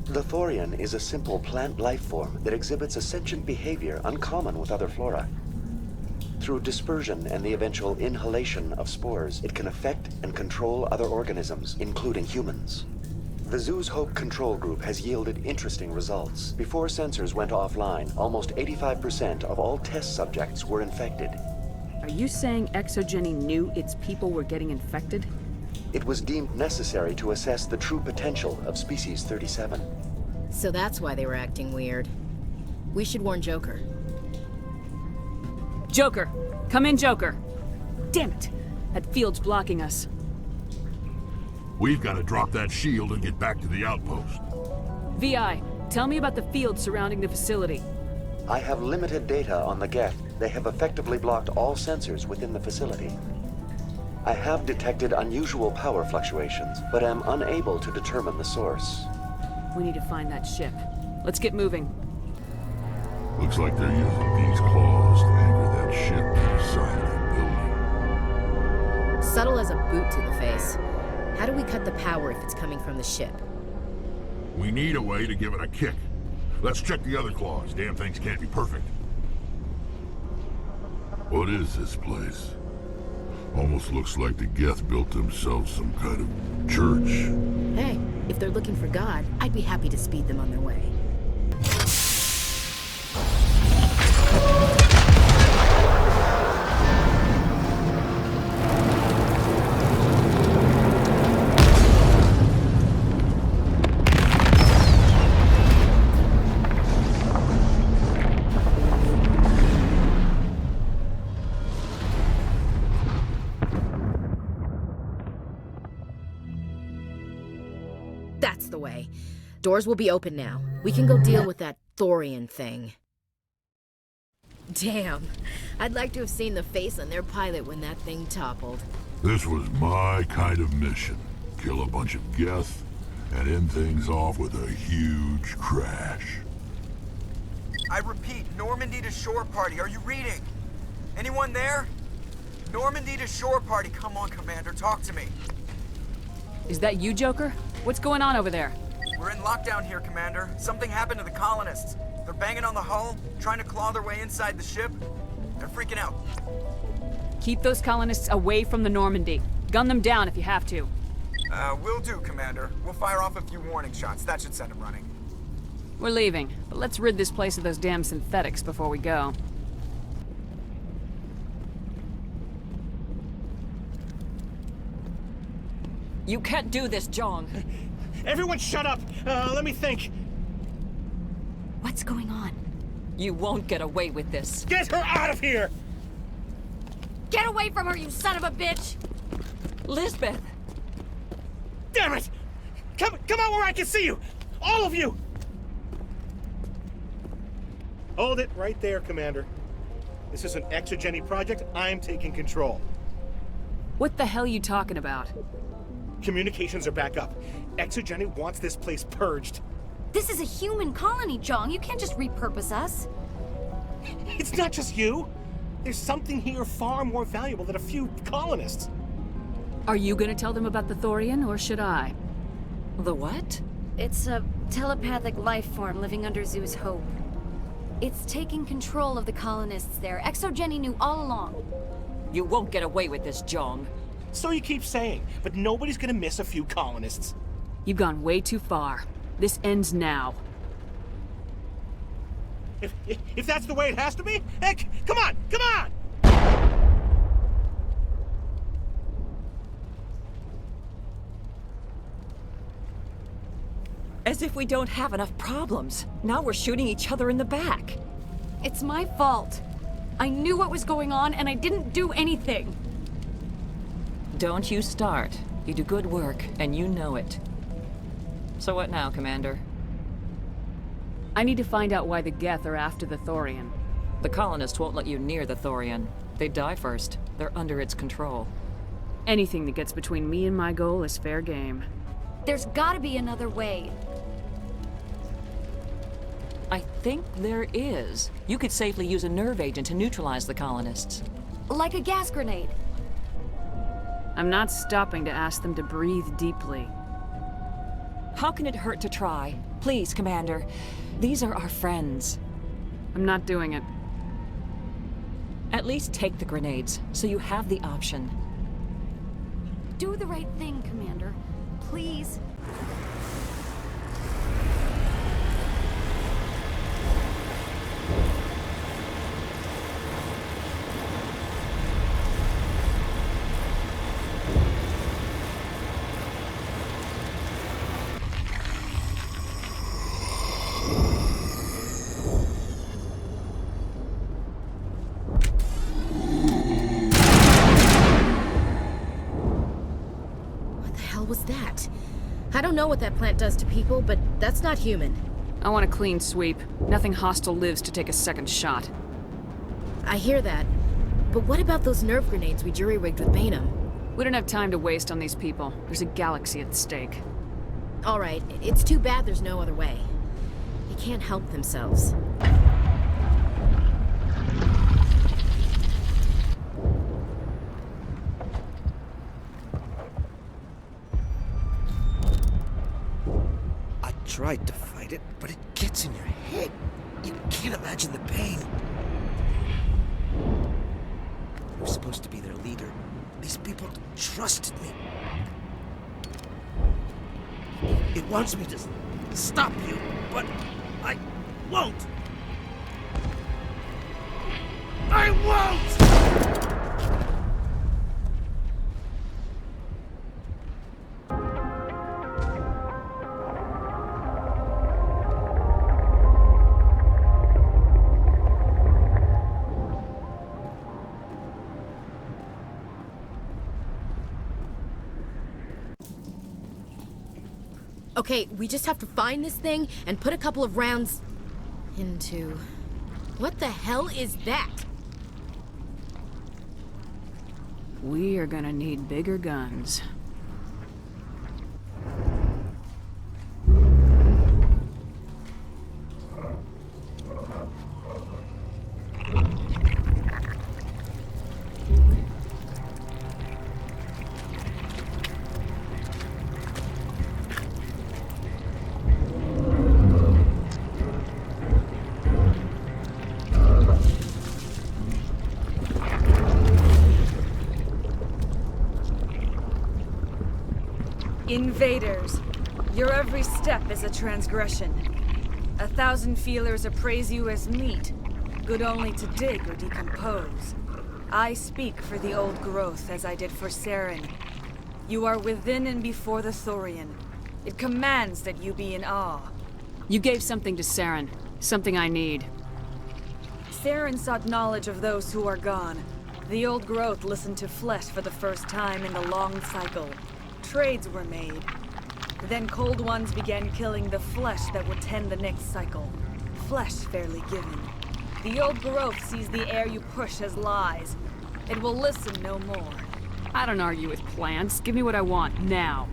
The Thorian is a simple plant life form that exhibits a sentient behavior uncommon with other flora. Through dispersion and the eventual inhalation of spores, it can affect and control other organisms, including humans. The Zoo's Hope control group has yielded interesting results. Before sensors went offline, almost 85% of all test subjects were infected. Are you saying Exogeny knew its people were getting infected? It was deemed necessary to assess the true potential of species 37. So that's why they were acting weird. We should warn Joker. Joker! Come in, Joker! Damn it! That field's blocking us. We've got to drop that shield and get back to the outpost. VI, tell me about the field surrounding the facility. I have limited data on the Geth. They have effectively blocked all sensors within the facility. I have detected unusual power fluctuations, but am unable to determine the source. We need to find that ship. Let's get moving. Looks like they're using these claws to anchor that ship to the side of the building. Subtle as a boot to the face. How do we cut the power if it's coming from the ship? We need a way to give it a kick. Let's check the other claws. Damn things can't be perfect. What is this place? Almost looks like the Geth built themselves some kind of church. Hey, if they're looking for God, I'd be happy to speed them on their way. way. Doors will be open now. We can go deal with that Thorian thing. Damn. I'd like to have seen the face on their pilot when that thing toppled. This was my kind of mission. Kill a bunch of Geth, and end things off with a huge crash. I repeat, Normandy to shore party. Are you reading? Anyone there? Normandy to shore party. Come on, Commander, talk to me. Is that you, Joker? What's going on over there? We're in lockdown here, Commander. Something happened to the colonists. They're banging on the hull, trying to claw their way inside the ship. They're freaking out. Keep those colonists away from the Normandy. Gun them down if you have to. Will do, Commander. We'll fire off a few warning shots. That should send them running. We're leaving, but let's rid this place of those damn synthetics before we go. You can't do this, Jong. Everyone shut up! Let me think. What's going on? You won't get away with this. Get her out of here! Get away from her, you son of a bitch! Lisbeth! Damn it! Come out where I can see you! All of you! Hold it right there, Commander. This is an exogeny project. I'm taking control. What the hell are you talking about? Communications are back up. Exogeny wants this place purged. This is a human colony, Jong. You can't just repurpose us. It's not just you. There's something here far more valuable than a few colonists. Are you gonna tell them about the Thorian, or should I? The what? It's a telepathic life form living under Zoo's hope. It's taking control of the colonists there. Exogeny knew all along. You won't get away with this, Jong. So you keep saying, but nobody's gonna miss a few colonists. You've gone way too far. This ends now. If that's the way it has to be, heck, come on! As if we don't have enough problems. Now we're shooting each other in the back. It's my fault. I knew what was going on, and I didn't do anything. Don't you start. You do good work, and you know it. So what now, Commander? I need to find out why the Geth are after the Thorian. The colonists won't let you near the Thorian. They die first. They're under its control. Anything that gets between me and my goal is fair game. There's gotta be another way. I think there is. You could safely use a nerve agent to neutralize the colonists. Like a gas grenade. I'm not stopping to ask them to breathe deeply. How can it hurt to try? Please, Commander. These are our friends. I'm not doing it. At least take the grenades, so you have the option. Do the right thing, Commander. Please. I don't know what that plant does to people, but that's not human. I want a clean sweep. Nothing hostile lives to take a second shot. I hear that. But what about those nerve grenades we jury-rigged with Bainham? We don't have time to waste on these people. There's a galaxy at stake. All right, it's too bad there's no other way. They can't help themselves. Tried to fight it, but it gets in your head. You can't imagine the pain. You're supposed to be their leader. These people trusted me. It wants me to stop you, but I won't. I won't! Okay, we just have to find this thing and put a couple of rounds into... What the hell is that? We are gonna need bigger guns. Invaders, your every step is a transgression. 1,000 feelers appraise you as meat, good only to dig or decompose. I speak for the old growth as I did for Saren. You are within and before the Thorian. It commands that you be in awe. You gave something to Saren, something I need. Saren sought knowledge of those who are gone. The old growth listened to flesh for the first time in the long cycle. Trades were made. Then Cold Ones began killing the flesh that would tend the next cycle. Flesh fairly given. The old growth sees the air you push as lies. It will listen no more. I don't argue with plants. Give me what I want, now.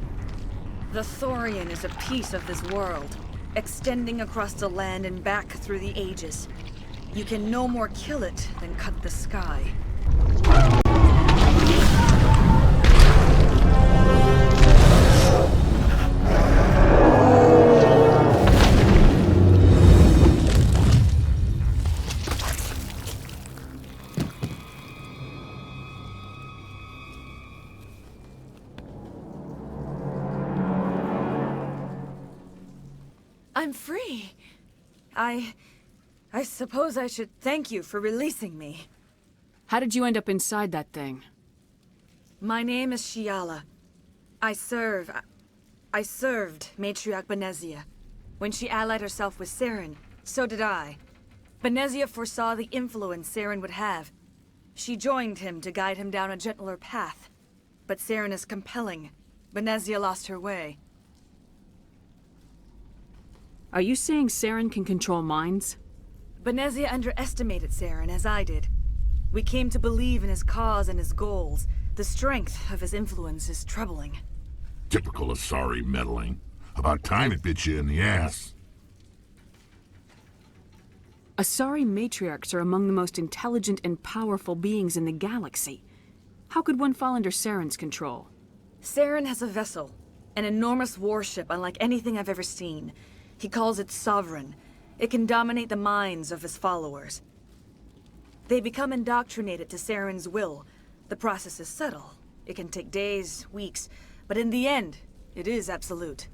The Thorian is a piece of this world, extending across the land and back through the ages. You can no more kill it than cut the sky. I'm free. I suppose I should thank you for releasing me. How did you end up inside that thing? My name is Shiala. I served Matriarch Benezia. When she allied herself with Saren, so did I. Benezia foresaw the influence Saren would have. She joined him to guide him down a gentler path. But Saren is compelling. Benezia lost her way. Are you saying Saren can control minds? Benezia underestimated Saren, as I did. We came to believe in his cause and his goals. The strength of his influence is troubling. Typical Asari meddling. About time it bit you in the ass. Asari matriarchs are among the most intelligent and powerful beings in the galaxy. How could one fall under Saren's control? Saren has a vessel, an enormous warship unlike anything I've ever seen. He calls it Sovereign. It can dominate the minds of his followers. They become indoctrinated to Saren's will. The process is subtle. It can take days, weeks, but in the end, it is absolute.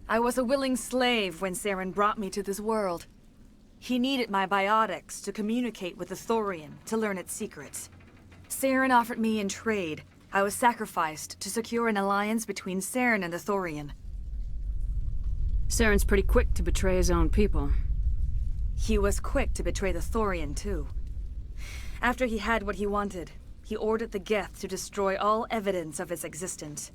I was a willing slave when Saren brought me to this world. He needed my biotics to communicate with the Thorian, to learn its secrets. Saren offered me in trade. I was sacrificed to secure an alliance between Saren and the Thorian. Saren's pretty quick to betray his own people. He was quick to betray the Thorian, too. After he had what he wanted, he ordered the Geth to destroy all evidence of its existence.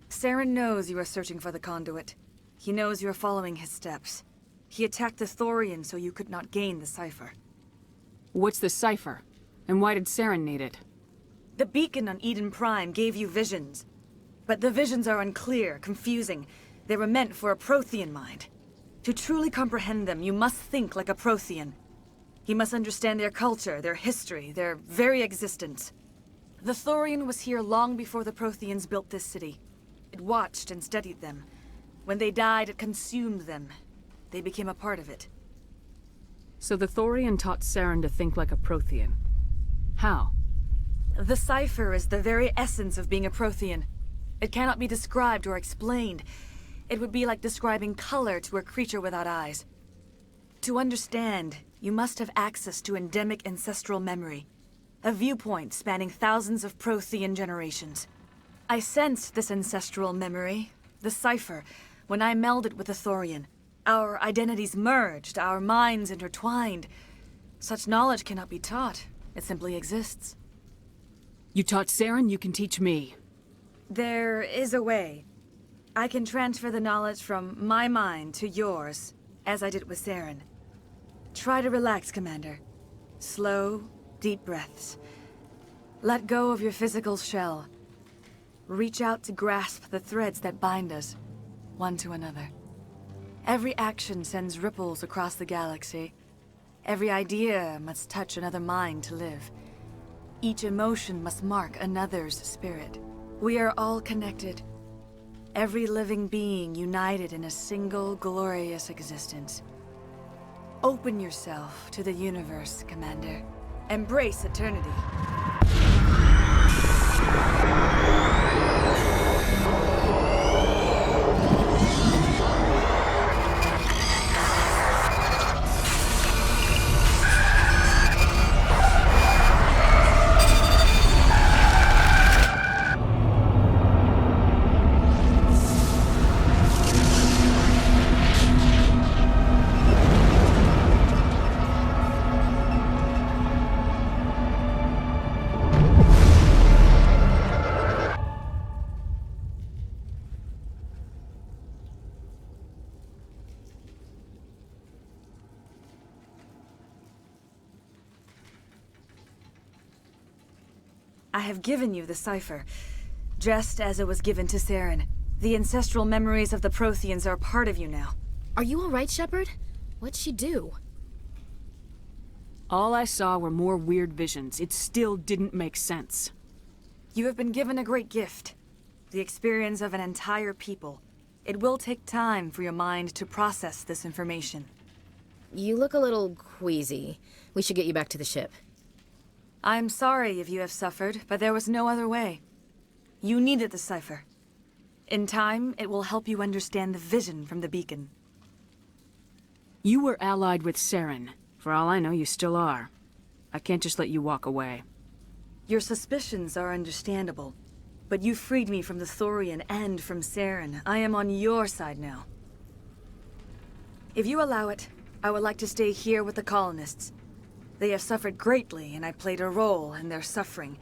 Saren knows you are searching for the conduit. He knows you are following his steps. He attacked the Thorian so you could not gain the cipher. What's the cipher? And why did Saren need it? The beacon on Eden Prime gave you visions. But the visions are unclear, confusing. They were meant for a Prothean mind. To truly comprehend them, you must think like a Prothean. You must understand their culture, their history, their very existence. The Thorian was here long before the Protheans built this city. It watched and studied them. When they died, it consumed them. They became a part of it. So the Thorian taught Saren to think like a Prothean. How? The cipher is the very essence of being a Prothean. It cannot be described or explained. It would be like describing color to a creature without eyes. To understand, you must have access to endemic ancestral memory, a viewpoint spanning thousands of Prothean generations. I sensed this ancestral memory, the cipher, when I melded with the Thorian. Our identities merged, our minds intertwined. Such knowledge cannot be taught. It simply exists. You taught Saren, you can teach me. There is a way. I can transfer the knowledge from my mind to yours, as I did with Saren. Try to relax, Commander. Slow, deep breaths. Let go of your physical shell. Reach out to grasp the threads that bind us, one to another. Every action sends ripples across the galaxy. Every idea must touch another mind to live. Each emotion must mark another's spirit. We are all connected. Every living being united in a single glorious existence. Open yourself to the universe, Commander. Embrace eternity. I have given you the cipher, just as it was given to Saren. The ancestral memories of the Protheans are a part of you now. Are you alright, Shepard? What'd she do? All I saw were more weird visions. It still didn't make sense. You have been given a great gift. The experience of an entire people. It will take time for your mind to process this information. You look a little queasy. We should get you back to the ship. I'm sorry if you have suffered, but there was no other way. You needed the cipher. In time, it will help you understand the vision from the beacon. You were allied with Saren. For all I know, you still are. I can't just let you walk away. Your suspicions are understandable, but you freed me from the Thorian and from Saren. I am on your side now. If you allow it, I would like to stay here with the colonists. They have suffered greatly, and I played a role in their suffering.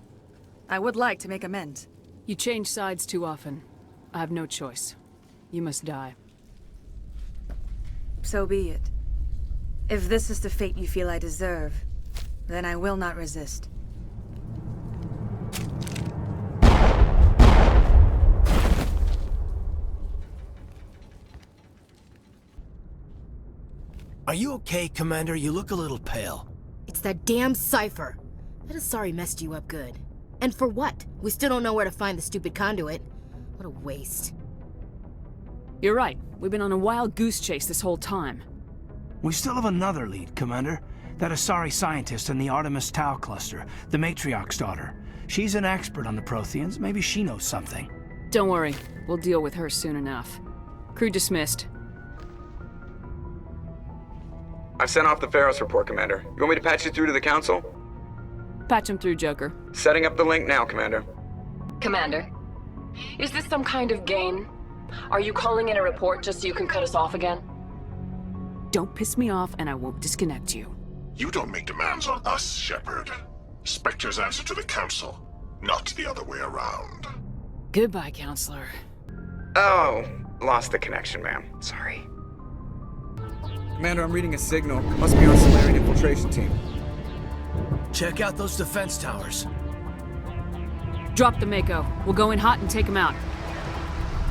I would like to make amends. You change sides too often. I have no choice. You must die. So be it. If this is the fate you feel I deserve, then I will not resist. Are you okay, Commander? You look a little pale. It's that damn cipher. That Asari messed you up good. And for what? We still don't know where to find the stupid conduit. What a waste. You're right. We've been on a wild goose chase this whole time. We still have another lead, Commander. That Asari scientist in the Artemis Tau cluster, the Matriarch's daughter. She's an expert on the Protheans. Maybe she knows something. Don't worry. We'll deal with her soon enough. Crew dismissed. I've sent off the Pharos report, Commander. You want me to patch you through to the Council? Patch him through, Joker. Setting up the link now, Commander. Commander, is this some kind of game? Are you calling in a report just so you can cut us off again? Don't piss me off and I won't disconnect you. You don't make demands on us, Shepard. Spectres answer to the Council, not the other way around. Goodbye, Counselor. Oh, lost the connection, ma'am. Sorry. Commander, I'm reading a signal. Must be our Solarian infiltration team. Check out those defense towers. Drop the Mako. We'll go in hot and take him out.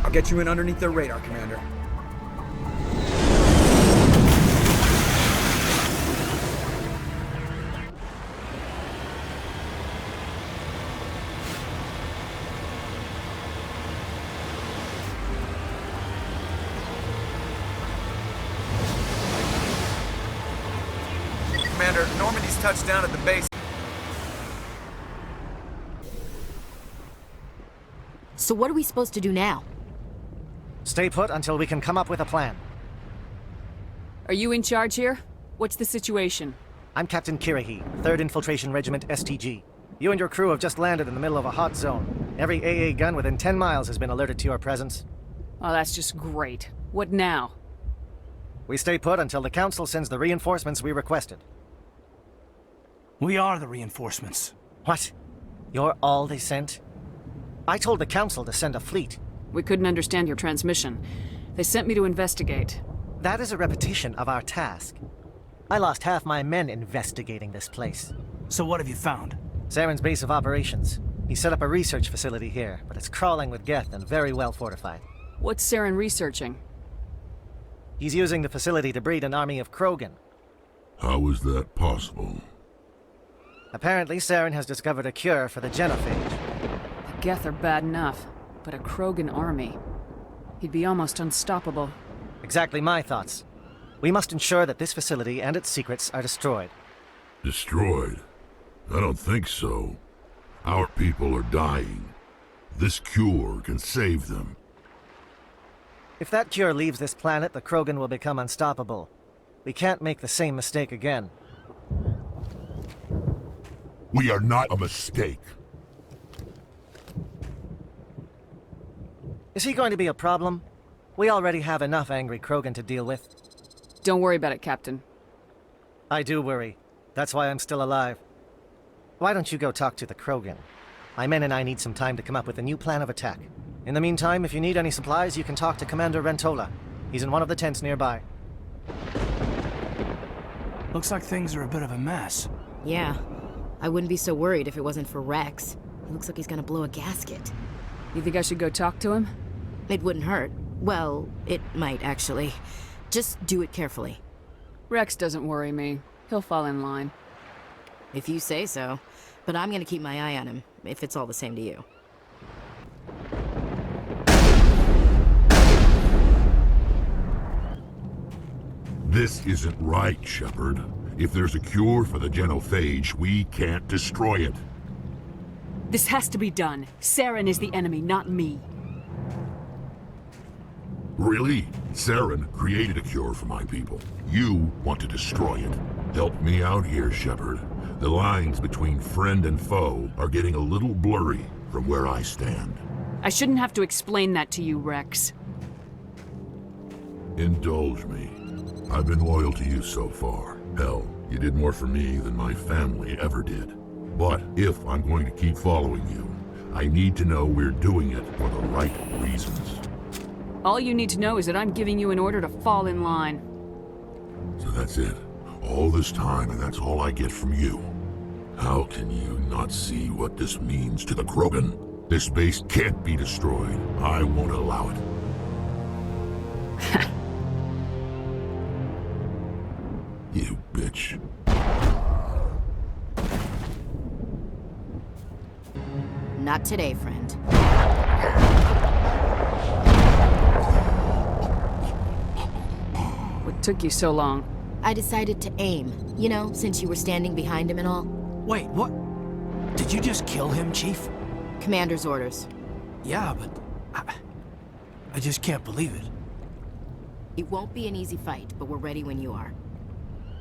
I'll get you in underneath their radar, Commander. Commander, Normandy's touched down at the base. So what are we supposed to do now? Stay put until we can come up with a plan. Are you in charge here? What's the situation? I'm Captain Kirahi, 3rd Infiltration Regiment STG. You and your crew have just landed in the middle of a hot zone. Every AA gun within 10 miles has been alerted to your presence. Oh, that's just great. What now? We stay put until the Council sends the reinforcements we requested. We are the reinforcements. What? You're all they sent? I told the Council to send a fleet. We couldn't understand your transmission. They sent me to investigate. That is a repetition of our task. I lost half my men investigating this place. So what have you found? Saren's base of operations. He set up a research facility here, but it's crawling with Geth and very well fortified. What's Saren researching? He's using the facility to breed an army of Krogan. How is that possible? Apparently, Saren has discovered a cure for the genophage. The Geth are bad enough, but a Krogan army. He'd be almost unstoppable. Exactly my thoughts. We must ensure that this facility and its secrets are destroyed. Destroyed? I don't think so. Our people are dying. This cure can save them. If that cure leaves this planet, the Krogan will become unstoppable. We can't make the same mistake again. We are not a mistake. Is he going to be a problem? We already have enough angry Krogan to deal with. Don't worry about it, Captain. I do worry. That's why I'm still alive. Why don't you go talk to the Krogan? My men and I need some time to come up with a new plan of attack. In the meantime, if you need any supplies, you can talk to Commander Rentola. He's in one of the tents nearby. Looks like things are a bit of a mess. Yeah. I wouldn't be so worried if it wasn't for Rex. He looks like he's gonna blow a gasket. You think I should go talk to him? It wouldn't hurt. Well, it might, actually. Just do it carefully. Rex doesn't worry me. He'll fall in line. If you say so. But I'm gonna keep my eye on him, if it's all the same to you. This isn't right, Shepard. If there's a cure for the genophage, we can't destroy it. This has to be done. Saren is the enemy, not me. Really? Saren created a cure for my people. You want to destroy it. Help me out here, Shepard. The lines between friend and foe are getting a little blurry from where I stand. I shouldn't have to explain that to you, Rex. Indulge me. I've been loyal to you so far. Hell, you did more for me than my family ever did. But if I'm going to keep following you, I need to know we're doing it for the right reasons. All you need to know is that I'm giving you an order to fall in line. So that's it. All this time, and that's all I get from you. How can you not see what this means to the Krogan? This base can't be destroyed. I won't allow it. You bitch. Not today, friend. What took you so long? I decided to aim. You know, since you were standing behind him and all. Wait, what? Did you just kill him, Chief? Commander's orders. Yeah, but... I just can't believe it. It won't be an easy fight, but we're ready when you are.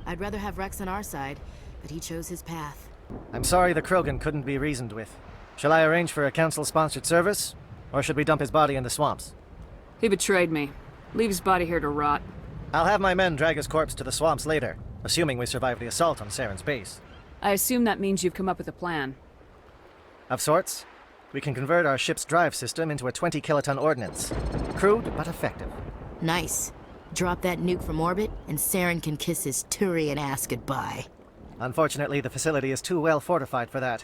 I'd rather have Rex on our side, but he chose his path. I'm sorry the Krogan couldn't be reasoned with. Shall I arrange for a council-sponsored service? Or should we dump his body in the swamps? He betrayed me. Leave his body here to rot. I'll have my men drag his corpse to the swamps later, assuming we survive the assault on Saren's base. I assume that means you've come up with a plan. Of sorts. We can convert our ship's drive system into a 20-kiloton ordnance. Crude, but effective. Nice. Drop that nuke from orbit, and Saren can kiss his Turian ass goodbye. Unfortunately, the facility is too well fortified for that.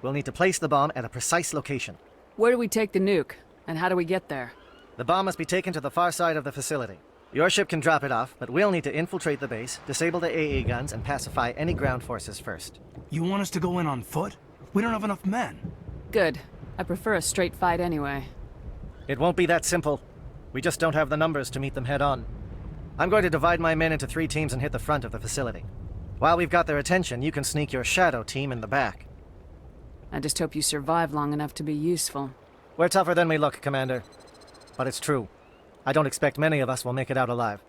We'll need to place the bomb at a precise location. Where do we take the nuke? And how do we get there? The bomb must be taken to the far side of the facility. Your ship can drop it off, but we'll need to infiltrate the base, disable the AA guns, and pacify any ground forces first. You want us to go in on foot? We don't have enough men. Good. I prefer a straight fight anyway. It won't be that simple. We just don't have the numbers to meet them head-on. I'm going to divide my men into 3 teams and hit the front of the facility. While we've got their attention, you can sneak your shadow team in the back. I just hope you survive long enough to be useful. We're tougher than we look, Commander. But it's true. I don't expect many of us will make it out alive.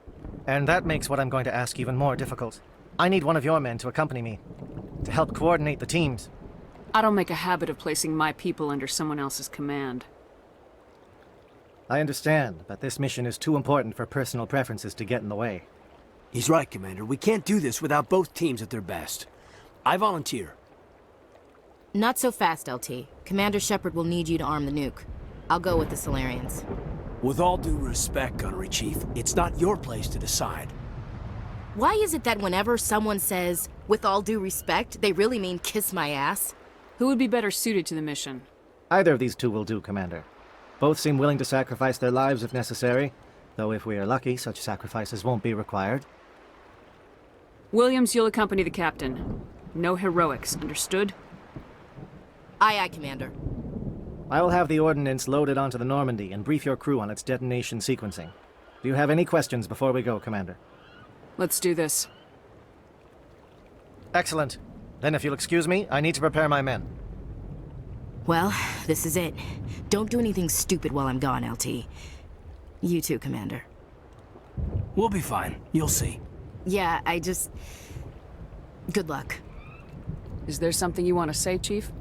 And that makes what I'm going to ask even more difficult. I need one of your men to accompany me, to help coordinate the teams. I don't make a habit of placing my people under someone else's command. I understand, but this mission is too important for personal preferences to get in the way. He's right, Commander. We can't do this without both teams at their best. I volunteer. Not so fast, LT. Commander Shepard will need you to arm the nuke. I'll go with the Solarians. With all due respect, Gunnery Chief, it's not your place to decide. Why is it that whenever someone says, with all due respect, they really mean kiss my ass? Who would be better suited to the mission? Either of these two will do, Commander. Both seem willing to sacrifice their lives if necessary, though if we are lucky, such sacrifices won't be required. Williams, you'll accompany the captain. No heroics, understood? Aye, aye, Commander. I will have the ordnance loaded onto the Normandy and brief your crew on its detonation sequencing. Do you have any questions before we go, Commander? Let's do this. Excellent. Then if you'll excuse me, I need to prepare my men. Well, this is it. Don't do anything stupid while I'm gone, LT. You too, Commander. We'll be fine. You'll see. Yeah, good luck. Is there something you want to say, Chief?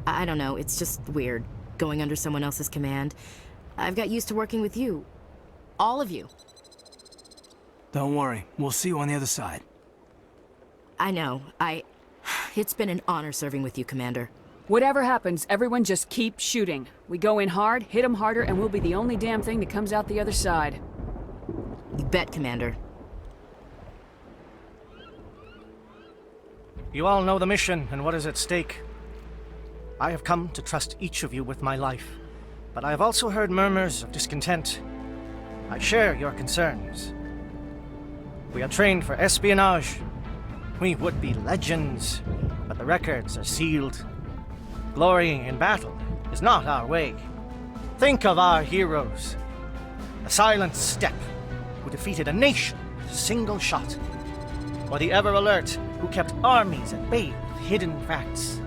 I don't know, it's just weird, going under someone else's command. I've got used to working with you. All of you. Don't worry. We'll see you on the other side. I know. It's been an honor serving with you, Commander. Whatever happens, everyone just keep shooting. We go in hard, hit them harder, and we'll be the only damn thing that comes out the other side. You bet, Commander. You all know the mission and what is at stake. I have come to trust each of you with my life, but I have also heard murmurs of discontent. I share your concerns. We are trained for espionage. We would be legends, but the records are sealed. Glorying in battle is not our way. Think of our heroes. The silent steppe who defeated a nation with a single shot. Or the ever-alert who kept armies at bay with hidden facts.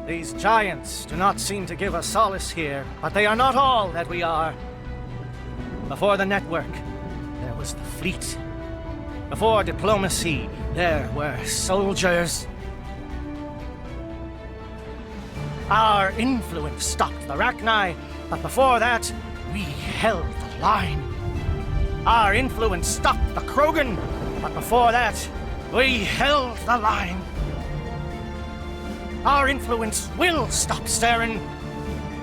These giants do not seem to give us solace here, but they are not all that we are. Before the network, there was the fleet. Before diplomacy, there were soldiers. Our influence stopped the Rachni, but before that, we held the line. Our influence stopped the Krogan, but before that, we held the line. Our influence will stop Saren.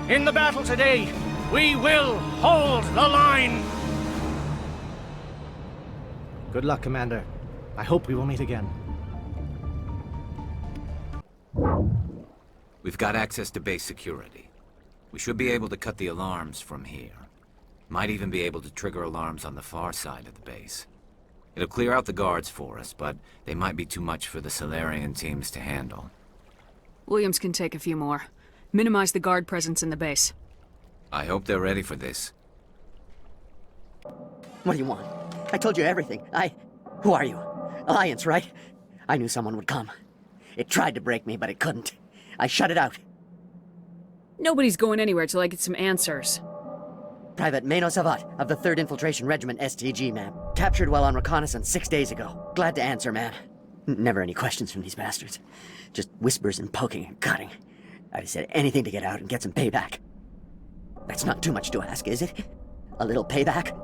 In the battle today, we will hold the line. Good luck, Commander. I hope we will meet again. We've got access to base security. We should be able to cut the alarms from here. Might even be able to trigger alarms on the far side of the base. It'll clear out the guards for us, but they might be too much for the Solarian teams to handle. Williams can take a few more. Minimize the guard presence in the base. I hope they're ready for this. What do you want? I told you everything. Who are you? Alliance, right? I knew someone would come. It tried to break me, but it couldn't. I shut it out. Nobody's going anywhere till I get some answers. Private Mano Savat of the 3rd Infiltration Regiment STG, ma'am. Captured while on reconnaissance 6 days ago. Glad to answer, ma'am. Never any questions from these bastards. Just whispers and poking and cutting. I just said anything to get out and get some payback. That's not too much to ask, is it? A little payback?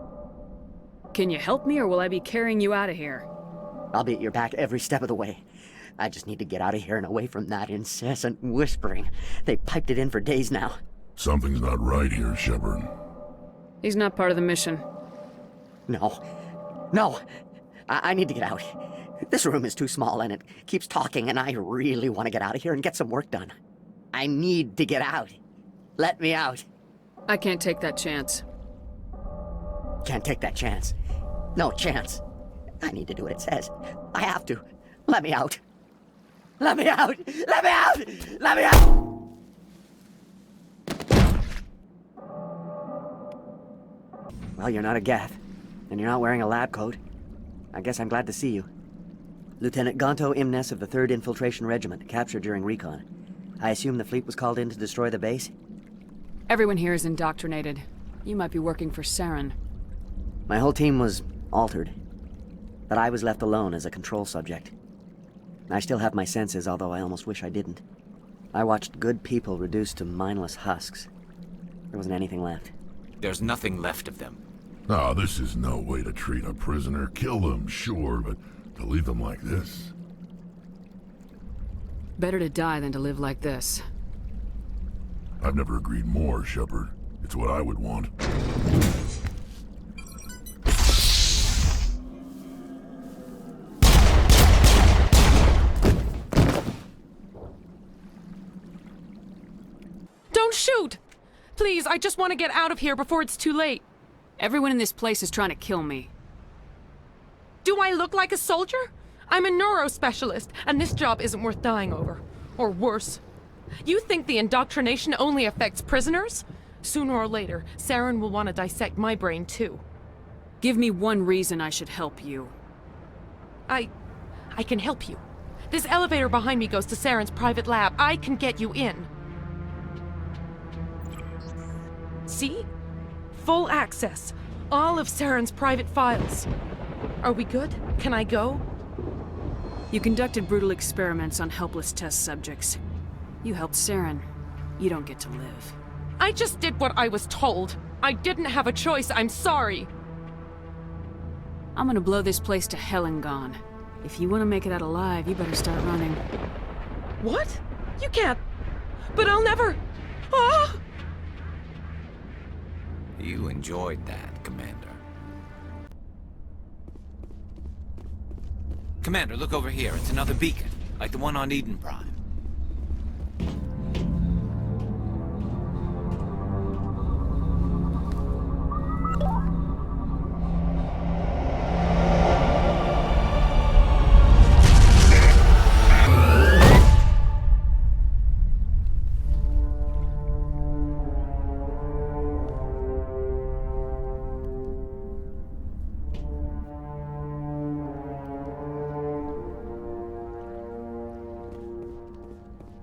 Can you help me, or will I be carrying you out of here? I'll be at your back every step of the way. I just need to get out of here and away from that incessant whispering. They piped it in for days now. Something's not right here, Shepard. He's not part of the mission. No. I need to get out. This room is too small and it keeps talking, and I really want to get out of here and get some work done. I need to get out. Let me out. I can't take that chance. Can't take that chance. No chance. I need to do what it says. I have to. Let me out. Let me out! Let me out! Let me out! Well, you're not a Gath, and you're not wearing a lab coat. I guess I'm glad to see you. Lieutenant Gonto Imnes of the 3rd Infiltration Regiment, captured during recon. I assume the fleet was called in to destroy the base? Everyone here is indoctrinated. You might be working for Saren. My whole team was altered, but I was left alone as a control subject. I still have my senses, although I almost wish I didn't. I watched good people reduced to mindless husks. There wasn't anything left. There's nothing left of them. Ah, this is no way to treat a prisoner. Kill them, sure, but to leave them like this? Better to die than to live like this. I've never agreed more, Shepard. It's what I would want. Don't shoot! Please, I just want to get out of here before it's too late. Everyone in this place is trying to kill me. Do I look like a soldier? I'm a neurospecialist, and this job isn't worth dying over. Or worse. You think the indoctrination only affects prisoners? Sooner or later, Saren will want to dissect my brain too. Give me one reason I should help you. I can help you. This elevator behind me goes to Saren's private lab. I can get you in. See? Full access. All of Saren's private files. Are we good? Can I go? You conducted brutal experiments on helpless test subjects. You helped Saren. You don't get to live. I just did what I was told. I didn't have a choice. I'm sorry. I'm gonna blow this place to hell and gone. If you want to make it out alive, you better start running. What? You can't. But I'll never. Ah! You enjoyed that, Commander. Commander, look over here. It's another beacon, like the one on Eden Prime.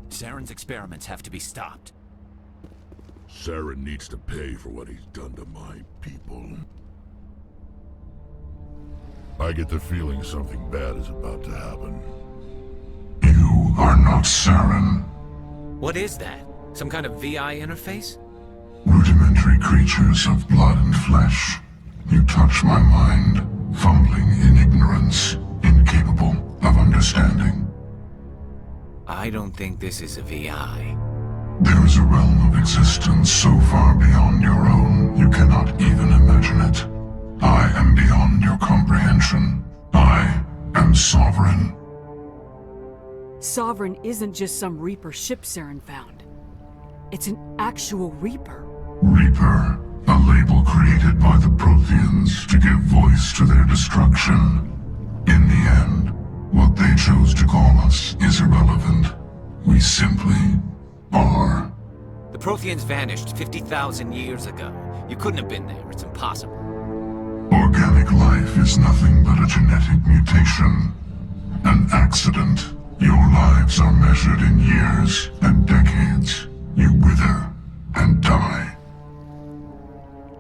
Saren's experiments have to be stopped. Saren needs to pay for what he's done to my people. I get the feeling something bad is about to happen. You are not Saren. What is that? Some kind of VI interface? Rudimentary creatures of blood and flesh. You touch my mind, fumbling in ignorance, incapable of understanding. I don't think this is a VI. There is a realm of existence so far beyond your own, you cannot even imagine it. I am beyond your comprehension. I am Sovereign. Sovereign isn't just some Reaper ship Saren found. It's an actual Reaper. Reaper, a label created by the Protheans to give voice to their destruction. In the end, what they chose to call us is irrelevant. We simply are. The Protheans vanished 50,000 years ago. You couldn't have been there. It's impossible. Organic life is nothing but a genetic mutation. An accident. Your lives are measured in years and decades. You wither and die.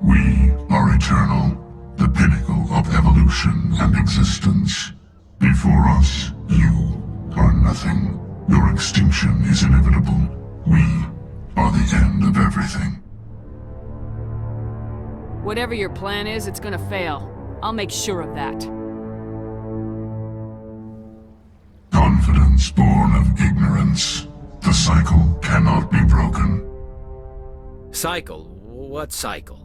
We are eternal, the pinnacle of evolution and existence. Before us, you are nothing. Your extinction is inevitable. We are the end of everything. Whatever your plan is, it's gonna fail. I'll make sure of that. Confidence born of ignorance. The cycle cannot be broken. Cycle? What cycle?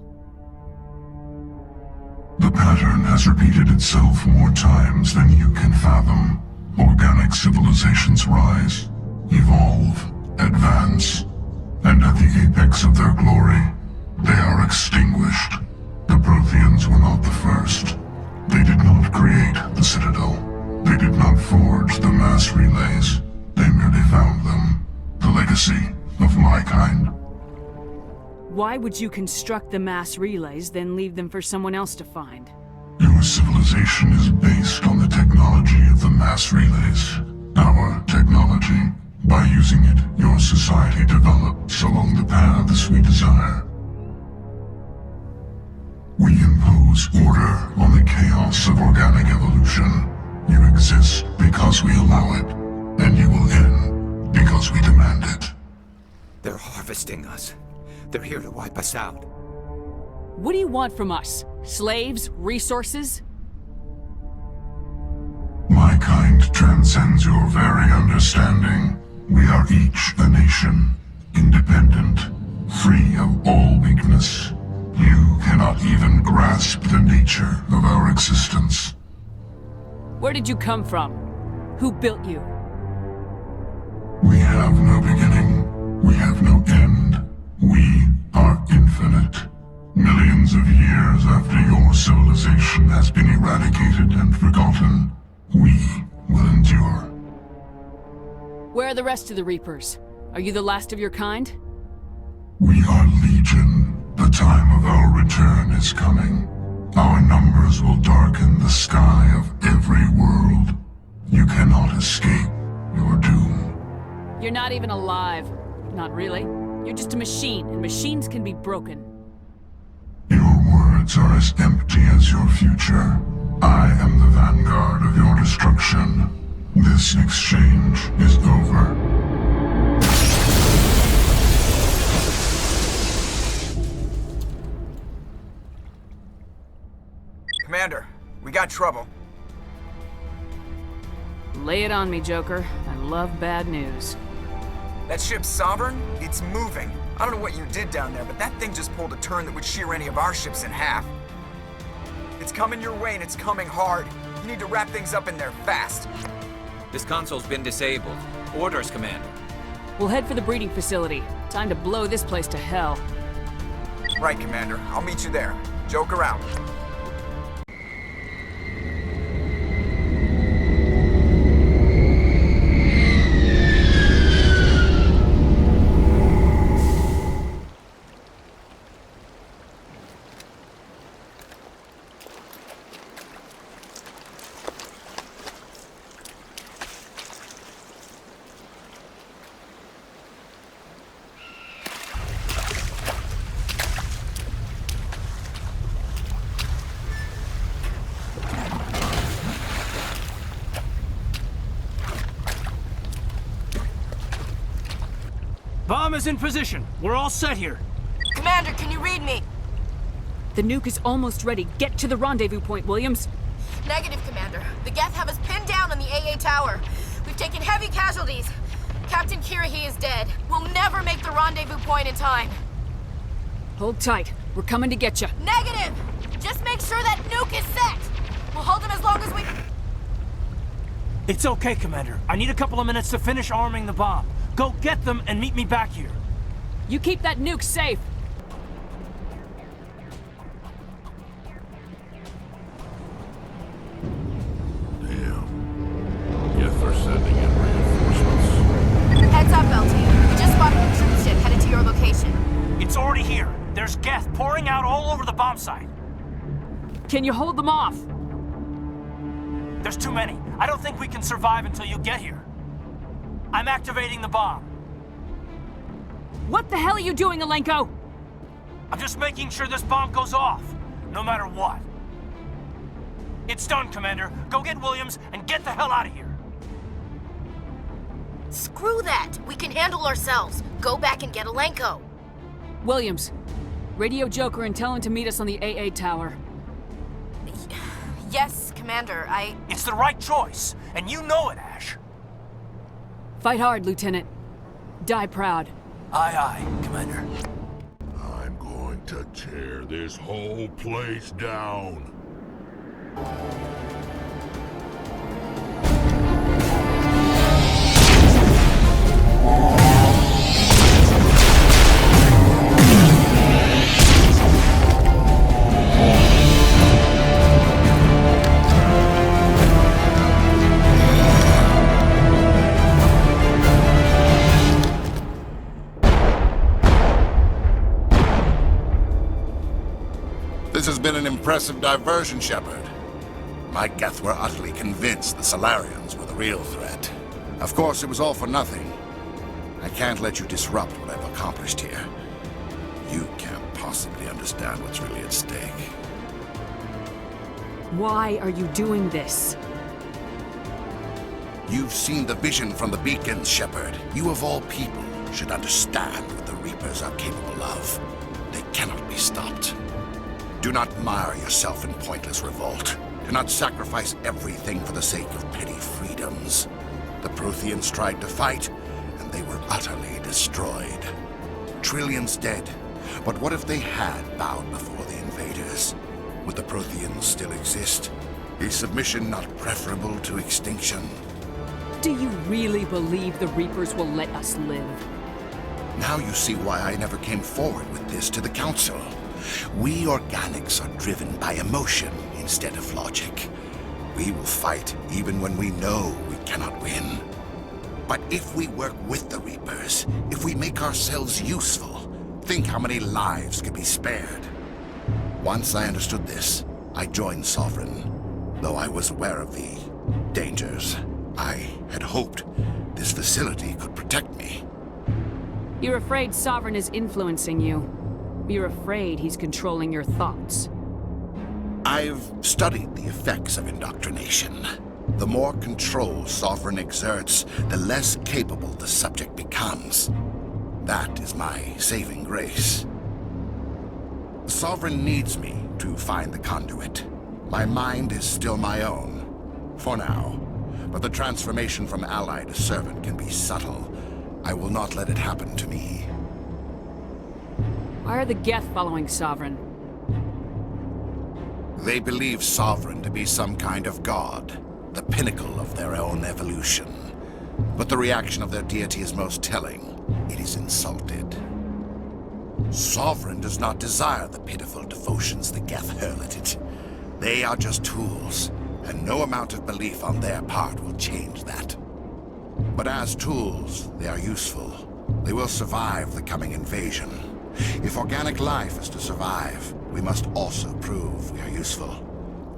The pattern has repeated itself more times than you can fathom. Organic civilizations rise, evolve, advance, and at the apex of their glory, they are extinguished. The Protheans were not the first. They did not create the Citadel. They did not forge the mass relays. They merely found them. The legacy of my kind. Why would you construct the mass relays, then leave them for someone else to find? Your civilization is based on the technology of the mass relays. Our technology. By using it, your society develops along the paths we desire. We impose order on the chaos of organic evolution. You exist because we allow it, and you will end because we demand it. They're harvesting us. They're here to wipe us out. What do you want from us? Slaves? Resources? My kind transcends your very understanding. We are each a nation, independent, free of all weakness. Where did you come from? Who built you? We have no beginning. We have no end. We are infinite. Millions of years after your civilization has been eradicated and forgotten, we will endure. Where are the rest of the Reapers? Are you the last of your kind? We are Legion. The time of our return is coming. Our numbers will darken the sky of every world. You cannot escape your doom. You're not even alive. Not really. You're just a machine, and machines can be broken. Your words are as empty as your future. I am the vanguard of your destruction. This exchange is over. Commander, we got trouble. Lay it on me, Joker. I love bad news. That ship Sovereign? It's moving. I don't know what you did down there, but that thing just pulled a turn that would shear any of our ships in half. It's coming your way, and it's coming hard. You need to wrap things up in there fast. This console's been disabled. Orders, Commander. We'll head for the breeding facility. Time to blow this place to hell. Right, Commander. I'll meet you there. Joker out. Bomb is in position. We're all set here. Commander, can you read me? The nuke is almost ready. Get to the rendezvous point, Williams. Negative, Commander. The Geth have us pinned down on the AA tower. We've taken heavy casualties. Captain Kirahi is dead. We'll never make the rendezvous point in time. Hold tight. We're coming to get you. Negative! Just make sure that nuke is set! We'll hold them as long as we... It's okay, Commander. I need a couple of minutes to finish arming the bomb. Go get them and meet me back here. You keep that nuke safe. Damn. Yes, they're sending in reinforcements. Heads up, LT. We just spotted a troop ship headed to your location. It's already here. There's Geth pouring out all over the bomb site. Can you hold them off? There's too many. I don't think we can survive until you get here. I'm activating the bomb. What the hell are you doing, Alenko? I'm just making sure this bomb goes off, no matter what. It's done, Commander. Go get Williams and get the hell out of here. Screw that! We can handle ourselves. Go back and get Alenko. Williams, radio Joker and tell him to meet us on the AA tower. Yes, Commander, It's the right choice, and you know it, Ash. Fight hard, Lieutenant. Die proud. Aye, aye, Commander. I'm going to tear this whole place down. This has been an impressive diversion, Shepard. My Geth were utterly convinced the Solarians were the real threat. Of course, it was all for nothing. I can't let you disrupt what I've accomplished here. You can't possibly understand what's really at stake. Why are you doing this? You've seen the vision from the beacons, Shepard. You of all people should understand what the Reapers are capable of. They cannot be stopped. Do not mire yourself in pointless revolt. Do not sacrifice everything for the sake of petty freedoms. The Protheans tried to fight, and they were utterly destroyed. Trillions dead. But what if they had bowed before the invaders? Would the Protheans still exist? Is submission not preferable to extinction? Do you really believe the Reapers will let us live? Now you see why I never came forward with this to the Council. We organics are driven by emotion instead of logic. We will fight even when we know we cannot win. But if we work with the Reapers, if we make ourselves useful, think how many lives could be spared. Once I understood this, I joined Sovereign. Though I was aware of the dangers, I had hoped this facility could protect me. You're afraid Sovereign is influencing you. You're afraid he's controlling your thoughts. I've studied the effects of indoctrination. The more control Sovereign exerts, the less capable the subject becomes. That is my saving grace. Sovereign needs me to find the conduit. My mind is still my own, for now. But the transformation from ally to servant can be subtle. I will not let it happen to me. Why are the Geth following Sovereign? They believe Sovereign to be some kind of god, the pinnacle of their own evolution. But the reaction of their deity is most telling. It is insulted. Sovereign does not desire the pitiful devotions the Geth hurl at it. They are just tools, and no amount of belief on their part will change that. But as tools, they are useful. They will survive the coming invasion. If organic life is to survive, we must also prove we are useful.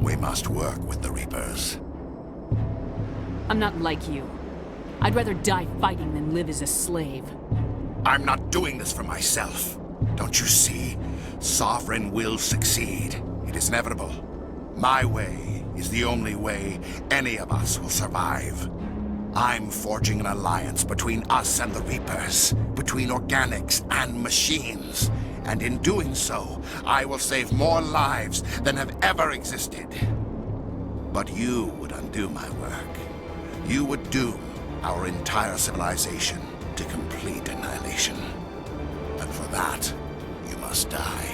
We must work with the Reapers. I'm not like you. I'd rather die fighting than live as a slave. I'm not doing this for myself. Don't you see? Sovereign will succeed. It is inevitable. My way is the only way any of us will survive. I'm forging an alliance between us and the Reapers, between organics and machines. And in doing so, I will save more lives than have ever existed. But you would undo my work. You would doom our entire civilization to complete annihilation. And for that, you must die.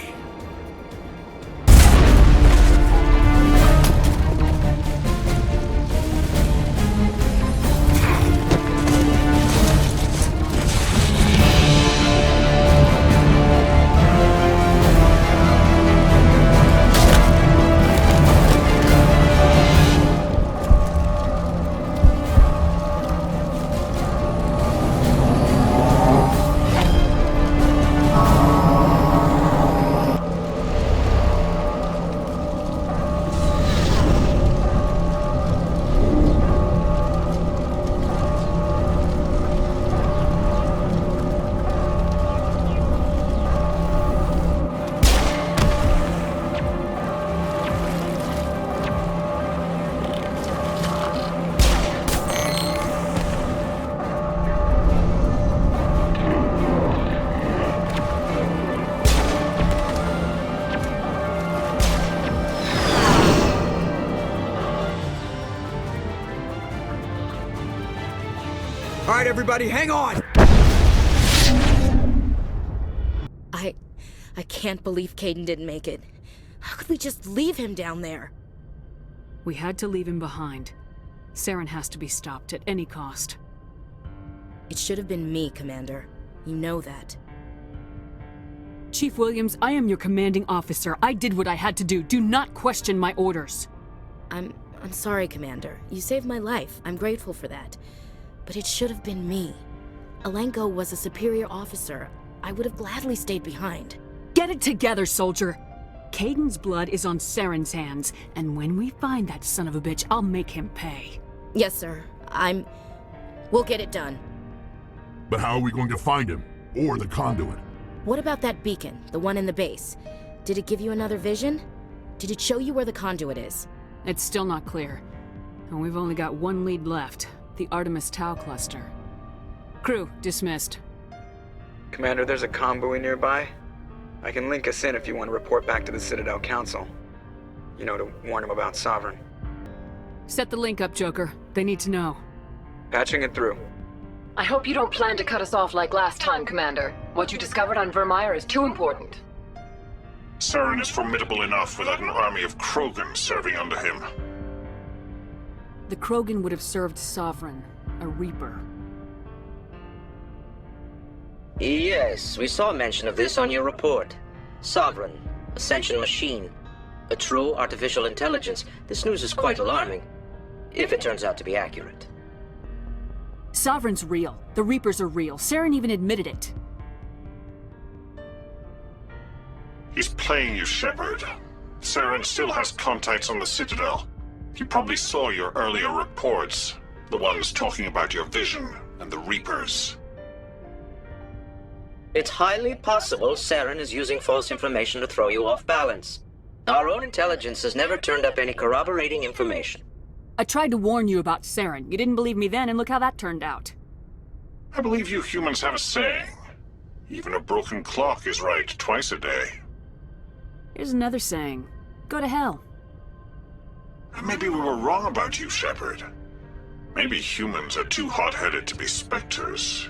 All right, everybody, hang on! I can't believe Caden didn't make it. How could we just leave him down there? We had to leave him behind. Saren has to be stopped at any cost. It should have been me, Commander. You know that. Chief Williams, I am your commanding officer. I did what I had to do. Do not question my orders. I'm sorry, Commander. You saved my life. I'm grateful for that. But it should have been me. Alenko was a superior officer. I would have gladly stayed behind. Get it together, soldier! Caden's blood is on Saren's hands, and when we find that son of a bitch, I'll make him pay. Yes, sir. We'll get it done. But how are we going to find him? Or the conduit? What about that beacon, the one in the base? Did it give you another vision? Did it show you where the conduit is? It's still not clear. And we've only got one lead left, the Artemis Tau cluster. Crew, dismissed. Commander, there's a convoy nearby. I can link us in if you want to report back to the Citadel Council. You know, to warn them about Sovereign. Set the link up, Joker. They need to know. Patching it through. I hope you don't plan to cut us off like last time, Commander. What you discovered on Vermeer is too important. Saren is formidable enough without an army of Krogan serving under him. The Krogan would have served Sovereign, a Reaper. Yes, we saw mention of this on your report. Sovereign, Ascension machine. A true artificial intelligence. This news is quite alarming, if it turns out to be accurate. Sovereign's real. The Reapers are real. Saren even admitted it. He's playing you, Shepard. Saren still has contacts on the Citadel. He probably saw your earlier reports. The ones talking about your vision and the Reapers. It's highly possible Saren is using false information to throw you off balance. Our own intelligence has never turned up any corroborating information. I tried to warn you about Saren. You didn't believe me then, and look how that turned out. I believe you humans have a saying. Even a broken clock is right twice a day. Here's another saying. Go to hell. Maybe we were wrong about you, Shepard. Maybe humans are too hot-headed to be specters.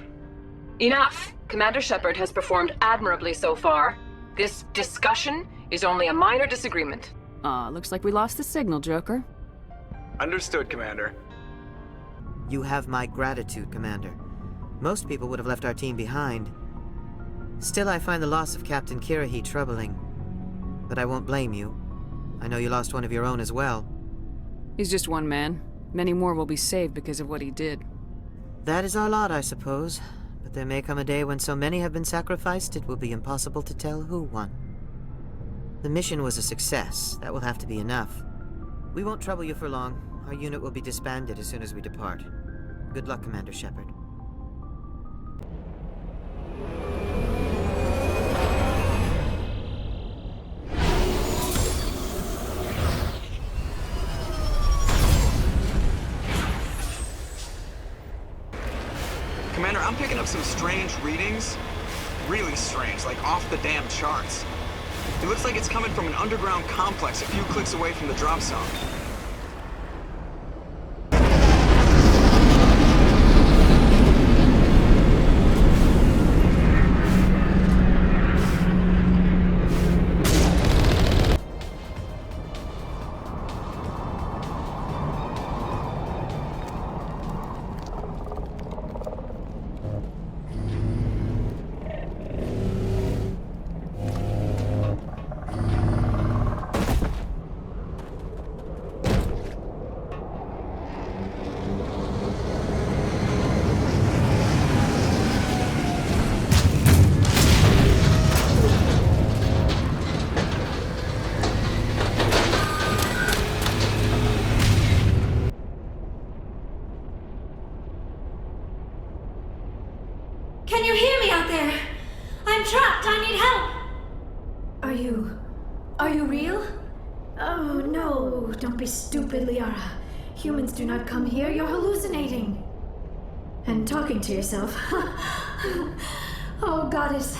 Enough! Commander Shepard has performed admirably so far. This discussion is only a minor disagreement. Looks like we lost the signal, Joker. Understood, Commander. You have my gratitude, Commander. Most people would have left our team behind. Still, I find the loss of Captain Kirahi troubling. But I won't blame you. I know you lost one of your own as well. He's just one man. Many more will be saved because of what he did. That is our lot, I suppose. But there may come a day when so many have been sacrificed, it will be impossible to tell who won. The mission was a success. That will have to be enough. We won't trouble you for long. Our unit will be disbanded as soon as we depart. Good luck, Commander Shepard. Commander, I'm picking up some strange readings. Really strange, like off the damn charts. It looks like it's coming from an underground complex a few clicks away from the drop zone. Can you hear me out there? I'm trapped. I need help. Are you real? Oh, no. Don't be stupid, Liara. Humans do not come here. You're hallucinating. And talking to yourself. Oh, Goddess.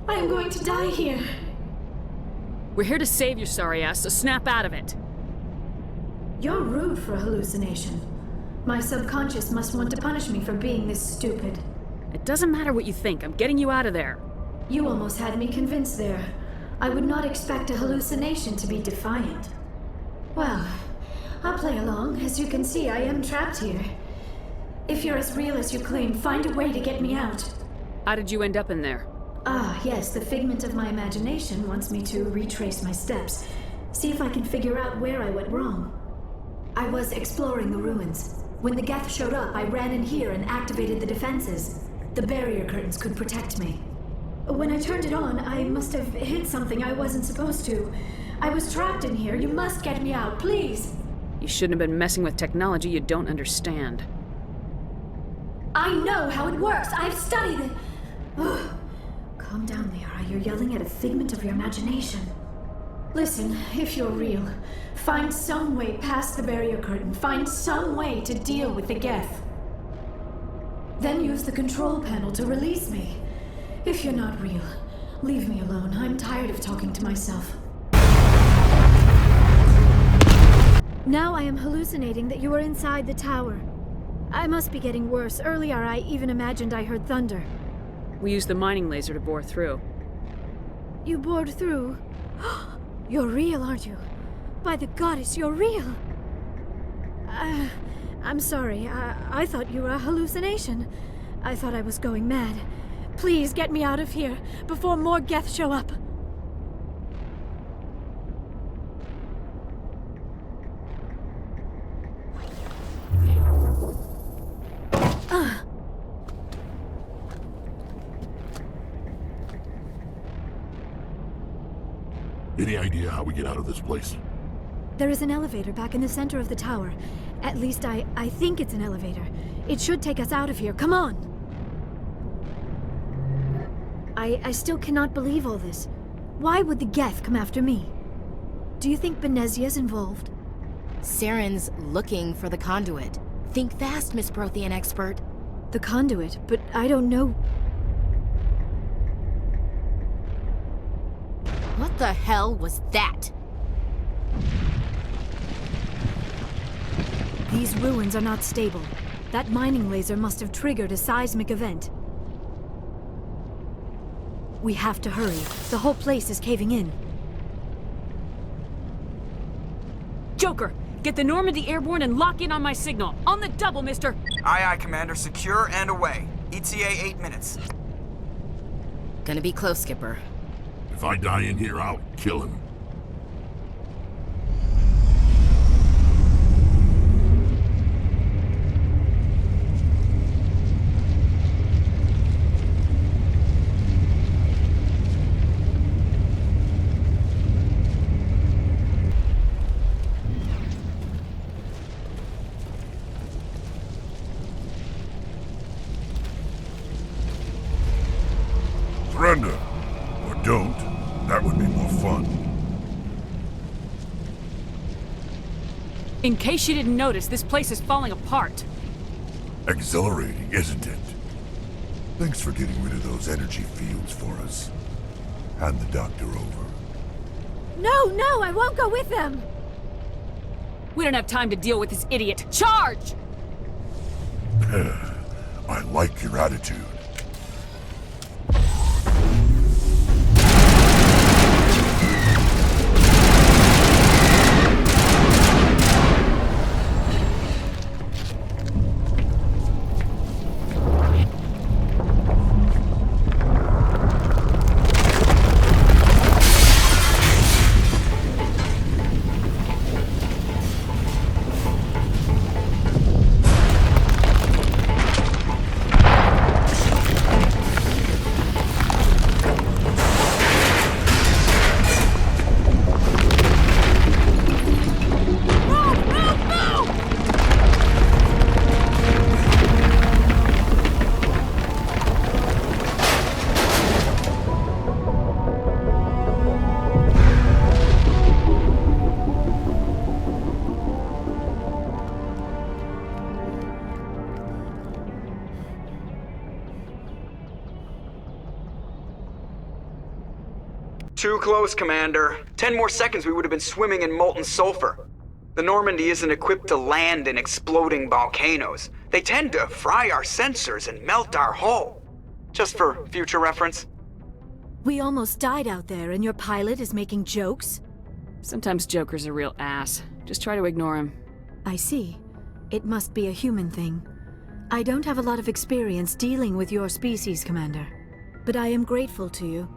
I'm going to die here. We're here to save your sorry ass, so snap out of it. You're rude for a hallucination. My subconscious must want to punish me for being this stupid. It doesn't matter what you think. I'm getting you out of there. You almost had me convinced there. I would not expect a hallucination to be defiant. Well, I'll play along. As you can see, I am trapped here. If you're as real as you claim, find a way to get me out. How did you end up in there? Ah, yes, the figment of my imagination wants me to retrace my steps. See if I can figure out where I went wrong. I was exploring the ruins. When the Geth showed up, I ran in here and activated the defenses. The barrier curtains could protect me. When I turned it on, I must have hit something I wasn't supposed to. I was trapped in here. You must get me out, please. You shouldn't have been messing with technology you don't understand. I know how it works. I've studied it. Ugh. Calm down, Liara. You're yelling at a figment of your imagination. Listen, if you're real, find some way past the barrier curtain. Find some way to deal with the Geth. Then use the control panel to release me. If you're not real, leave me alone. I'm tired of talking to myself. Now I am hallucinating that you are inside the tower. I must be getting worse. Earlier I even imagined I heard thunder. We used the mining laser to bore through. You bored through? You're real, aren't you? By the goddess, you're real! I'm sorry. I thought you were a hallucination. I thought I was going mad. Please get me out of here before more Geth show up. Any idea how we get out of this place? There is an elevator back in the center of the tower. At least I think it's an elevator. It should take us out of here. Come on! I still cannot believe all this. Why would the Geth come after me? Do you think Benezia's involved? Saren's looking for the conduit. Think fast, Miss Prothean expert. The conduit? But I don't know... What the hell was that? These ruins are not stable. That mining laser must have triggered a seismic event. We have to hurry. The whole place is caving in. Joker, get the Normandy airborne and lock in on my signal. On the double, mister! Aye, aye, Commander. Secure and away. ETA 8 minutes. Gonna be close, Skipper. If I die in here, I'll kill him. Surrender. Or don't. That would be more fun. In case you didn't notice, this place is falling apart. Exhilarating, isn't it? Thanks for getting rid of those energy fields for us. Hand the doctor over. No, I won't go with them! We don't have time to deal with this idiot. Charge! I like your attitude. Too close, Commander. 10 more seconds we would have been swimming in molten sulfur. The Normandy isn't equipped to land in exploding volcanoes. They tend to fry our sensors and melt our hull. Just for future reference. We almost died out there and your pilot is making jokes? Sometimes Joker's a real ass. Just try to ignore him. I see. It must be a human thing. I don't have a lot of experience dealing with your species, Commander. But I am grateful to you.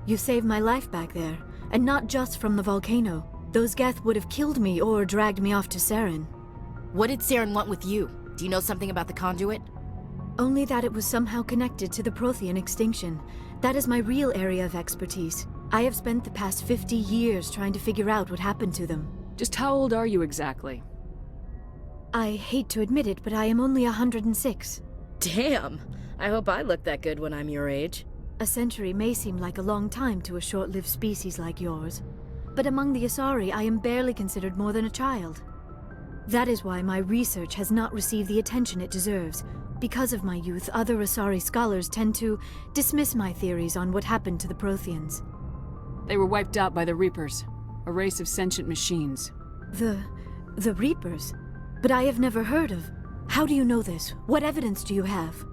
You saved my life back there, and not just from the volcano. Those Geth would have killed me or dragged me off to Saren. What did Saren want with you? Do you know something about the conduit? Only that it was somehow connected to the Prothean extinction. That is my real area of expertise. I have spent the past 50 years trying to figure out what happened to them. Just how old are you exactly? I hate to admit it, but I am only 106. Damn! I hope I look that good when I'm your age. A century may seem like a long time to a short-lived species like yours, but among the Asari, I am barely considered more than a child. That is why my research has not received the attention it deserves. Because of my youth, other Asari scholars tend to dismiss my theories on what happened to the Protheans. They were wiped out by the Reapers, a race of sentient machines. The Reapers? But I have never heard of... How do you know this? What evidence do you have?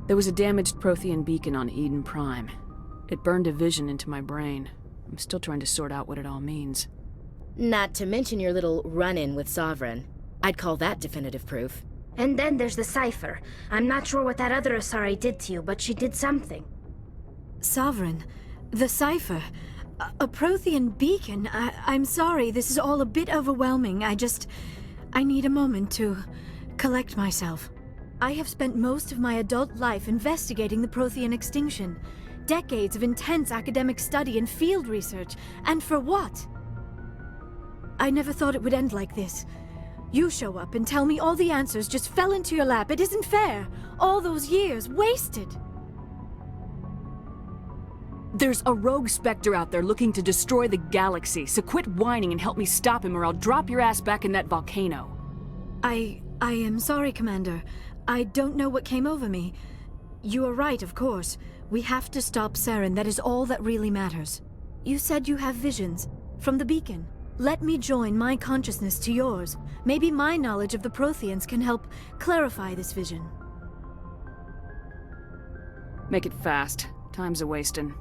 There was a damaged Prothean beacon on Eden Prime. It burned a vision into my brain. I'm still trying to sort out what it all means. Not to mention your little run-in with Sovereign. I'd call that definitive proof. And then there's the cipher. I'm not sure what that other Asari did to you, but she did something. Sovereign, the cipher. A Prothean beacon. I'm sorry, this is all a bit overwhelming. I need a moment to collect myself. I have spent most of my adult life investigating the Prothean extinction. Decades of intense academic study and field research. And for what? I never thought it would end like this. You show up and tell me all the answers just fell into your lap. It isn't fair. All those years wasted. There's a rogue Spectre out there looking to destroy the galaxy, so quit whining and help me stop him or I'll drop your ass back in that volcano. I am sorry, Commander. I don't know what came over me. You are right, of course. We have to stop Saren. That is all that really matters. You said you have visions from the beacon. Let me join my consciousness to yours. Maybe my knowledge of the Protheans can help clarify this vision. Make it fast. Time's a-wasting.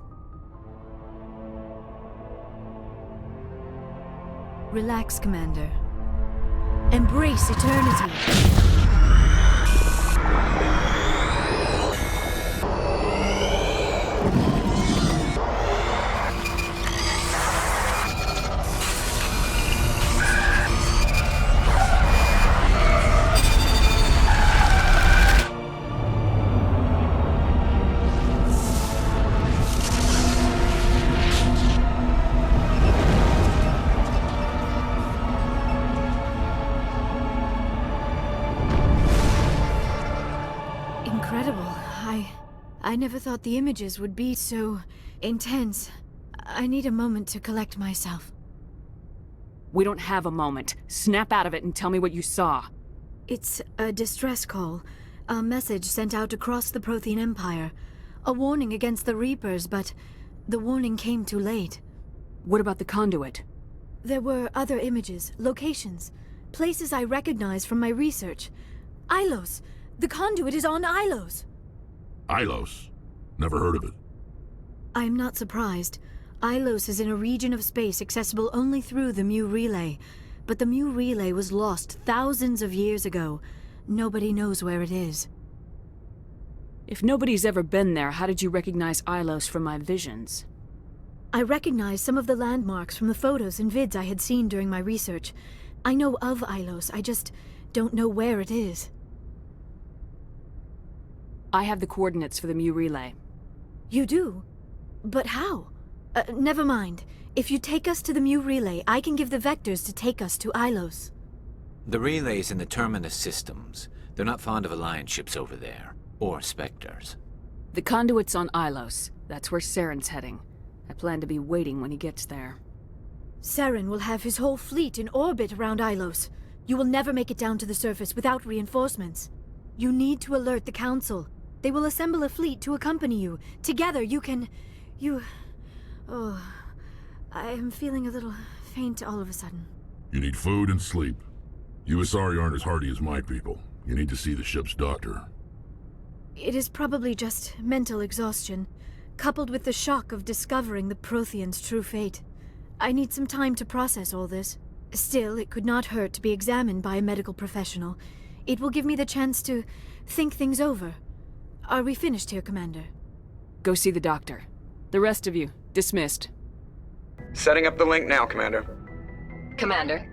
Relax, Commander. Embrace eternity. I never thought the images would be so intense. I need a moment to collect myself. We don't have a moment. Snap out of it and tell me what you saw. It's a distress call. A message sent out across the Prothean Empire. A warning against the Reapers, but the warning came too late. What about the conduit? There were other images, locations, places I recognized from my research. Ilos! The conduit is on Ilos! Ilos? Never heard of it. I'm not surprised. Ilos is in a region of space accessible only through the Mu Relay. But the Mu Relay was lost thousands of years ago. Nobody knows where it is. If nobody's ever been there, how did you recognize Ilos from my visions? I recognized some of the landmarks from the photos and vids I had seen during my research. I know of Ilos, I just don't know where it is. I have the coordinates for the Mu Relay. You do? But how? Never mind. If you take us to the Mu Relay, I can give the vectors to take us to Ilos. The relay's in the Terminus systems. They're not fond of Alliance ships over there. Or Spectres. The conduit's on Ilos. That's where Saren's heading. I plan to be waiting when he gets there. Saren will have his whole fleet in orbit around Ilos. You will never make it down to the surface without reinforcements. You need to alert the Council. They will assemble a fleet to accompany you. Together you can... Oh... I am feeling a little faint all of a sudden. You need food and sleep. You Asari aren't as hardy as my people. You need to see the ship's doctor. It is probably just mental exhaustion, coupled with the shock of discovering the Protheans' true fate. I need some time to process all this. Still, it could not hurt to be examined by a medical professional. It will give me the chance to think things over. Are we finished here, Commander? Go see the doctor. The rest of you, dismissed. Setting up the link now, Commander. Commander,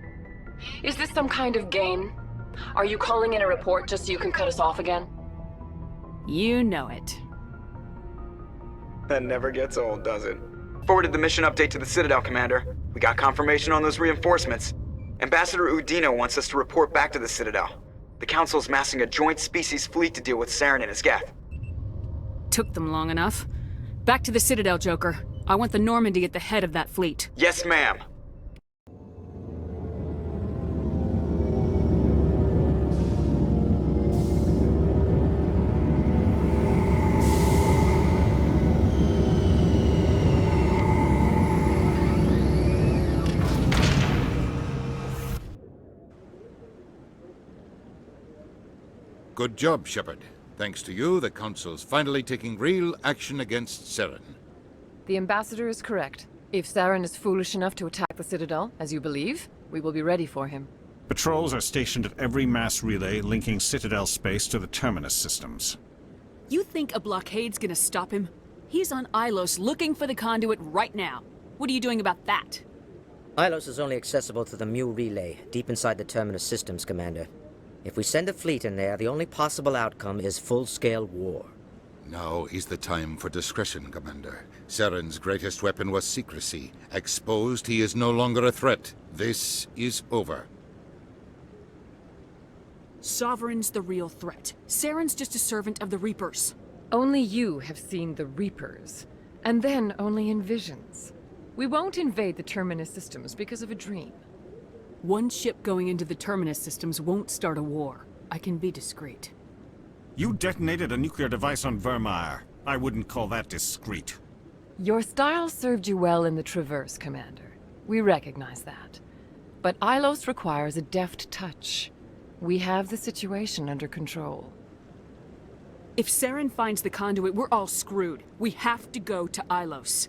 is this some kind of game? Are you calling in a report just so you can cut us off again? You know it. That never gets old, does it? Forwarded the mission update to the Citadel, Commander. We got confirmation on those reinforcements. Ambassador Udino wants us to report back to the Citadel. The Council's massing a joint species fleet to deal with Saren and his Geth. Took them long enough. Back to the Citadel, Joker. I want the Normandy at the head of that fleet. Yes, ma'am. Good job, Shepard. Thanks to you, the Council's finally taking real action against Saren. The Ambassador is correct. If Saren is foolish enough to attack the Citadel, as you believe, we will be ready for him. Patrols are stationed at every mass relay linking Citadel space to the Terminus systems. You think a blockade's gonna stop him? He's on Ilos looking for the conduit right now. What are you doing about that? Ilos is only accessible to the Mu relay, deep inside the Terminus systems, Commander. If we send a fleet in there, the only possible outcome is full-scale war. Now is the time for discretion, Commander. Saren's greatest weapon was secrecy. Exposed, he is no longer a threat. This is over. Sovereign's the real threat. Saren's just a servant of the Reapers. Only you have seen the Reapers, and then only in visions. We won't invade the Terminus systems because of a dream. One ship going into the Terminus systems won't start a war. I can be discreet. You detonated a nuclear device on Vermeer. I wouldn't call that discreet. Your style served you well in the Traverse, Commander. We recognize that. But Ilos requires a deft touch. We have the situation under control. If Saren finds the conduit, we're all screwed. We have to go to Ilos.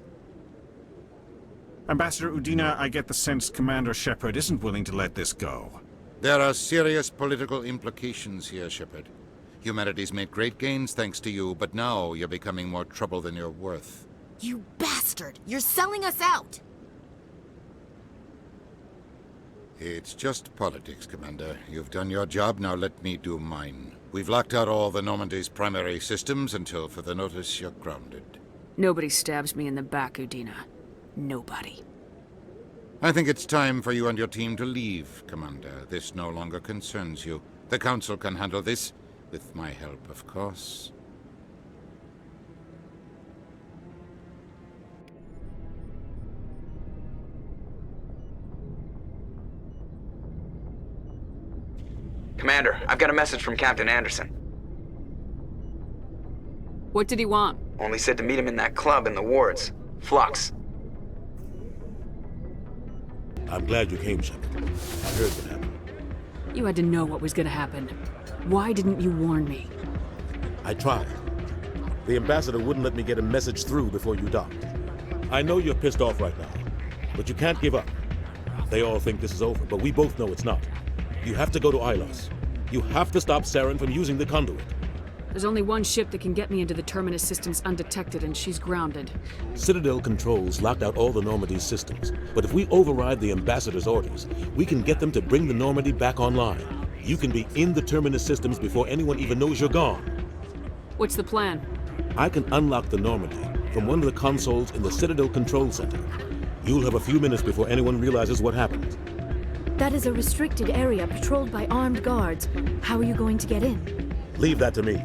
Ambassador Udina, I get the sense Commander Shepard isn't willing to let this go. There are serious political implications here, Shepard. Humanity's made great gains thanks to you, but now you're becoming more trouble than you're worth. You bastard! You're selling us out! It's just politics, Commander. You've done your job, now let me do mine. We've locked out all the Normandy's primary systems until further notice you're grounded. Nobody stabs me in the back, Udina. Nobody. I think it's time for you and your team to leave, Commander. This no longer concerns you. The Council can handle this, with my help, of course. Commander, I've got a message from Captain Anderson. What did he want? Only said to meet him in that club in the wards. Flux. I'm glad you came, Shepard. I heard what happened. You had to know what was gonna happen. Why didn't you warn me? I tried. The ambassador wouldn't let me get a message through before you docked. I know you're pissed off right now, but you can't give up. They all think this is over, but we both know it's not. You have to go to Ilos. You have to stop Saren from using the conduit. There's only one ship that can get me into the Terminus systems undetected, and she's grounded. Citadel controls locked out all the Normandy's systems, but if we override the ambassador's orders, we can get them to bring the Normandy back online. You can be in the Terminus systems before anyone even knows you're gone. What's the plan? I can unlock the Normandy from one of the consoles in the Citadel Control Center. You'll have a few minutes before anyone realizes what happened. That is a restricted area patrolled by armed guards. How are you going to get in? Leave that to me.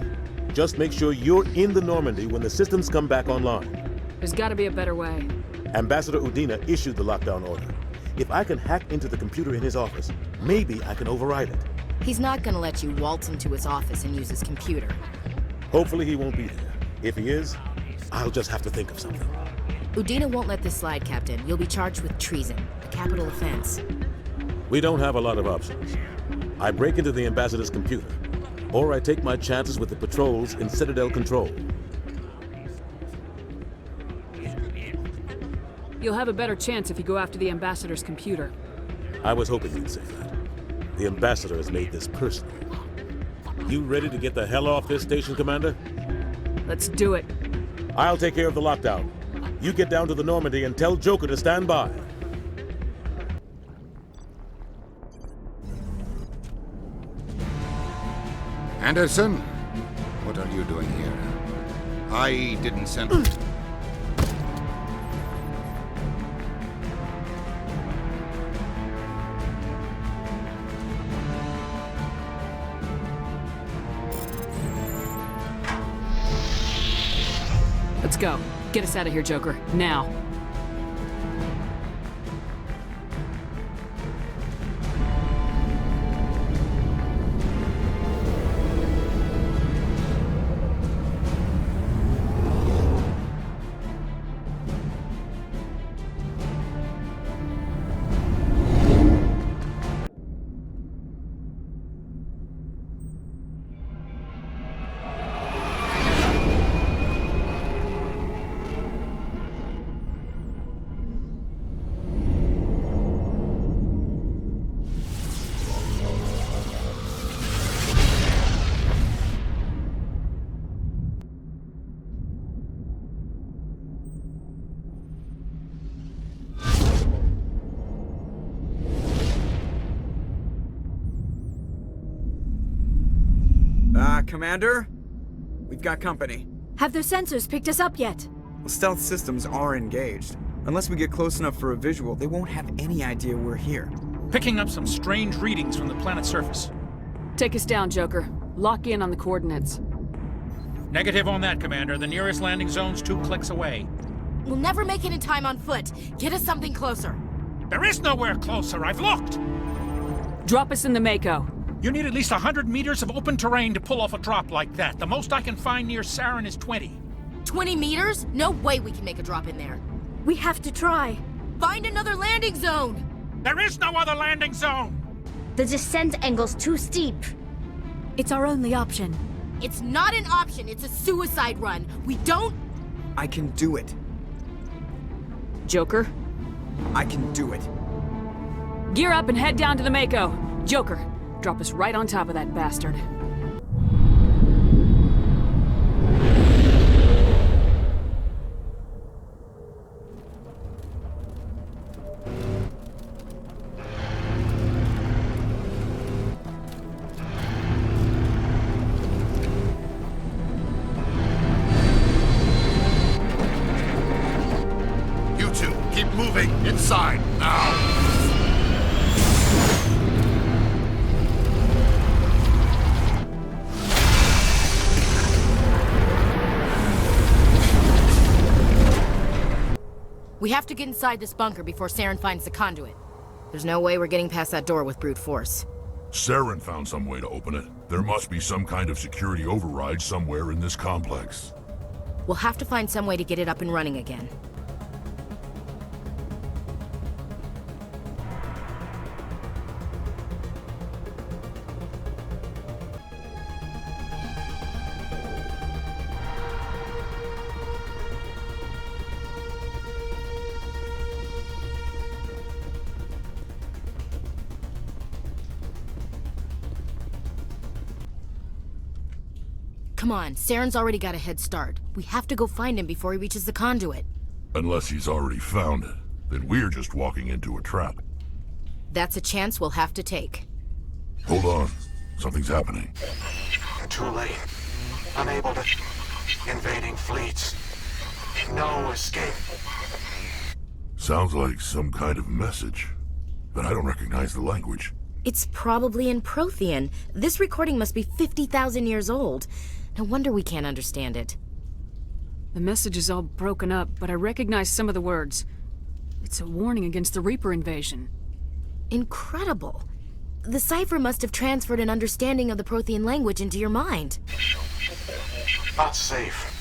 Just make sure you're in the Normandy when the systems come back online. There's gotta be a better way. Ambassador Udina issued the lockdown order. If I can hack into the computer in his office, maybe I can override it. He's not gonna let you waltz into his office and use his computer. Hopefully he won't be there. If he is, I'll just have to think of something. Udina won't let this slide, Captain. You'll be charged with treason, a capital offense. We don't have a lot of options. I break into the ambassador's computer, or I take my chances with the patrols in Citadel Control. You'll have a better chance if you go after the ambassador's computer. I was hoping you'd say that. The ambassador has made this personal. You ready to get the hell off this station, Commander? Let's do it. I'll take care of the lockdown. You get down to the Normandy and tell Joker to stand by. Anderson? What are you doing here? I didn't send... Let's go. Get us out of here, Joker. Now. Commander? We've got company. Have their sensors picked us up yet? The stealth systems are engaged. Unless we get close enough for a visual, they won't have any idea we're here. Picking up some strange readings from the planet's surface. Take us down, Joker. Lock in on the coordinates. Negative on that, Commander. The nearest landing zone's 2 clicks away. We'll never make it in time on foot. Get us something closer. There is nowhere closer. I've looked. Drop us in the Mako. You need at least 100 meters of open terrain to pull off a drop like that. The most I can find near Saren is 20. 20 meters? No way we can make a drop in there. We have to try. Find another landing zone! There is no other landing zone! The descent angle's too steep. It's our only option. It's not an option, it's a suicide run. We don't... I can do it. Joker? I can do it. Gear up and head down to the Mako. Joker, drop us right on top of that bastard. You two, keep moving inside now. We have to get inside this bunker before Saren finds the conduit. There's no way we're getting past that door with brute force. Saren found some way to open it. There must be some kind of security override somewhere in this complex. We'll have to find some way to get it up and running again. Come on, Saren's already got a head start. We have to go find him before he reaches the conduit. Unless he's already found it, then we're just walking into a trap. That's a chance we'll have to take. Hold on. Something's happening. Too late. Unable to... Invading fleets. No escape. Sounds like some kind of message, but I don't recognize the language. It's probably in Prothean. This recording must be 50,000 years old. No wonder we can't understand it. The message is all broken up, but I recognize some of the words. It's a warning against the Reaper invasion. Incredible. The cipher must have transferred an understanding of the Prothean language into your mind. Not safe.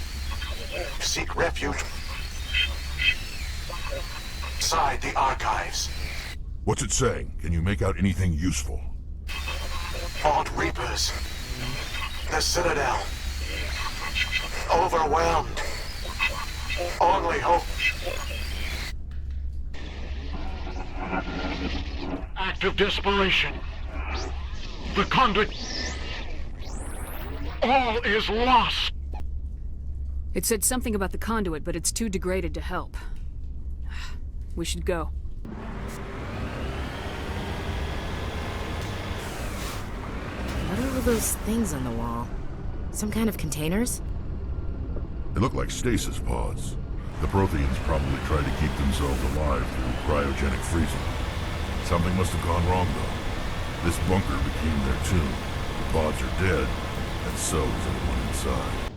Seek refuge. Inside the archives. What's it saying? Can you make out anything useful? Fought Reapers. The Citadel. Overwhelmed. Only hope. Act of desperation. The conduit. All is lost. It said something about the conduit, but it's too degraded to help. We should go. What are all those things on the wall? Some kind of containers? They look like stasis pods. The Protheans probably tried to keep themselves alive through cryogenic freezing. Something must have gone wrong, though. This bunker became their tomb. The pods are dead, and so is everyone inside.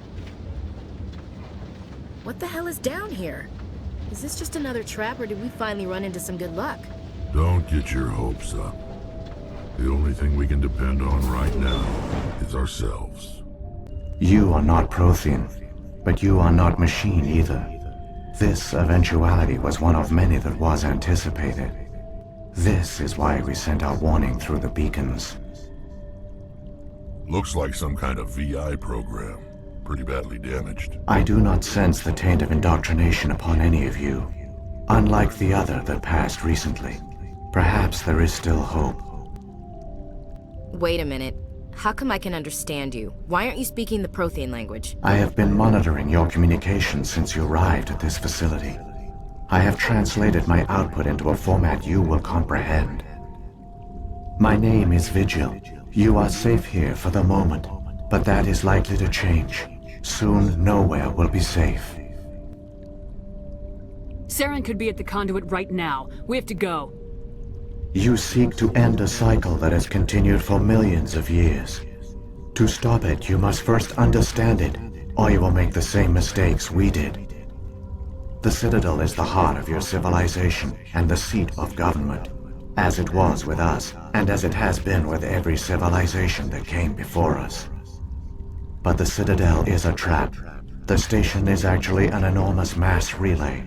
What the hell is down here? Is this just another trap, or did we finally run into some good luck? Don't get your hopes up. The only thing we can depend on right now is ourselves. You are not Prothean, but you are not machine either. This eventuality was one of many that was anticipated. This is why we sent our warning through the beacons. Looks like some kind of VI program. Pretty badly damaged. I do not sense the taint of indoctrination upon any of you. Unlike the other that passed recently. Perhaps there is still hope. Wait a minute. How come I can understand you? Why aren't you speaking the Prothean language? I have been monitoring your communications since you arrived at this facility. I have translated my output into a format you will comprehend. My name is Vigil. You are safe here for the moment. But that is likely to change. Soon, nowhere will be safe. Saren could be at the conduit right now. We have to go. You seek to end a cycle that has continued for millions of years. To stop it, you must first understand it, or you will make the same mistakes we did. The Citadel is the heart of your civilization and the seat of government, as it was with us, and as it has been with every civilization that came before us. But the Citadel is a trap. The station is actually an enormous mass relay,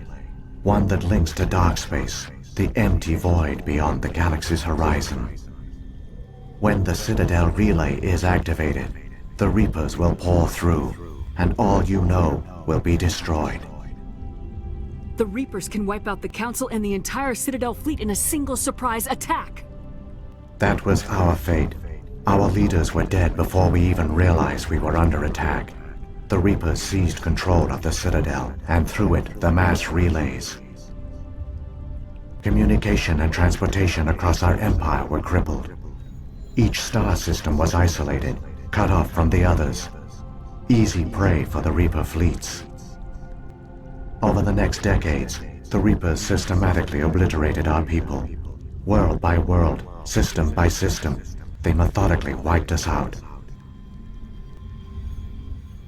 one that links to dark space, the empty void beyond the galaxy's horizon. When the Citadel relay is activated, the Reapers will pour through, and all you know will be destroyed. The Reapers can wipe out the Council and the entire Citadel fleet in a single surprise attack. That was our fate. Our leaders were dead before we even realized we were under attack. The Reapers seized control of the Citadel, and through it, the mass relays. Communication and transportation across our empire were crippled. Each star system was isolated, cut off from the others. Easy prey for the Reaper fleets. Over the next decades, the Reapers systematically obliterated our people. World by world, system by system, they methodically wiped us out.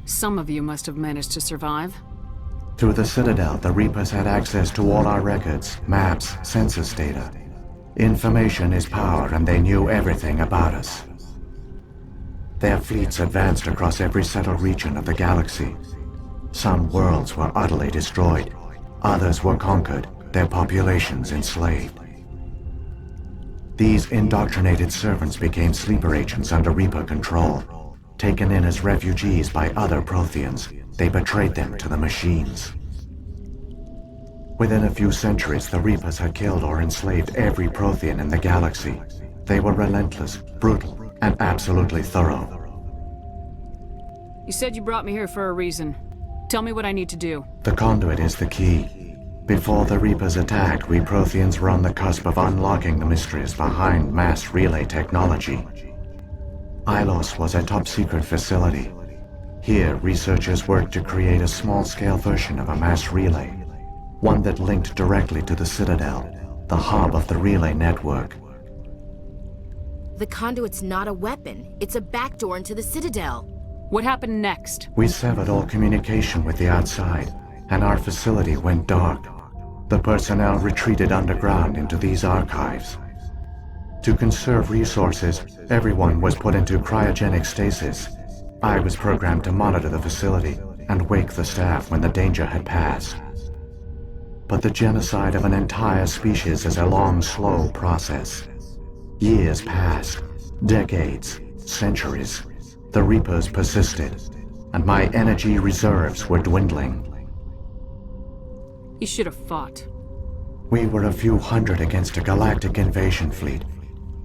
Some of you must have managed to survive. Through the Citadel, the Reapers had access to all our records, maps, census data. Information is power, and they knew everything about us. Their fleets advanced across every settled region of the galaxy. Some worlds were utterly destroyed. Others were conquered, their populations enslaved. These indoctrinated servants became sleeper agents under Reaper control. Taken in as refugees by other Protheans, they betrayed them to the machines. Within a few centuries, the Reapers had killed or enslaved every Prothean in the galaxy. They were relentless, brutal, and absolutely thorough. You said you brought me here for a reason. Tell me what I need to do. The conduit is the key. Before the Reapers attacked, we Protheans were on the cusp of unlocking the mysteries behind mass relay technology. Ilos was a top-secret facility. Here, researchers worked to create a small-scale version of a mass relay, one that linked directly to the Citadel, the hub of the relay network. The conduit's not a weapon. It's a backdoor into the Citadel. What happened next? We severed all communication with the outside, and our facility went dark. The personnel retreated underground into these archives. To conserve resources, everyone was put into cryogenic stasis. I was programmed to monitor the facility and wake the staff when the danger had passed. But the genocide of an entire species is a long, slow process. Years passed, decades, centuries. The Reapers persisted, and my energy reserves were dwindling. You should have fought. We were a few hundred against a galactic invasion fleet.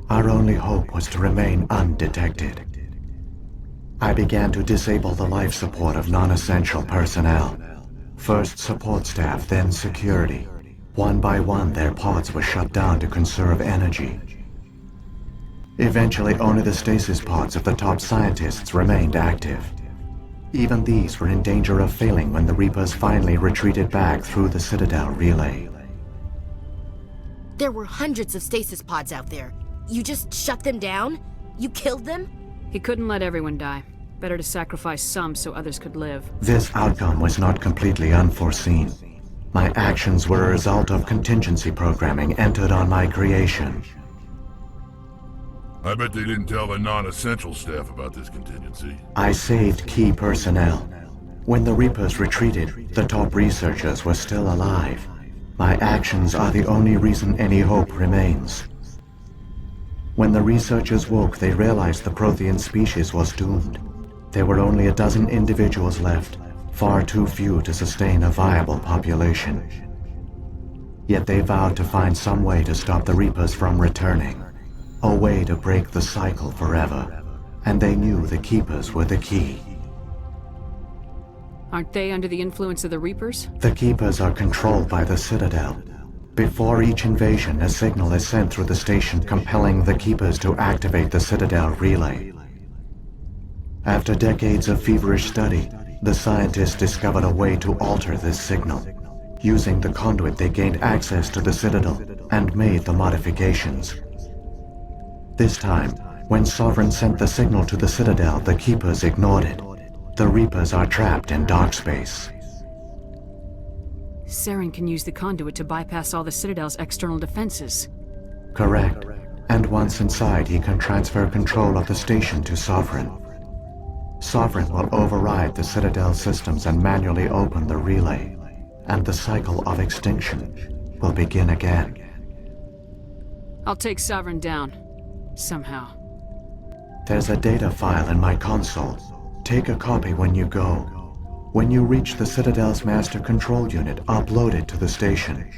Our only hope was to remain undetected. I began to disable the life support of non-essential personnel. First support staff, then security. One by one, their pods were shut down to conserve energy. Eventually, only the stasis pods of the top scientists remained active. Even these were in danger of failing when the Reapers finally retreated back through the Citadel relay. There were hundreds of stasis pods out there. You just shut them down? You killed them? He couldn't let everyone die. Better to sacrifice some so others could live. This outcome was not completely unforeseen. My actions were a result of contingency programming entered on my creation. I bet they didn't tell the non-essential staff about this contingency. I saved key personnel. When the Reapers retreated, the top researchers were still alive. My actions are the only reason any hope remains. When the researchers woke, they realized the Prothean species was doomed. There were only a dozen individuals left, far too few to sustain a viable population. Yet they vowed to find some way to stop the Reapers from returning. A way to break the cycle forever. And they knew the Keepers were the key. Aren't they under the influence of the Reapers? The Keepers are controlled by the Citadel. Before each invasion, a signal is sent through the station compelling the Keepers to activate the Citadel relay. After decades of feverish study, the scientists discovered a way to alter this signal. Using the conduit, they gained access to the Citadel and made the modifications. This time, when Sovereign sent the signal to the Citadel, the Keepers ignored it. The Reapers are trapped in dark space. Saren can use the conduit to bypass all the Citadel's external defenses. Correct. And once inside, he can transfer control of the station to Sovereign. Sovereign will override the Citadel systems and manually open the relay, and the cycle of extinction will begin again. I'll take Sovereign down. Somehow. There's a data file in my console. Take a copy when you go. When you reach the Citadel's master control unit, upload it to the station.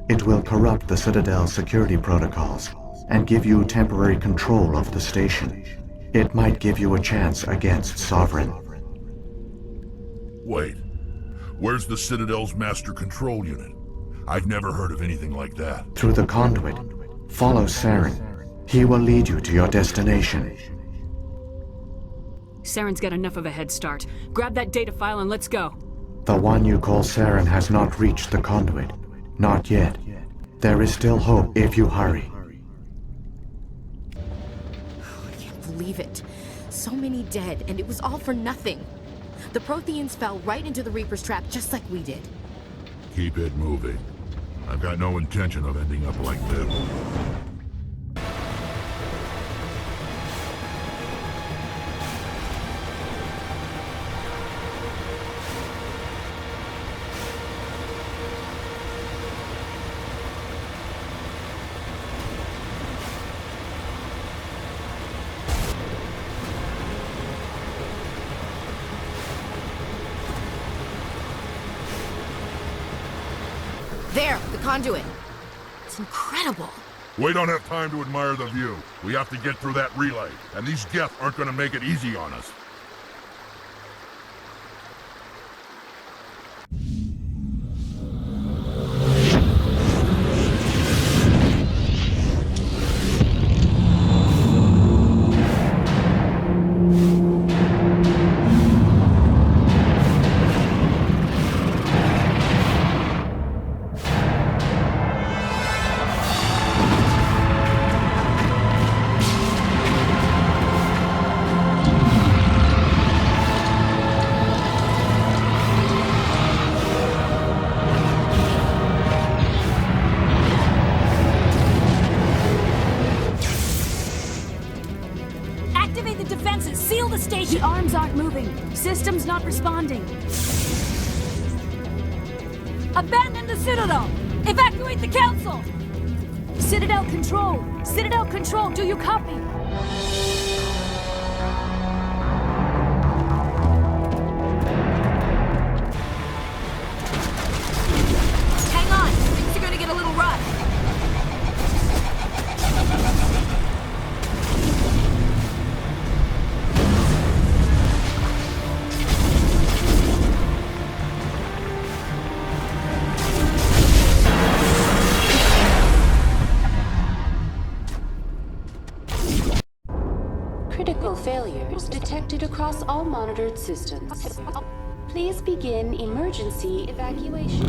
It will corrupt the Citadel's security protocols and give you temporary control of the station. It might give you a chance against Sovereign. Wait. Where's the Citadel's master control unit? I've never heard of anything like that. Through the conduit. Follow Saren. He will lead you to your destination. Saren's got enough of a head start. Grab that data file and let's go. The one you call Saren has not reached the conduit. Not yet. There is still hope if you hurry. I can't believe it. So many dead, and it was all for nothing. The Protheans fell right into the Reaper's trap just like we did. Keep it moving. I've got no intention of ending up like this. There, the conduit. It's incredible. We don't have time to admire the view. We have to get through that relay, and these Geth aren't gonna make it easy on us. The arms aren't moving. Systems not responding. Abandon the Citadel! Evacuate the Council! Citadel Control! Citadel Control, do you copy? Hang on! Things are gonna get a little rough. Critical failures detected across all monitored systems. Please begin emergency evacuation.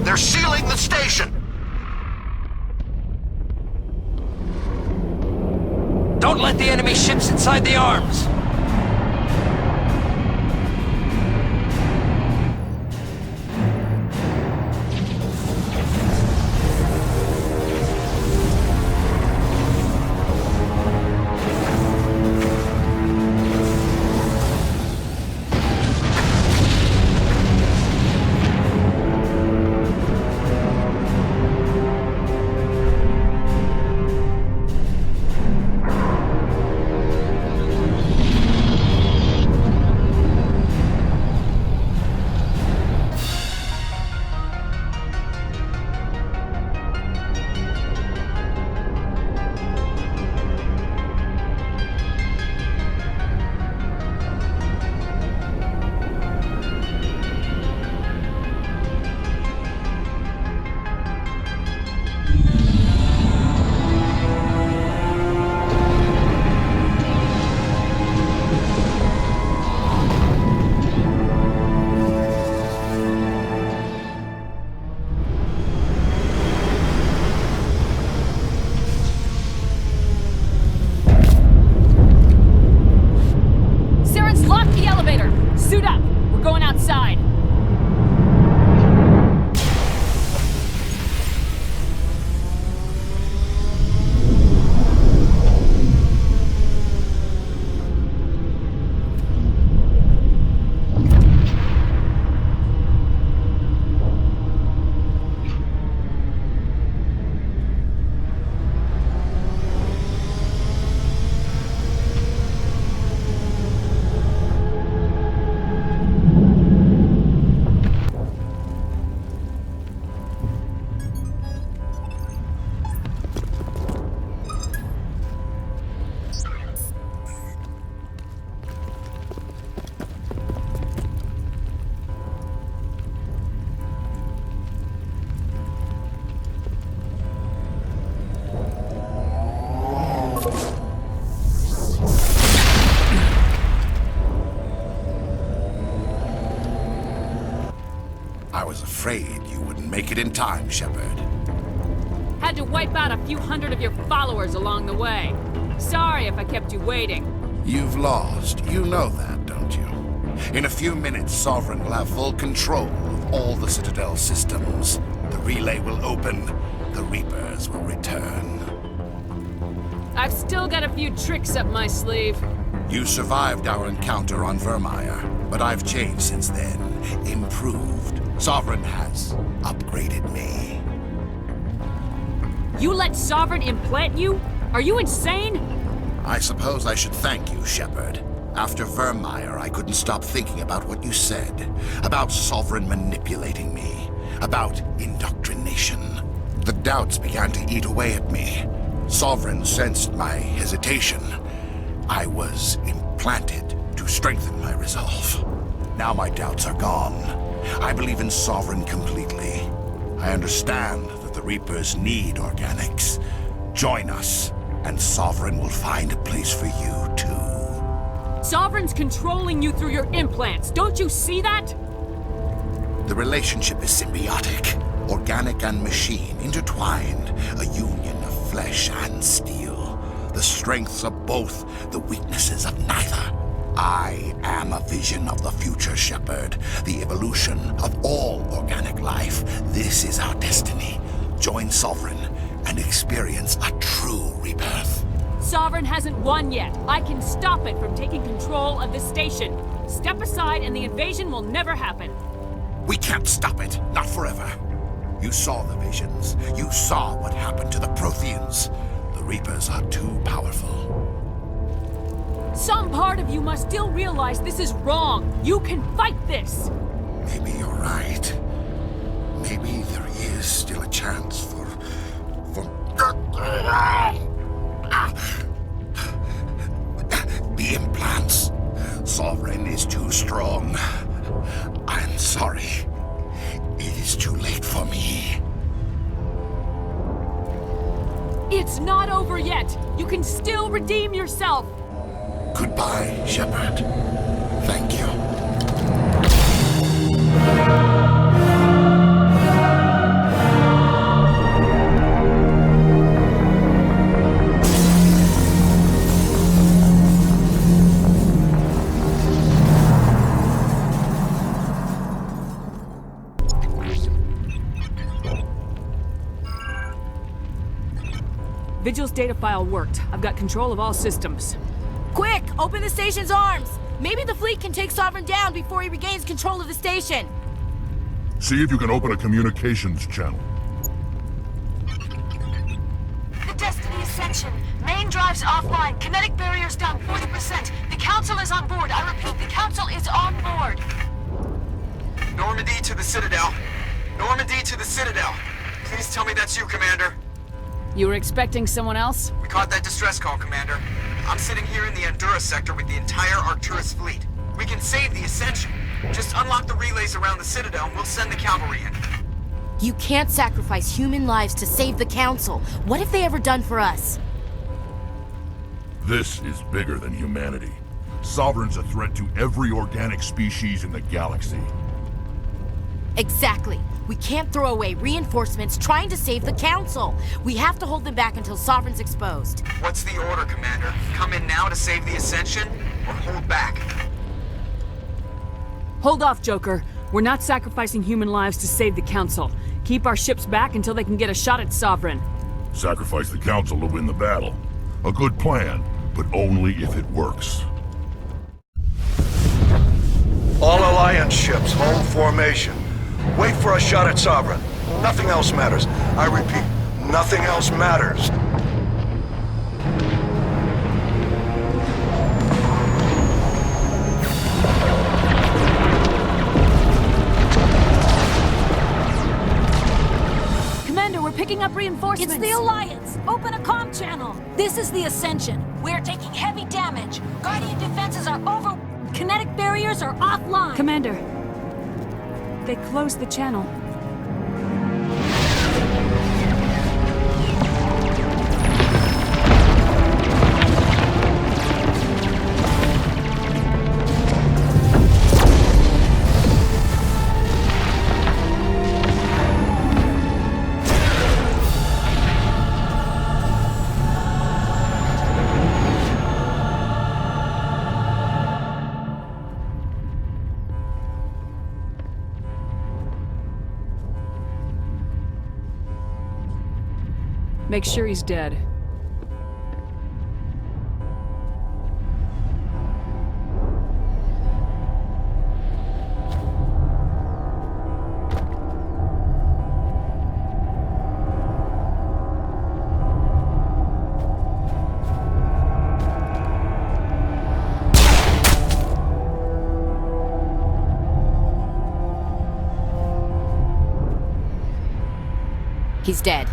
They're sealing the station! Don't let the enemy ships inside the arms! Let's lock the elevator! Suit up! We're going outside! I was afraid you wouldn't make it in time, Shepard. Had to wipe out a few hundred of your followers along the way. Sorry if I kept you waiting. You've lost. You know that, don't you? In a few minutes, Sovereign will have full control of all the Citadel systems. The relay will open. The Reapers will return. I've still got a few tricks up my sleeve. You survived our encounter on Vermeer, but I've changed since then. Improved. Sovereign has upgraded me. You let Sovereign implant you? Are you insane? I suppose I should thank you, Shepard. After Vermeer, I couldn't stop thinking about what you said. About Sovereign manipulating me. About indoctrination. The doubts began to eat away at me. Sovereign sensed my hesitation. I was implanted to strengthen my resolve. Now my doubts are gone. I believe in Sovereign completely. I understand that the Reapers need organics. Join us, and Sovereign will find a place for you, too. Sovereign's controlling you through your implants. Don't you see that? The relationship is symbiotic. Organic and machine, intertwined. A union of flesh and steel. The strengths of both, the weaknesses of neither. I am a vision of the future, Shepard. The evolution of all organic life. This is our destiny. Join Sovereign and experience a true rebirth. Sovereign hasn't won yet. I can stop it from taking control of the station. Step aside and the invasion will never happen. We can't stop it. Not forever. You saw the visions. You saw what happened to the Protheans. The Reapers are too powerful. Some part of you must still realize this is wrong. You can fight this. Maybe you're right. Maybe there is still a chance for... The implants. Sovereign is too strong. I'm sorry. It is too late for me. It's not over yet. You can still redeem yourself. Goodbye, Shepard. Thank you. Vigil's data file worked. I've got control of all systems. Quick! Open the station's arms! Maybe the fleet can take Sovereign down before he regains control of the station. See if you can open a communications channel. The Destiny Ascension. Main drives offline. Kinetic barriers down 40%. The Council is on board. I repeat, the Council is on board. Normandy to the Citadel. Normandy to the Citadel. Please tell me that's you, Commander. You were expecting someone else? We caught that distress call, Commander. I'm sitting here in the Endura sector with the entire Arcturus fleet. We can save the Ascension. Just unlock the relays around the Citadel and we'll send the cavalry in. You can't sacrifice human lives to save the Council. What have they ever done for us? This is bigger than humanity. Sovereign's a threat to every organic species in the galaxy. Exactly. We can't throw away reinforcements trying to save the Council. We have to hold them back until Sovereign's exposed. What's the order, Commander? Come in now to save the Ascension, or hold back? Hold off, Joker. We're not sacrificing human lives to save the Council. Keep our ships back until they can get a shot at Sovereign. Sacrifice the Council to win the battle. A good plan, but only if it works. All Alliance ships, hold formation. Wait for a shot at Sovereign. Nothing else matters. I repeat, nothing else matters. Commander, we're picking up reinforcements. It's the Alliance! Open a comm channel! This is the Ascension. We're taking heavy damage. Guardian defenses are over... Kinetic barriers are offline. Commander, they closed the channel. Make sure he's dead. He's dead.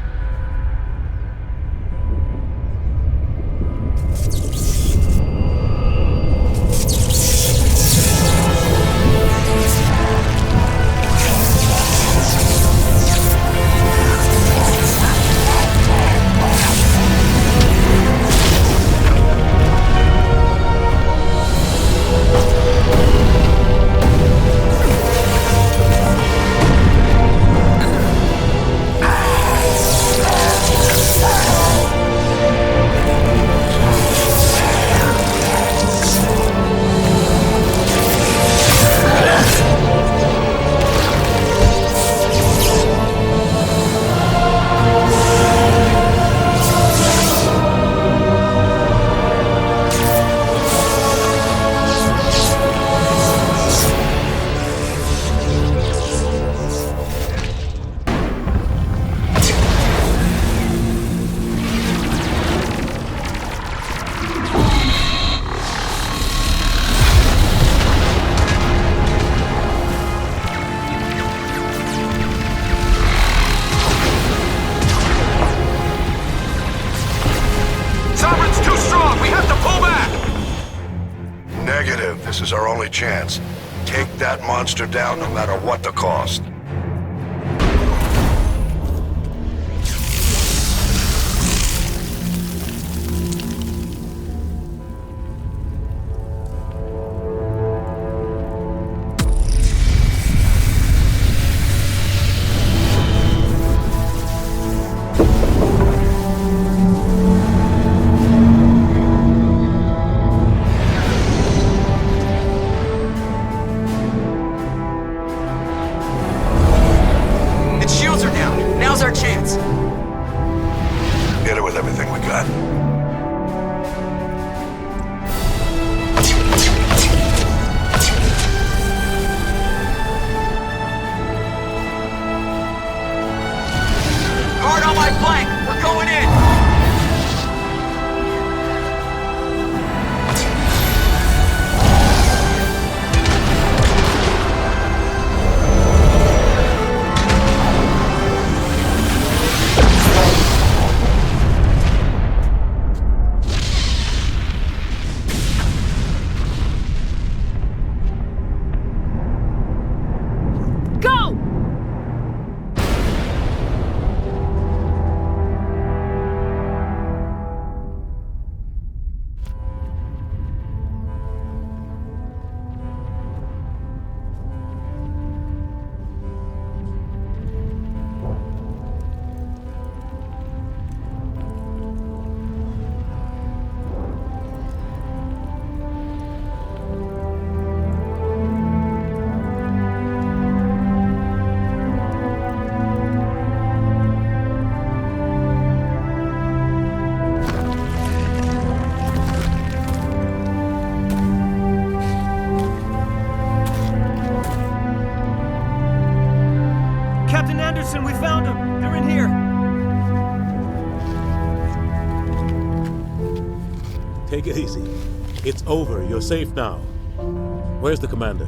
This is our only chance. Take that monster down no matter what the cost. Anderson, we found them! They're in here! Take it easy. It's over. You're safe now. Where's the commander?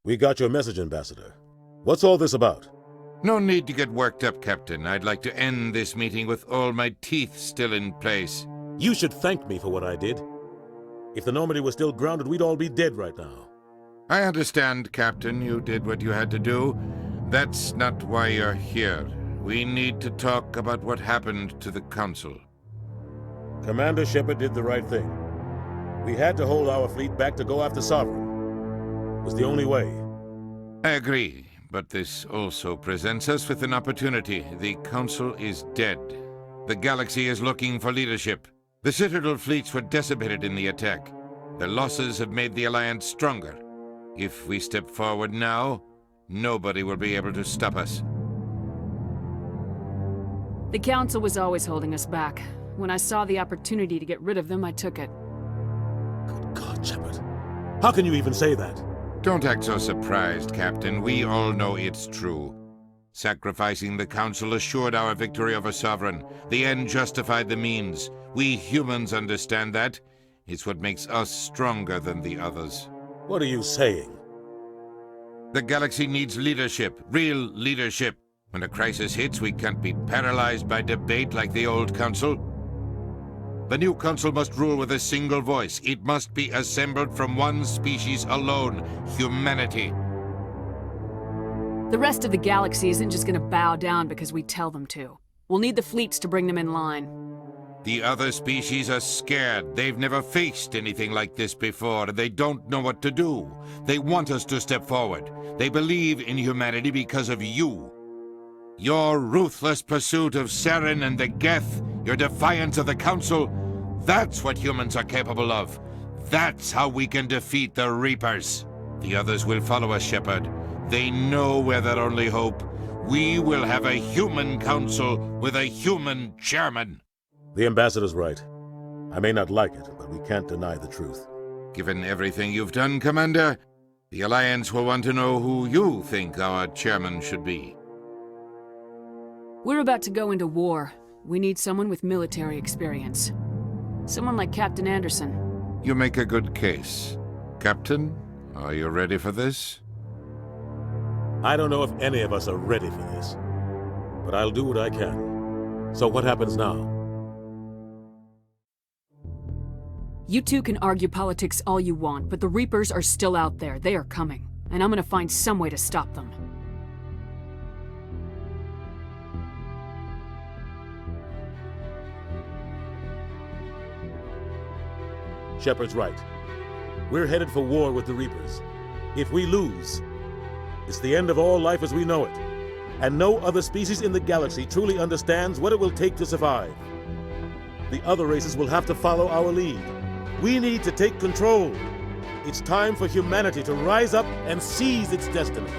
We got your message, Ambassador. What's all this about? No need to get worked up, Captain. I'd like to end this meeting with all my teeth still in place. You should thank me for what I did. If the Normandy was still grounded, we'd all be dead right now. I understand, Captain. You did what you had to do. That's not why you're here. We need to talk about what happened to the Council. Commander Shepard did the right thing. We had to hold our fleet back to go after Sovereign. It was the only way. I agree, but this also presents us with an opportunity. The Council is dead. The galaxy is looking for leadership. The Citadel fleets were decimated in the attack. Their losses have made the Alliance stronger. If we step forward now, nobody will be able to stop us. The Council was always holding us back. When I saw the opportunity to get rid of them, I took it. Good God, Shepard. How can you even say that? Don't act so surprised, Captain. We all know it's true. Sacrificing the Council assured our victory over Sovereign. The end justified the means. We humans understand that. It's what makes us stronger than the others. What are you saying? The galaxy needs leadership, real leadership. When a crisis hits, we can't be paralyzed by debate like the old Council. The new Council must rule with a single voice. It must be assembled from one species alone, humanity. The rest of the galaxy isn't just gonna bow down because we tell them to. We'll need the fleets to bring them in line. The other species are scared. They've never faced anything like this before, and they don't know what to do. They want us to step forward. They believe in humanity because of you. Your ruthless pursuit of Saren and the Geth, your defiance of the Council, that's what humans are capable of. That's how we can defeat the Reapers. The others will follow us, Shepard. They know we're their only hope. We will have a human council with a human chairman. The Ambassador's right. I may not like it, but we can't deny the truth. Given everything you've done, Commander, the Alliance will want to know who you think our chairman should be. We're about to go into war. We need someone with military experience. Someone like Captain Anderson. You make a good case. Captain, are you ready for this? I don't know if any of us are ready for this, but I'll do what I can. So what happens now? You two can argue politics all you want, but the Reapers are still out there. They are coming, and I'm gonna find some way to stop them. Shepard's right. We're headed for war with the Reapers. If we lose, it's the end of all life as we know it. And no other species in the galaxy truly understands what it will take to survive. The other races will have to follow our lead. We need to take control. It's time for humanity to rise up and seize its destiny.